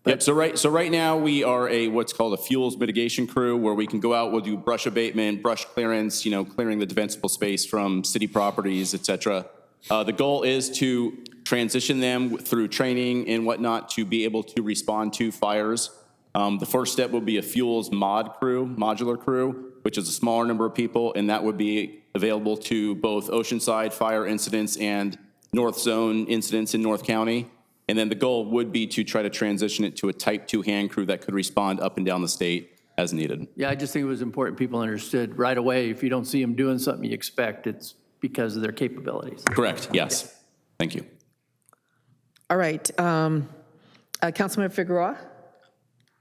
Yep, so right now we are what's called a fuels mitigation crew, where we can go out, we'll do brush abatement, brush clearance, clearing the defensible space from city properties, et cetera. The goal is to transition them through training and whatnot to be able to respond to fires. The first step will be a fuels modular crew, which is a smaller number of people, and that would be available to both Oceanside fire incidents and North Zone incidents in North County. And then the goal would be to try to transition it to a Type 2 hand crew that could respond up and down the state as needed. Yeah, I just think it was important people understood right away, if you don't see them doing something you expect, it's because of their capabilities. Correct, yes. Thank you. All right, Councilmember Figueroa?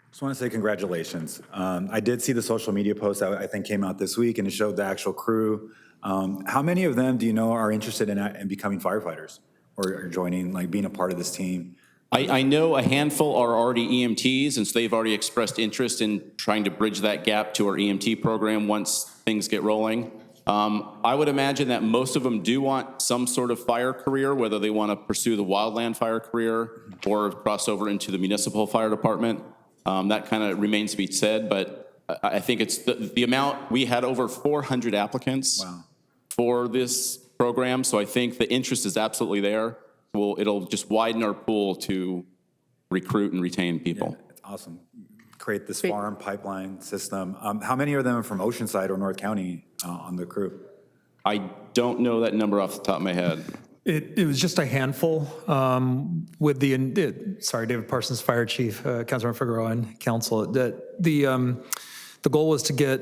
Just want to say congratulations. I did see the social media post that I think came out this week, and it showed the actual crew. How many of them do you know are interested in becoming firefighters or joining, being a part of this team? I know a handful are already EMTs, and so they've already expressed interest in trying to bridge that gap to our EMT program once things get rolling. I would imagine that most of them do want some sort of fire career, whether they want to pursue the wildland fire career or cross over into the municipal fire department. That kind of remains to be said, but I think it's the amount. We had over 400 applicants for this program, so I think the interest is absolutely there. It'll just widen our pool to recruit and retain people. Yeah, it's awesome. Create this farm pipeline system. How many of them are from Oceanside or North County on the crew? I don't know that number off the top of my head. It was just a handful with David Parsons, Fire Chief, Councilmember Figueroa, and Council. The goal was to get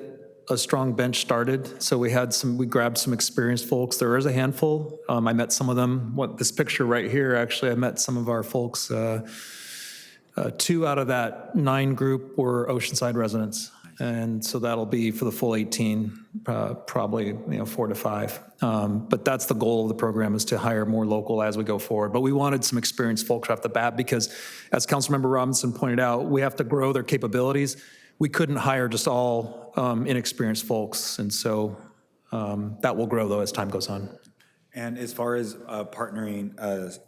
a strong bench started. So we grabbed some experienced folks. There is a handful. I met some of them. This picture right here, actually, I met some of our folks. 2 out of that 9 group were Oceanside residents. And so that'll be for the full 18, probably 4 to 5. But that's the goal of the program, is to hire more local as we go forward. But we wanted some experienced folks off the bat because, as Councilmember Robinson pointed out, we have to grow their capabilities. We couldn't hire just all inexperienced folks. And so that will grow, though, as time goes on. And as far as partnering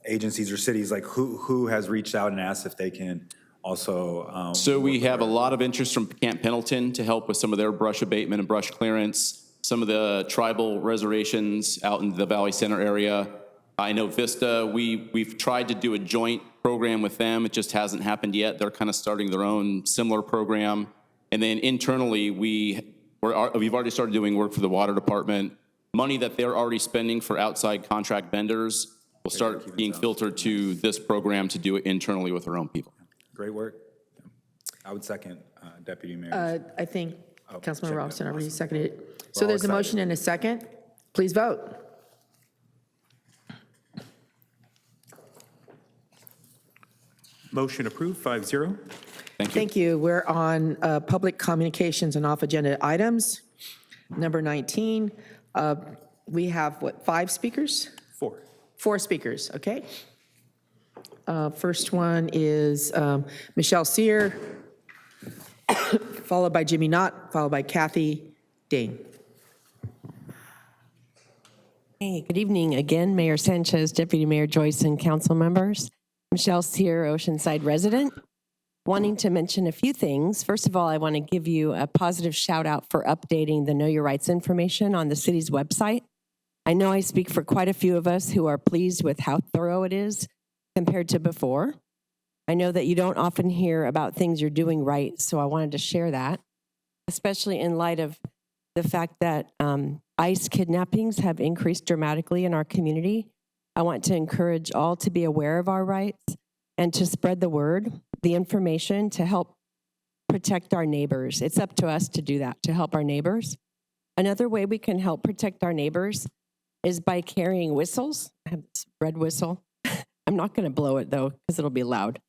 agencies or cities, who has reached out and asked if they can also? So we have a lot of interest from Camp Pendleton to help with some of their brush abatement and brush clearance. Some of the tribal reservations out in the Valley Center area. I know Vista, we've tried to do a joint program with them. It just hasn't happened yet. They're kind of starting their own similar program. And then internally, we've already started doing work for the water department. Money that they're already spending for outside contract vendors will start being filtered to this program to do it internally with our own people. Great work. I would second Deputy Mayor. I think Councilmember Robinson already awesome. seconded it. So there's a motion and a second. Please vote. Motion approved, 5-0. Thank you. Thank you. We're on public communications and off-agenda items. Number 19, we have, 5 speakers? 4 speakers, okay? First one is Michelle Sear, followed by Jimmy Knott, followed by Kathy Dane. Hey, good evening again, Mayor Sanchez, Deputy Mayor Joyce, and council members. Michelle Sear, Oceanside resident. Wanting to mention a few things. First of all, I want to give you a positive shout out for updating the Know Your Rights information on the city's website. I know I speak for quite a few of us who are pleased with how thorough it is compared to before. I know that you don't often hear about things you're doing right, so I wanted to share that, especially in light of the fact that ICE kidnappings have increased dramatically in our community. I want to encourage all to be aware of our rights and to spread the word, the information to help protect our neighbors. It's up to us to do that, to help our neighbors. Another way we can help protect our neighbors is by carrying whistles. I have this red whistle. I'm not going to blow it though, because it'll be loud.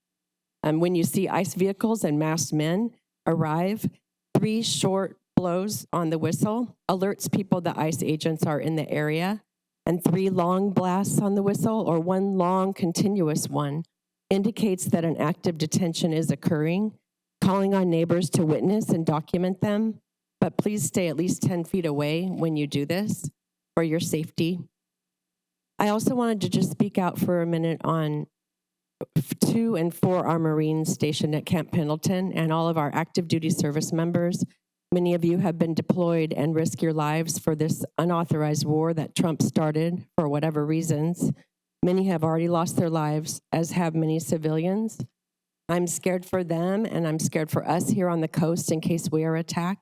When you see ICE vehicles and masked men arrive, 3 short blows on the whistle alerts people that ICE agents are in the area, and 3 long blasts on the whistle, or 1 long continuous one, indicates that an active detention is occurring, calling on neighbors to witness and document them, but please stay at least 10 feet away when you do this for your safety. I also wanted to just speak out for a minute on 2 and 4 our Marines stationed at Camp Pendleton and all of our active duty service members. Many of you have been deployed and risk your lives for this unauthorized war that Trump started for whatever reasons. Many have already lost their lives, as have many civilians. I'm scared for them, and I'm scared for us here on the coast in case we are attacked,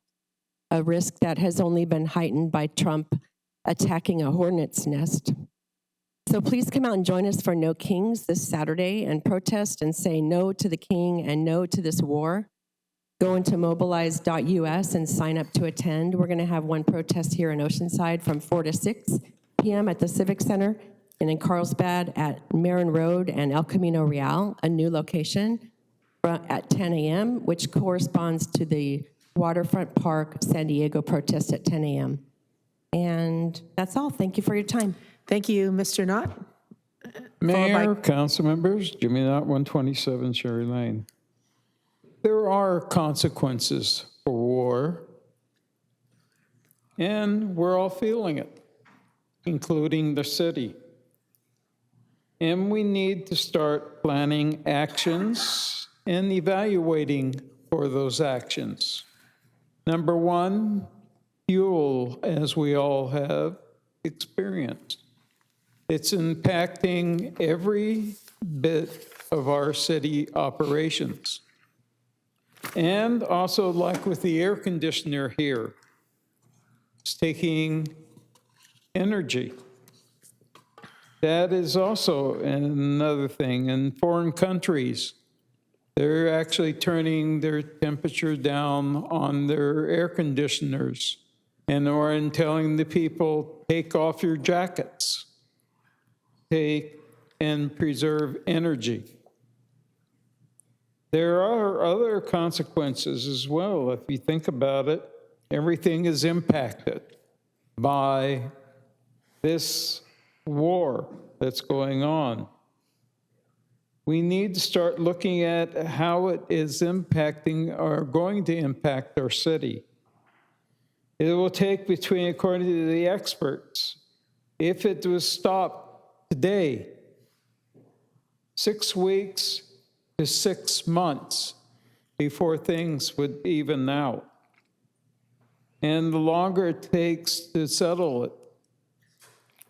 a risk that has only been heightened by Trump attacking a hornet's nest. So please come out and join us for No Kings this Saturday and protest and say no to the king and no to this war. Go into mobilize.us and sign up to attend. We're going to have one protest here in Oceanside from 4 to 6 p.m. at the Civic Center, and in Carlsbad at Marin Road and El Camino Real, a new location, at 10 a.m., which corresponds to the Waterfront Park San Diego protest at 10 a.m. And that's all. Thank you for your time. Thank you, Mr. Knott. Mayor, council members, Jimmy Knott, 127 Cherry Lane. There are consequences for war, and we're all feeling it, including the city. And we need to start planning actions and evaluating for those actions. Number 1, fuel, as we all have experienced. It's impacting every bit of our city operations. And also, like with the air conditioner here, it's taking energy. That is also another thing. In foreign countries, they're actually turning their temperature down on their air conditioners and telling the people, take off your jackets, take and preserve energy. There are other consequences as well. If you think about it, everything is impacted by this war that's going on. We need to start looking at how it is impacting or going to impact our city. It will take between, according to the experts, if it was stopped today, 6 weeks to 6 months before things would even out. And the longer it takes to settle it,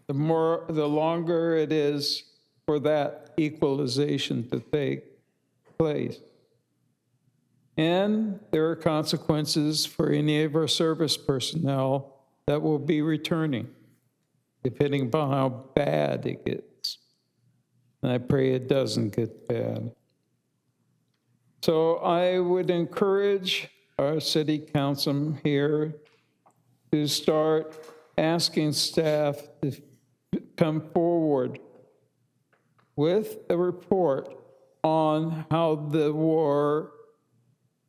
the longer it is for that equalization to take place. And there are consequences for any of our service personnel that will be returning, depending upon how bad it gets. And I pray it doesn't get bad. So I would encourage our city council here to start asking staff to come forward with a report on how the war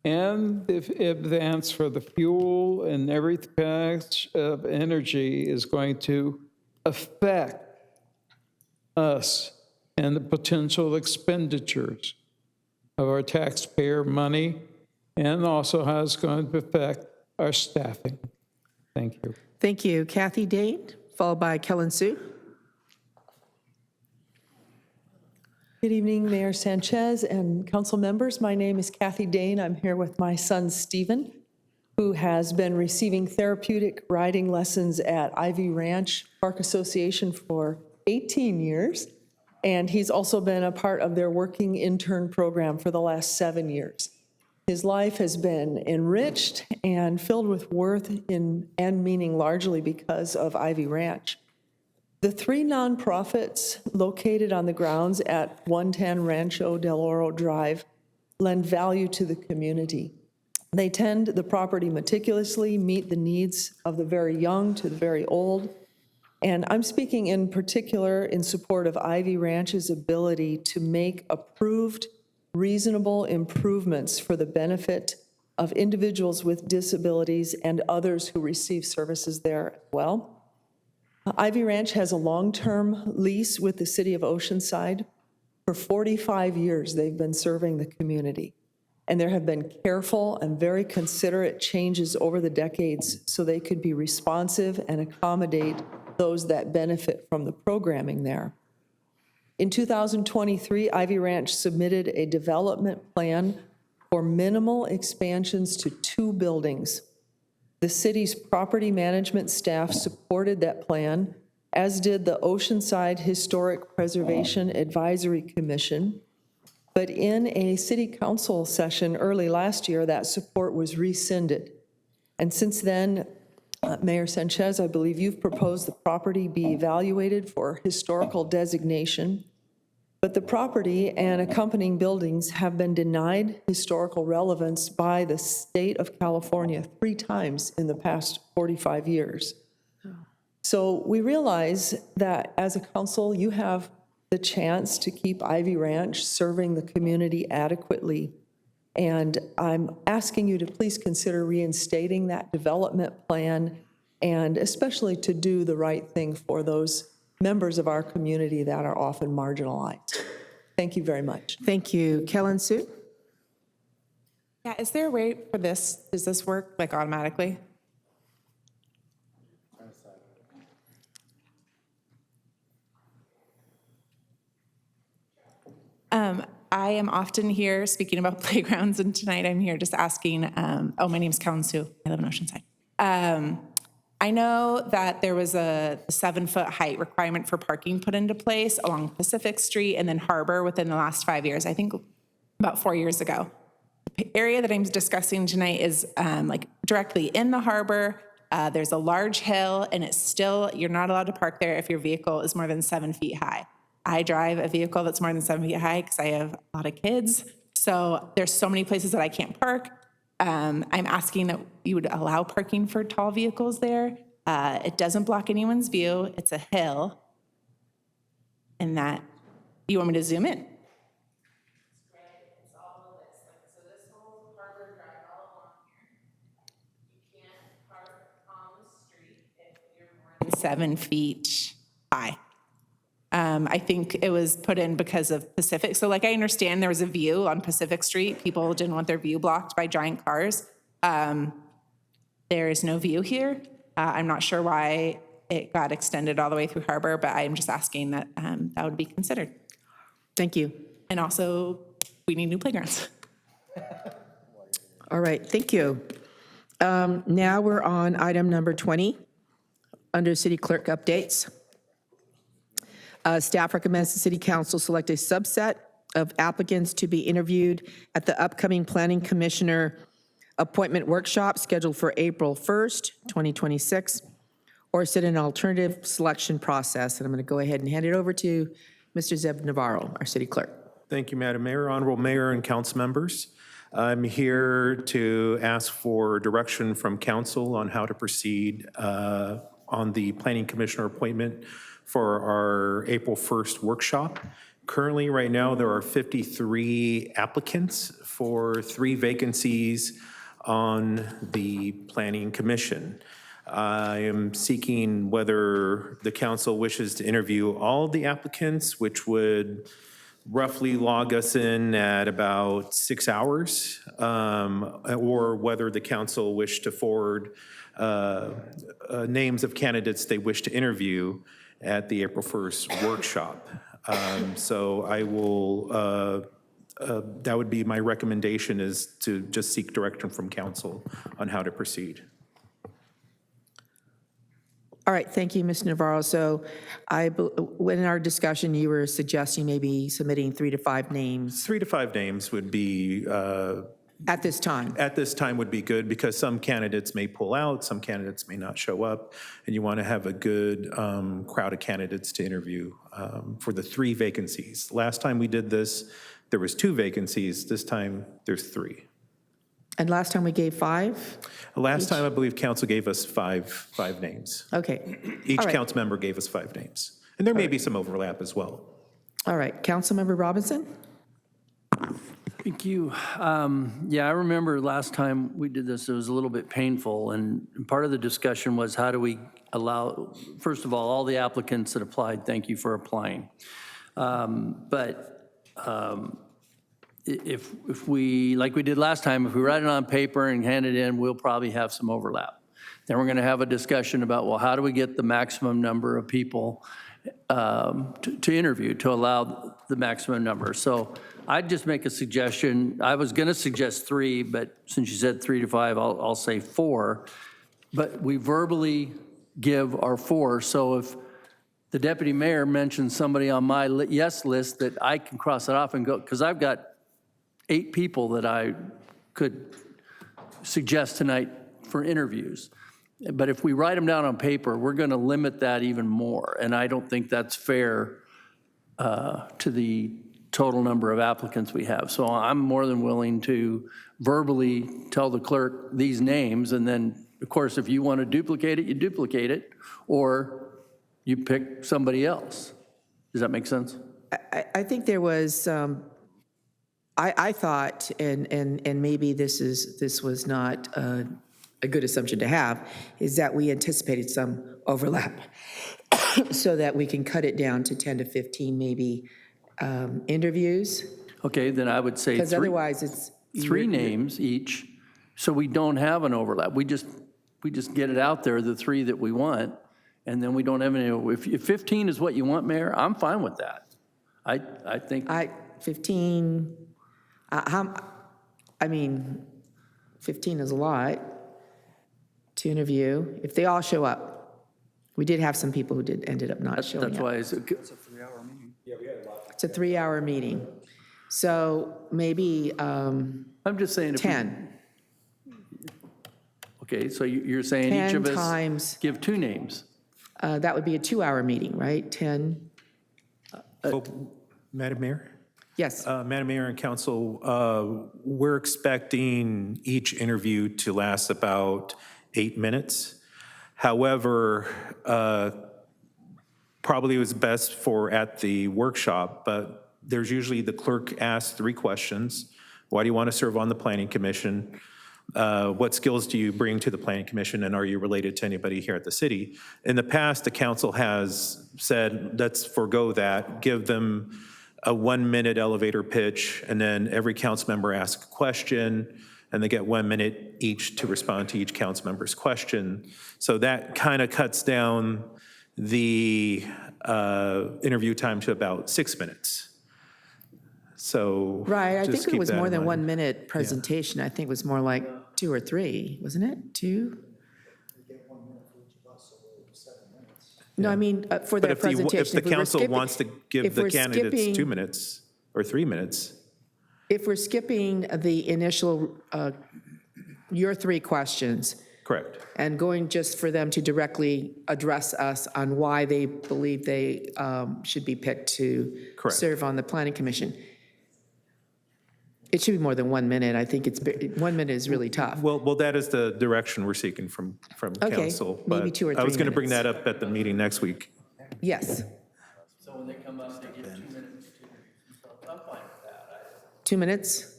and the advance for the fuel and every patch of energy is going to affect us and the potential expenditures of our taxpayer money, and also how it's going to affect our staffing. Thank you. Thank you. Kathy Dane, followed by Kellen Sue. Good evening, Mayor Sanchez and council members. My name is Kathy Dane. I'm here with my son, Stephen, who has been receiving therapeutic riding lessons at Ivy Ranch Park Association for 18 years. And he's also been a part of their working intern program for the last 7 years. His life has been enriched and filled with worth and meaning largely because of Ivy Ranch. The 3 nonprofits located on the grounds at 110 Rancho Del Oro Drive lend value to the community. They tend the property meticulously, meet the needs of the very young to the very old. And I'm speaking in particular in support of Ivy Ranch's ability to make approved, reasonable improvements for the benefit of individuals with disabilities and others who receive services there as well. Ivy Ranch has a long-term lease with the City of Oceanside. For 45 years, they've been serving the community. And there have been careful and very considerate changes over the decades so they could be responsive and accommodate those that benefit from the programming there. In 2023, Ivy Ranch submitted a development plan for minimal expansions to 2 buildings. The city's property management staff supported that plan, as did the Oceanside Historic Preservation Advisory Commission. But in a city council session early last year, that support was rescinded. And since then, Mayor Sanchez, I believe you've proposed the property be evaluated for historical designation. But the property and accompanying buildings have been denied historical relevance by the state of California 3 times in the past 45 years. So we realize that as a council, you have the chance to keep Ivy Ranch serving the community adequately. And I'm asking you to please consider reinstating that development plan, and especially to do the right thing for those members of our community that are often marginalized. Thank you very much. Thank you. Kellen Sue? Yeah, is there a way for this, does this work like automatically? I am often here speaking about playgrounds, and tonight I'm here just asking, my name's Kellen Sue. I live in Oceanside. I know that there was a 7-foot height requirement for parking put into place along Pacific Street and then Harbor within the last 5 years, I think about 4 years ago. The area that I'm discussing tonight is like directly in the harbor. There's a large hill, and it's still, you're not allowed to park there if your vehicle is more than 7 feet high. I drive a vehicle that's more than 7 feet high because I have a lot of kids. So there's so many places that I can't park. I'm asking that you would allow parking for tall vehicles there. It doesn't block anyone's view. It's a hill. And that, you want me to zoom in? You can't park on the street if you're more than 7 feet high. I think it was put in because of Pacific. So like I understand there was a view on Pacific Street. People didn't want their view blocked by giant cars. There is no view here. I'm not sure why it got extended all the way through Harbor, but I'm just asking that that would be considered. Thank you. And also, we need new playgrounds. All right, thank you. Now we're on item number 20, under City Clerk updates. Staff recommends the City Council select a subset of applicants to be interviewed at the upcoming Planning Commissioner appointment workshop scheduled for April 1st, 2026, or set an alternative selection process. And I'm going to go ahead and hand it over to Mr. Zeb Navarro, our City Clerk. Thank you, Madam Mayor. Honorable Mayor and council members, I'm here to ask for direction from council on how to proceed on the Planning Commissioner appointment for our April 1st workshop. Currently, right now, there are 53 applicants for 3 vacancies on the Planning Commission. I am seeking whether the council wishes to interview all the applicants, which would roughly log us in at about 6 hours, or whether the council wish to forward names of candidates they wish to interview at the April 1st workshop. So I will, that would be my recommendation, is to just seek direction from council on how to proceed. All right, thank you, Mr. Navarro. So when in our discussion, you were suggesting maybe submitting 3 to 5 names. 3 to 5 names would be at this time. At this time would be good, because some candidates may pull out, some candidates may not show up, and you want to have a good crowd of candidates to interview for the 3 vacancies. Last time we did this, there was 2 vacancies. This time, there's 3. And last time we gave 5? Last time, I believe council gave us five names. Okay. Each All right. council member gave us 5 names. And there may be some overlap as well. All right, Councilmember Robinson? Thank you. Yeah, I remember last time we did this, it was a little bit painful, and part of the discussion was how do we allow, first of all the applicants that applied, thank you for applying. If we, like we did last time, if we write it on paper and hand it in, we'll probably have some overlap. Then we're going to have a discussion about, well, how do we get the maximum number of people to interview, to allow the maximum number. So I'd just make a suggestion. I was going to suggest 3, but since you said 3 to 5, I'll say 4. But we verbally give our 4. So if the deputy mayor mentions somebody on my yes list, that I can cross it off and go, because I've got 8 people that I could suggest tonight for interviews. But if we write them down on paper, we're going to limit that even more. And I don't think that's fair to the total number of applicants we have. So I'm more than willing to verbally tell the clerk these names. And then, of course, if you want to duplicate it, you duplicate it, or you pick somebody else. Does that make sense? I think there was, I thought, and maybe this was not a good assumption to have, is that we anticipated some overlap so that we can cut it down to 10 to 15 maybe interviews. Okay, then I would say Because otherwise it's 3 names each, so we don't have an overlap. We just get it out there, the 3 that we want, and then we don't have any. If 15 is what you want, Mayor, I'm fine with that. I think 15. I mean, 15 is a lot to interview if they all show up. We did have some people who ended up not showing up. That's why it's a 3-hour meeting. Yeah, we had a lot. It's a 3-hour meeting. So maybe I'm just saying 10. Okay, so you're saying each of us times, give 2 names. That would be a 2-hour meeting, right? 10. Madam Mayor? Yes. Madam Mayor and Council, we're expecting each interview to last about 8 minutes. However, probably it was best for at the workshop, but there's usually the clerk asks 3 questions. Why do you want to serve on the Planning Commission? What skills do you bring to the Planning Commission, and are you related to anybody here at the city? In the past, the council has said, let's forego that, give them a 1-minute elevator pitch, and then every council member asks a question, and they get 1 minute each to respond to each council member's question. So that kind of cuts down the interview time to about 6 minutes. So Right, I think just it keep was that more in than mind. 1 minute presentation. I think it was more like 2 or 3, wasn't it? 2? No, I mean, for their presentation. If the we were council skipping- wants to give if the we're candidates skipping- 2 minutes or 3 minutes. If we're skipping the initial, your 3 questions. Correct. And going just for them to directly address us on why they believe they should be picked to Correct. serve on the Planning Commission. It should be more than 1 minute. I think 1 minute is really tough. Well, that is the direction we're seeking from Okay, council. maybe but 2 or 3 I was going to bring minutes. that up at the meeting next week. Yes. So when they come up, they give 2 minutes. I'm fine with that. 2 minutes?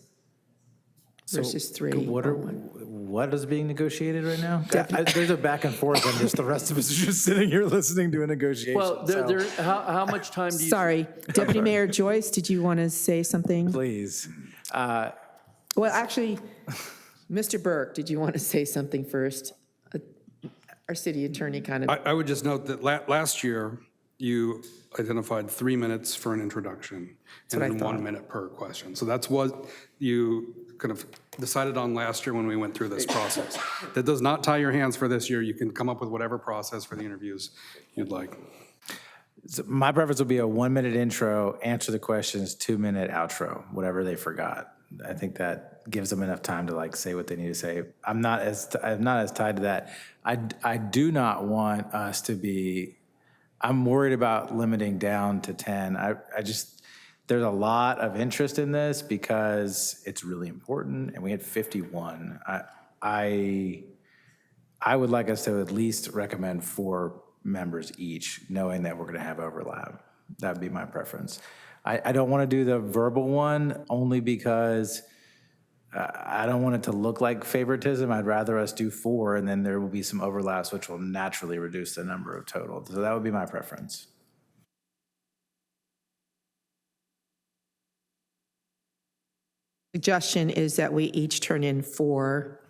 versus 3. What is being negotiated right now? There's a back and forth, and just the rest of us are just sitting here listening to a negotiation. Well, how much time do you? Sorry, Deputy Mayor Joyce, did you want to say something? Please. Well, actually, Mr. Burke, did you want to say something first? Our city attorney kind of. I would just note that last year, you identified 3 minutes for an introduction and then 1 minute per question. So that's what you kind of decided on last year when we went through this process. That does not tie your hands for this year. You can come up with whatever process for the interviews you'd like. So my preference would be a 1 minute intro, answer the questions, 2 minute outro, whatever they forgot. I think that gives them enough time to like say what they need to say. I'm not as tied to that. I do not want us to be. I'm worried about limiting down to 10. There's a lot of interest in this because it's really important, and we had 51. I would like us to at least recommend 4 members each, knowing that we're going to have overlap. That would be my preference. I don't want to do the verbal one only because I don't want it to look like favoritism. I'd rather us do 4, and then there will be some overlaps, which will naturally reduce the number of total. So that would be my preference. Suggestion is that we each turn in 4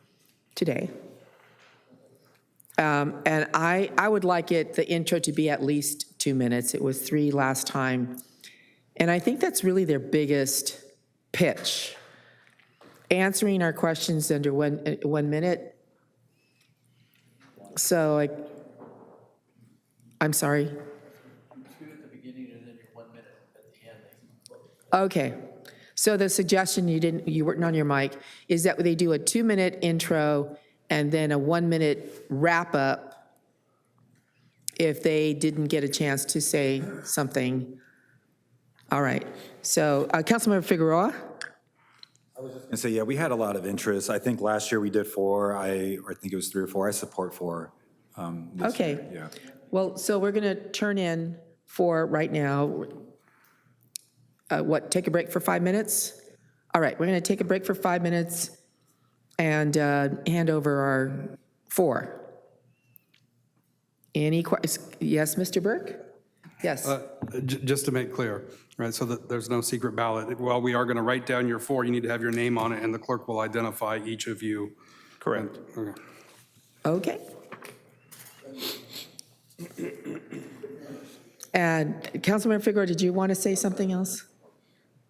today. And I would like the intro to be at least 2 minutes. It was 3 last time. And I think that's really their biggest pitch. Answering our questions under 1 minute. So I'm sorry. 2 at the beginning and then 1 minute at the end. Okay. So the suggestion, you weren't on your mic, is that they do a 2 minute intro and then a 1 minute wrap up if they didn't get a chance to say something. All right. So Councilmember Figueroa? And so, yeah, we had a lot of interest. I think last year we did 4. I think it was 3 or 4. I support 4. Okay. Year. Yeah. Well, so we're going to turn in 4 right now. Take a break for 5 minutes? All right, we're going to take a break for 5 minutes and hand over our 4. Any questions? Yes, Mr. Burke? Yes. Just to make clear, right, so that there's no secret ballot. While we are going to write down your 4, you need to have your name on it, and the clerk will identify each of you. Correct. Okay. And Councilmember Figueroa, did you want to say something else?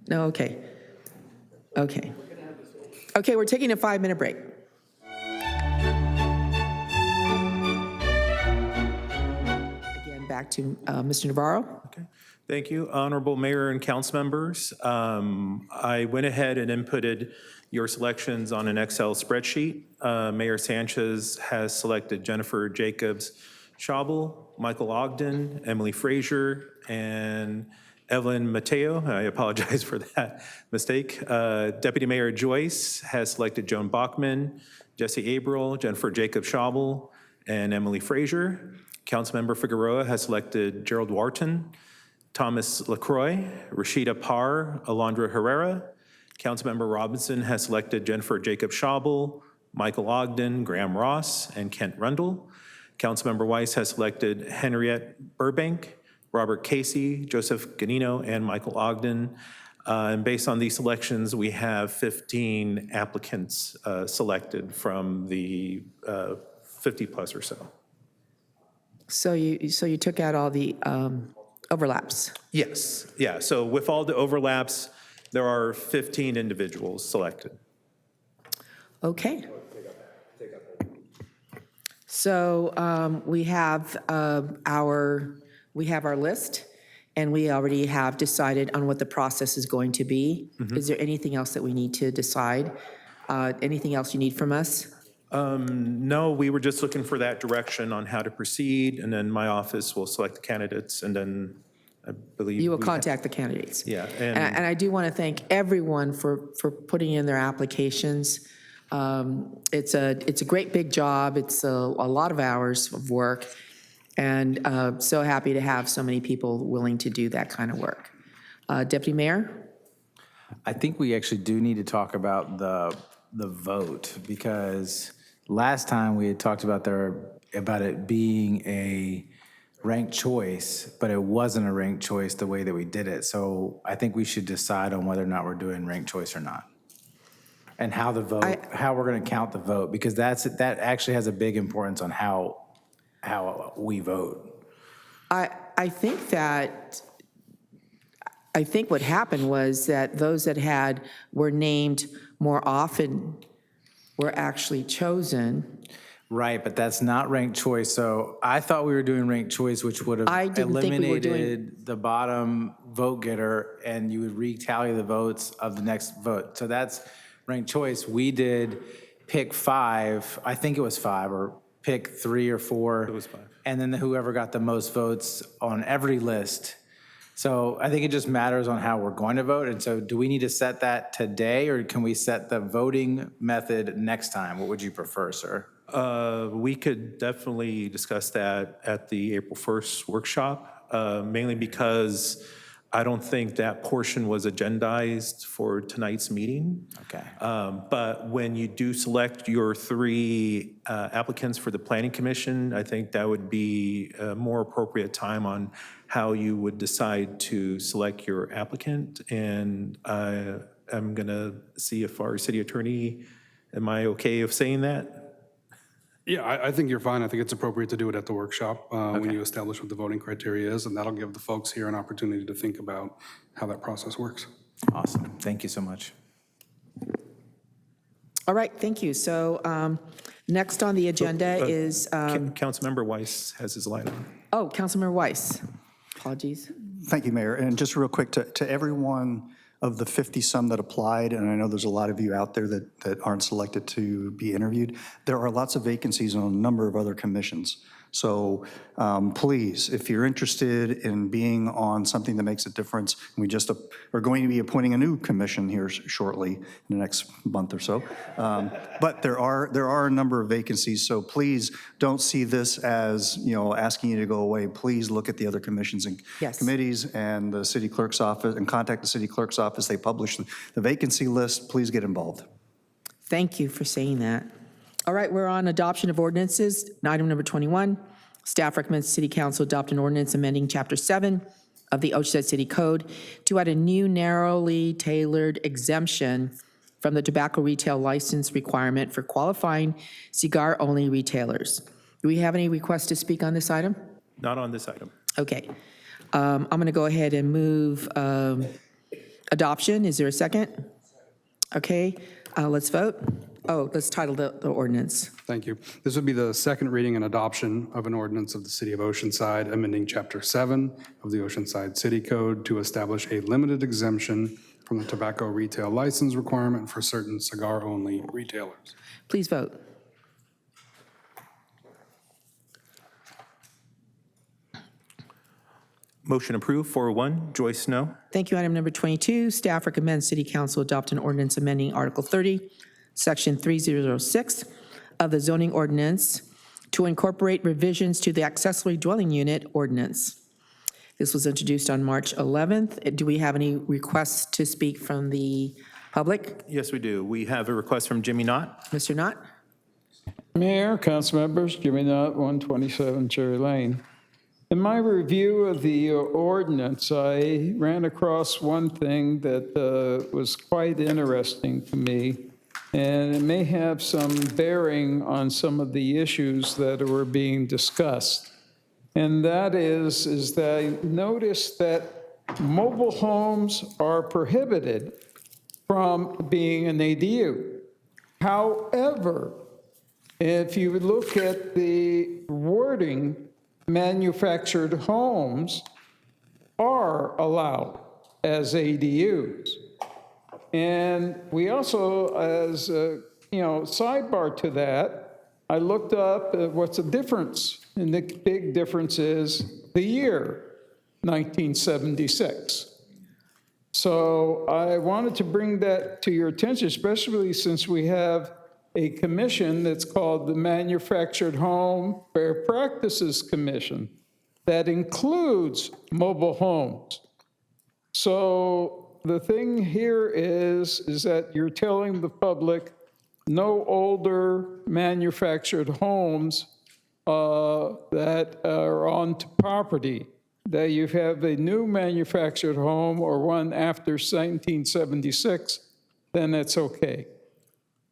No, okay. Okay. Okay, we're taking a 5-minute break. Again, back to Mr. Navarro. Okay. Thank you, Honorable Mayor and council members. I went ahead and inputted your selections on an Excel spreadsheet. Mayor Sanchez has selected Jennifer Jacobs Schaubel, Michael Ogden, Emily Frazier, and Evelyn Mateo. I apologize for that mistake. Deputy Mayor Joyce has selected Joan Bachman, Jesse Abril, Jennifer Jacob Schaubel, and Emily Frazier. Councilmember Figueroa has selected Gerald Wharton, Thomas LaCroix, Rashida Parr, Alondra Herrera. Councilmember Robinson has selected Jennifer Jacob Schaubel, Michael Ogden, Graham Ross, and Kent Rundle. Councilmember Weiss has selected Henriette Burbank, Robert Casey, Joseph Ganino, and Michael Ogden. And based on these selections, we have 15 applicants selected from the 50 plus or so. So you took out all the overlaps? Yes, yeah, so with all the overlaps, there are 15 individuals selected. Okay. So we have our list, and we already have decided on what the process is going to be. Is there anything else that we need to decide? Anything else you need from us? No, we were just looking for that direction on how to proceed, and then my office will select the candidates, and then I believe You will contact the candidates. Yeah, And I do want to thank everyone for putting in their applications. It's a great big job. It's a lot of hours of work, and so happy to have so many people willing to do that kind of work. Deputy Mayor? I think we actually do need to talk about the the vote, because last time we had talked about it being a ranked choice, but it wasn't a ranked choice the way that we did it. So I think we should decide on whether or not we're doing ranked choice or not. And how how we're going to count the vote, because that actually has a big importance on how we vote. I think what happened was that those that were named more often were actually chosen. Right, but that's not ranked choice. So I thought we were doing ranked choice, which would have eliminated the bottom vote getter, and you would retally the votes of the next vote. So that's ranked choice. We did pick 5, I think it was 5, or pick 3 or 4. It was 5. And then whoever got the most votes on every list. So I think it just matters on how we're going to vote. And so do we need to set that today, or can we set the voting method next time? What would you prefer, sir? We could definitely discuss that at the April 1st workshop, mainly because I don't think that portion was agendized for tonight's meeting. Okay. But when you do select your 3 applicants for the Planning Commission, I think that would be a more appropriate time on how you would decide to select your applicant. And I'm going to see if our city attorney, am I okay of saying that? Yeah, I think you're fine. I think it's appropriate to do it at the workshop when you establish what the voting criteria is, and that'll give the folks here an opportunity to think about how that process works. Awesome. Thank you so much. All right, thank you. So next on the agenda is, Councilmember Weiss has his light on. Councilmember Weiss. Apologies. Thank you, Mayor. And just real quick, to everyone of the 50-some that applied, and I know there's a lot of you out there that aren't selected to be interviewed, there are lots of vacancies on a number of other commissions. So please, if you're interested in being on something that makes a difference, we just are going to be appointing a new commission here shortly in the next month or so. But there are a number of vacancies, so please don't see this as, asking you to go away. Please look at the other commissions and committees and the city clerk's office, and contact the city clerk's office. They publish the vacancy list. Please get involved. Thank you for saying that. All right, we're on adoption of ordinances. Item number 21, staff recommends City Council adopt an ordinance amending Chapter 7 of the Oceanside City Code to add a new narrowly tailored exemption from the tobacco retail license requirement for qualifying cigar-only retailers. Do we have any requests to speak on this item? Not on this item. Okay. I'm going to go ahead and move adoption. Is there a second? Okay, let's vote. Let's title the ordinance. Thank you. This would be the second reading and adoption of an ordinance of the City of Oceanside, amending Chapter 7 of the Oceanside City Code to establish a limited exemption from the tobacco retail license requirement for certain cigar-only retailers. Please vote. Motion approved, 4-1. Joyce, no. Thank you. Item number 22, staff recommends City Council adopt an ordinance amending Article 30, Section 3006 of the zoning ordinance to incorporate revisions to the accessory dwelling unit ordinance. This was introduced on March 11th. Do we have any requests to speak from the public? Yes, we do. We have a request from Jimmy Knott. Mr. Knott? Mayor, council members, Jimmy Knott, 127 Cherry Lane. In my review of the ordinance, I ran across one thing that was quite interesting to me, and it may have some bearing on some of the issues that were being discussed. And that is that I noticed that mobile homes are prohibited from being an ADU. However, if you look at the wording, manufactured homes are allowed as ADUs. And we also, as a sidebar to that, I looked up what's the difference, and the big difference is the year, 1976. So I wanted to bring that to your attention, especially since we have a commission that's called the Manufactured Home Fair Practices Commission that includes mobile homes. So the thing here is that you're telling the public no older manufactured homes that are on property, that you have a new manufactured home or one after 1976, then it's okay.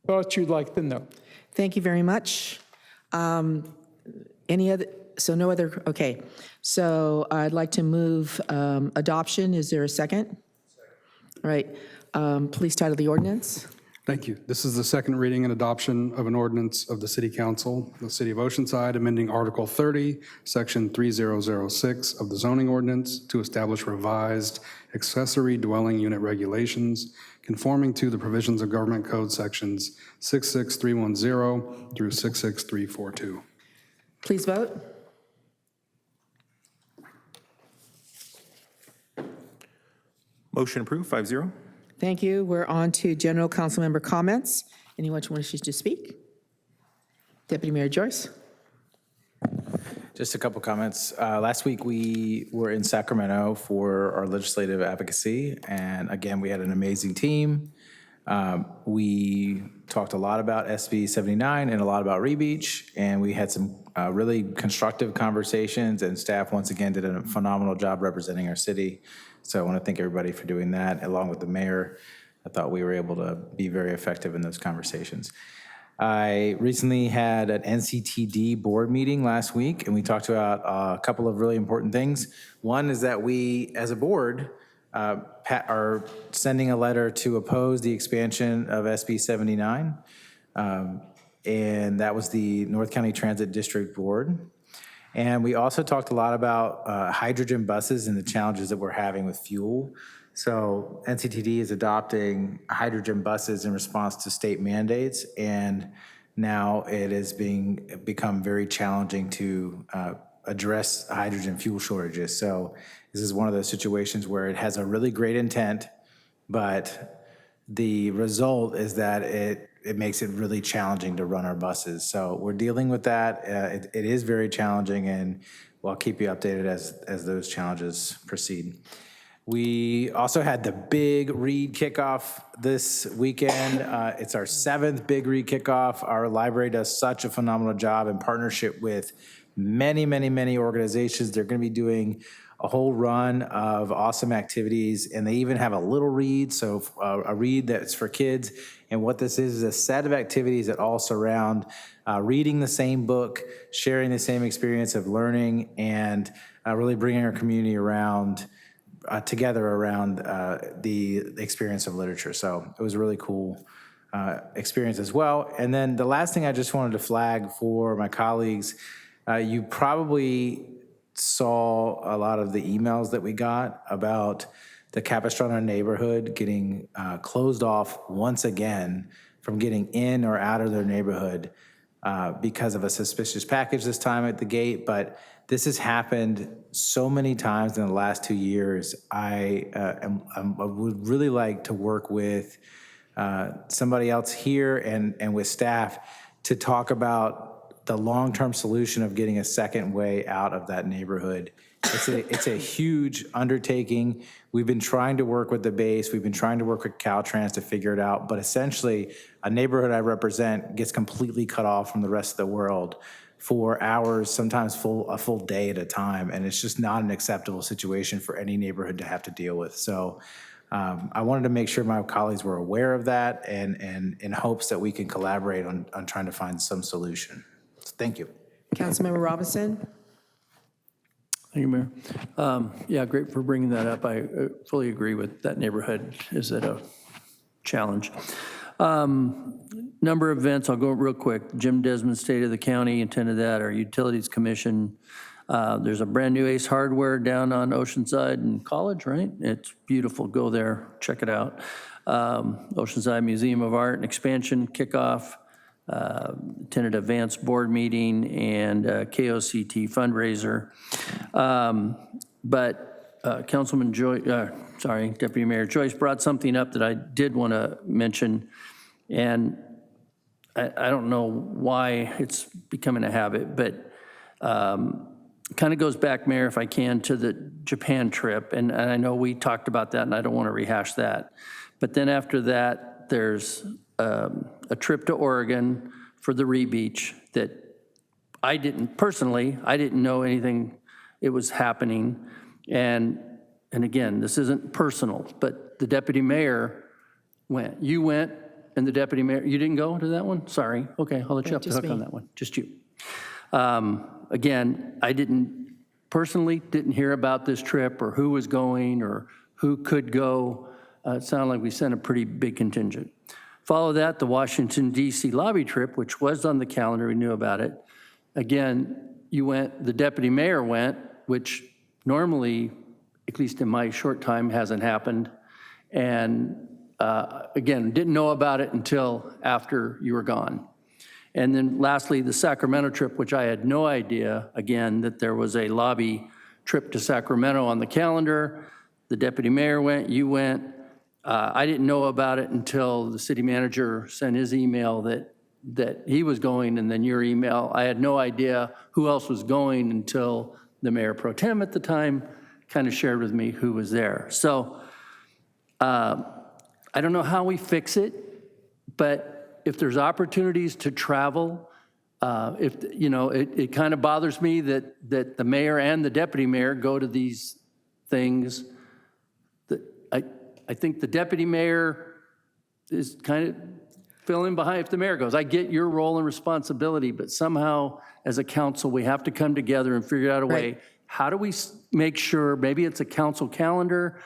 Thought you'd like to know. Thank you very much. Any other, so no other, okay. So I'd like to move adoption. Is there a second? All right. Please title the ordinance. Thank you. This is the second reading and adoption of an ordinance of the City Council, the City of Oceanside, amending Article 30, Section 3006 of the zoning ordinance to establish revised accessory dwelling unit regulations conforming to the provisions of Government Code Sections 66310 through 66342. Please vote. Motion approved, 5-0. Thank you. We're on to general council member comments. Anyone who wishes to speak? Deputy Mayor Joyce. Just a couple comments. Last week, we were in Sacramento for our legislative advocacy, and again, we had an amazing team. We talked a lot about SB 79 and a lot about Rebeach, and we had some really constructive conversations, and staff once again did a phenomenal job representing our city. So I want to thank everybody for doing that, along with the mayor. I thought we were able to be very effective in those conversations. I recently had an NCTD board meeting last week, and we talked about a couple of really important things. One is that we, as a board, are sending a letter to oppose the expansion of SB 79, and that was the North County Transit District Board. And we also talked a lot about hydrogen buses and the challenges that we're having with fuel. So NCTD is adopting hydrogen buses in response to state mandates, and now it is become very challenging to address hydrogen fuel shortages. So this is one of those situations where it has a really great intent, but the result is that it makes it really challenging to run our buses. So we're dealing with that. It is very challenging, and we'll keep you updated as those challenges proceed. We also had the Big Read kickoff this weekend. It's our 7th Big Read kickoff. Our library does such a phenomenal job in partnership with many, many, many organizations. They're going to be doing a whole run of awesome activities, and they even have a little read, so a read that's for kids. And what this is a set of activities that all surround reading the same book, sharing the same experience of learning, and really bringing our community around together around the experience of literature. So it was a really cool experience as well. And then the last thing I just wanted to flag for my colleagues, you probably saw a lot of the emails that we got about the Capistrano neighborhood getting closed off once again from getting in or out of their neighborhood because of a suspicious package this time at the gate. But this has happened so many times in the last 2 years. I would really like to work with somebody else here and with staff to talk about the long-term solution of getting a second way out of that neighborhood. It's a huge undertaking. We've been trying to work with the base. We've been trying to work with Caltrans to figure it out. But essentially, a neighborhood I represent gets completely cut off from the rest of the world for hours, sometimes a full day at a time. And it's just not an acceptable situation for any neighborhood to have to deal with. So I wanted to make sure my colleagues were aware of that, and in hopes that we can collaborate on trying to find some solution. So thank you. Councilmember Robinson. Thank you, Mayor. Yeah, great for bringing that up. I fully agree with that. Neighborhood is at a challenge. Number of events, I'll go real quick. Jim Desmond, State of the County, attended that. Our Utilities Commission. There's a brand new Ace Hardware down on Oceanside and College, right? It's beautiful. Go there, check it out. Oceanside Museum of Art and Expansion kickoff. Attended advanced board meeting and KOCT fundraiser. But Councilman Deputy Mayor Joyce brought something up that I did want to mention, and I don't know why it's becoming a habit, but kind of goes back, Mayor, if I can, to the Japan trip, and I know we talked about that, and I don't want to rehash that. But then after that, there's a trip to Oregon for the Beach that I didn't know anything, it was happening. And again, this isn't personal, but the deputy mayor went. You went, and the deputy mayor, you didn't go to that one? Sorry. Okay, I'll let you off the hook on that one. Just you. Again, I personally didn't hear about this trip or who was going or who could go. It sounded like we sent a pretty big contingent. Follow that, the Washington, D.C. lobby trip, which was on the calendar, we knew about it. Again, you went, the deputy mayor went, which normally, at least in my short time, hasn't happened. And again, didn't know about it until after you were gone. And then lastly, the Sacramento trip, which I had no idea, again, that there was a lobby trip to Sacramento on the calendar. The deputy mayor went, you went. I didn't know about it until the city manager sent his email that he was going, and then your email. I had no idea who else was going until the mayor pro tem at the time kind of shared with me who was there. So I don't know how we fix it, but if there's opportunities to travel, it kind of bothers me that the mayor and the deputy mayor go to these things. I think the deputy mayor is kind of filling behind if the mayor goes. I get your role and responsibility, but somehow as a council, we have to come together and figure out a way. How do we make sure, maybe it's a council calendar,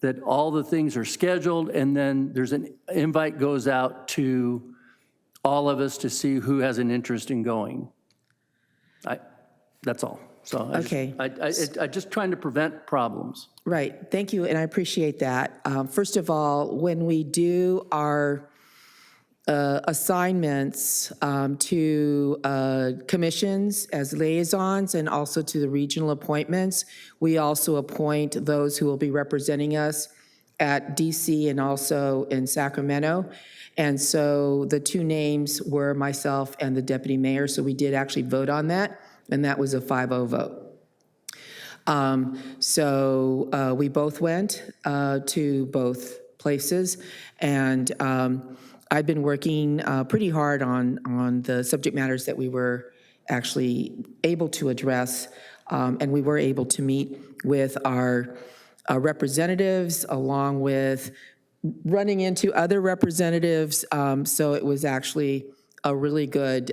that all the things are scheduled, and then there's an invite goes out to all of us to see who has an interest in going. That's all. So I just trying to prevent problems. Right, thank you, and I appreciate that. First of all, when we do our assignments to commissions as liaisons and also to the regional appointments, we also appoint those who will be representing us at DC and also in Sacramento. And so the two names were myself and the deputy mayor, so we did actually vote on that, and that was a 5-0 vote. So we both went to both places, and I've been working pretty hard on the subject matters that we were actually able to address, and we were able to meet with our representatives along with running into other representatives, so it was actually a really good,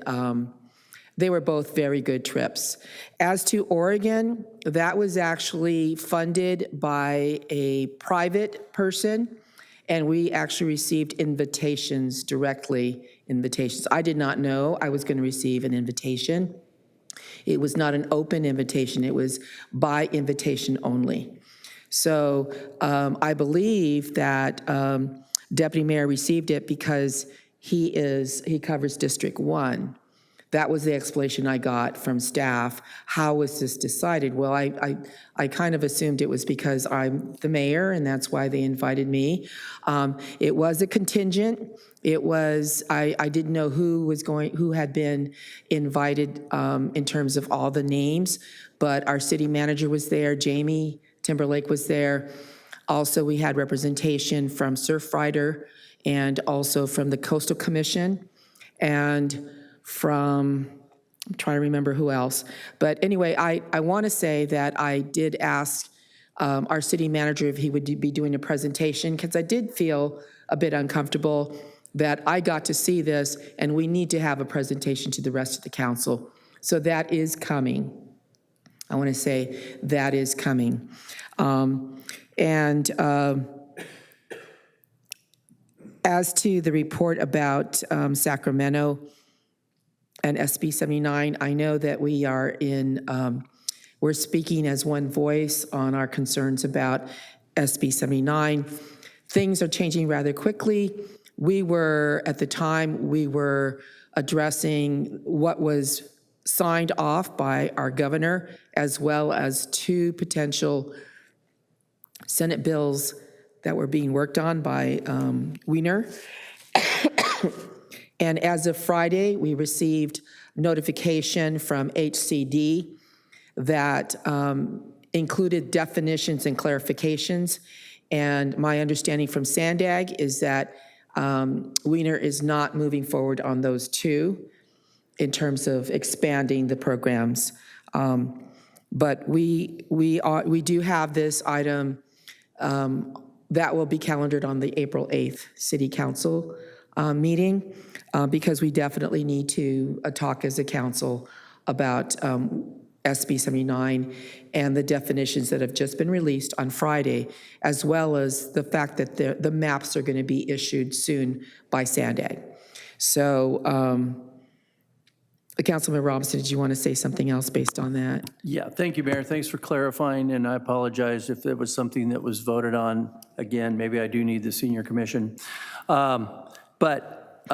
they were both very good trips. As to Oregon, that was actually funded by a private person, and we actually received invitations, invitations. I did not know I was going to receive an invitation. It was not an open invitation, it was by invitation only. So I believe that Deputy Mayor received it because he covers District 1. That was the explanation I got from staff. How was this decided? Well, I kind of assumed it was because I'm the mayor, and that's why they invited me. It was a contingent. It was, I didn't know who had been invited in terms of all the names, but our city manager was there, Jamie Timberlake was there. Also, we had representation from Surfrider and also from the Coastal Commission and from, I'm trying to remember who else. But anyway, I want to say that I did ask our city manager if he would be doing a presentation, because I did feel a bit uncomfortable that I got to see this and we need to have a presentation to the rest of the council. So that is coming. I want to say that is coming. As to the report about Sacramento and SB 79, I know that we are we're speaking as one voice on our concerns about SB 79. Things are changing rather quickly. At the time, we were addressing what was signed off by our governor, as well as 2 potential Senate bills that were being worked on by Wiener. And as of Friday, we received notification from HCD that included definitions and clarifications. And my understanding from Sandag is that Wiener is not moving forward on those two in terms of expanding the programs. But we do have this item that will be calendared on the April 8th City Council meeting, because we definitely need to talk as a council about SB 79 and the definitions that have just been released on Friday, as well as the fact that the maps are going to be issued soon by SANDAG. So, Councilman Robinson, did you want to say something else based on that? Yeah, thank you, Mayor. Thanks for clarifying, and I apologize if there was something that was voted on. Again, maybe I do need the senior commission. But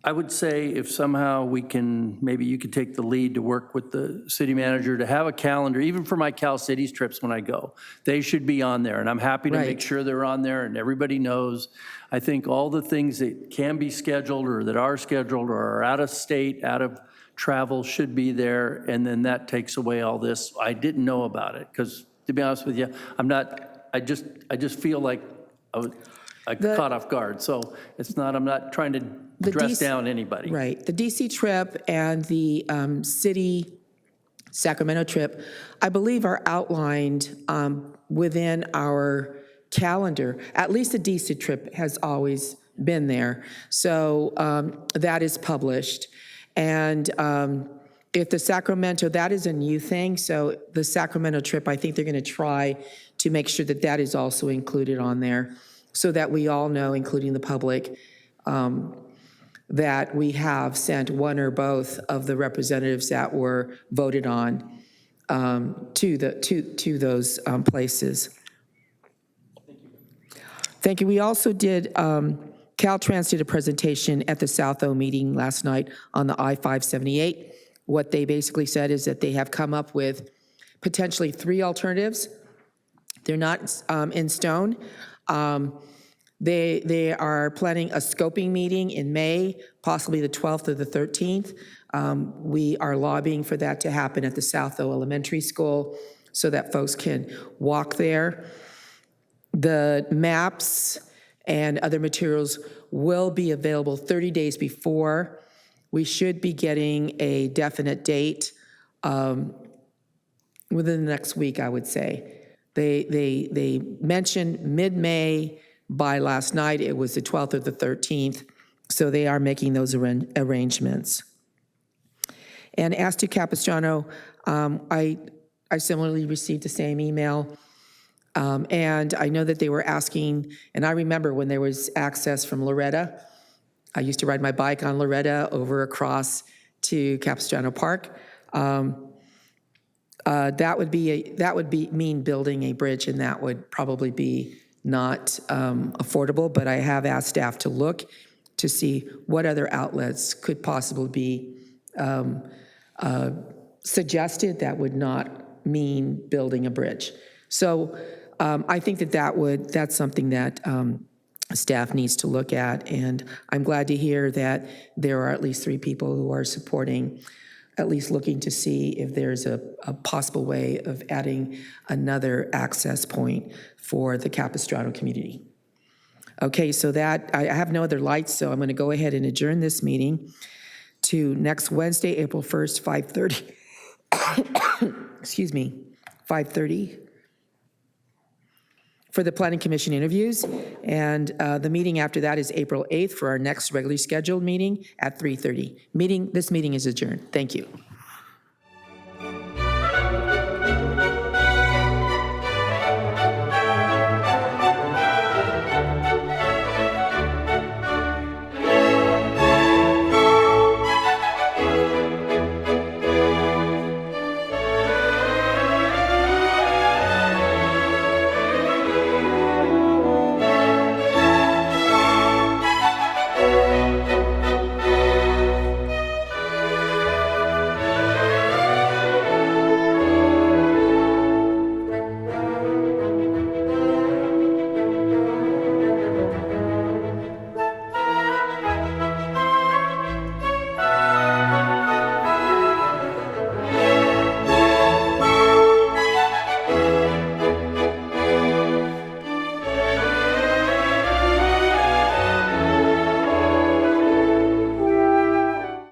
I would say if somehow we can, maybe you could take the lead to work with the city manager to have a calendar, even for my Cal Cities trips when I go. They should be on there, and I'm happy to make sure they're on there and everybody knows. I think all the things that can be scheduled or that are scheduled or are out of state, out of travel should be there, and then that takes away all this. I didn't know about it because, to be honest with you, I just feel like I caught off guard. So it's not, I'm not trying to dress down anybody. Right. The DC trip and the city Sacramento trip, I believe, are outlined within our calendar. At least the DC trip has always been there. So that is published. And if the Sacramento, that is a new thing. So the Sacramento trip, I think they're going to try to make sure that that is also included on there so that we all know, including the public, that we have sent one or both of the representatives that were voted on to those places. Thank you. We also did, Caltrans did a presentation at the South O meeting last night on the I-578. What they basically said is that they have come up with potentially 3 alternatives. They're not in stone. They are planning a scoping meeting in May, possibly the 12th or the 13th. We are lobbying for that to happen at the South O Elementary School so that folks can walk there. The maps and other materials will be available 30 days before. We should be getting a definite date within the next week, I would say. They mentioned mid-May. By last night, it was the 12th or the 13th, so they are making those arrangements. And as to Capistrano, I similarly received the same email, and I know that they were asking, and I remember when there was access from Loretta. I used to ride my bike on Loretta over across to Capistrano Park. That would mean building a bridge, and that would probably be not affordable, but I have asked staff to look to see what other outlets could possibly be suggested that would not mean building a bridge. So I think that's something that staff needs to look at, and I'm glad to hear that there are at least 3 people who are supporting, at least looking to see if there's a possible way of adding another access point for the Capistrano community. Okay, so that, I have no other lights, so I'm going to go ahead and adjourn this meeting to next Wednesday, April 1st, 5:30. Excuse me, 5:30 for the Planning Commission interviews. And the meeting after that is April 8th for our next regularly scheduled meeting at 3:30. This meeting is adjourned. Thank you.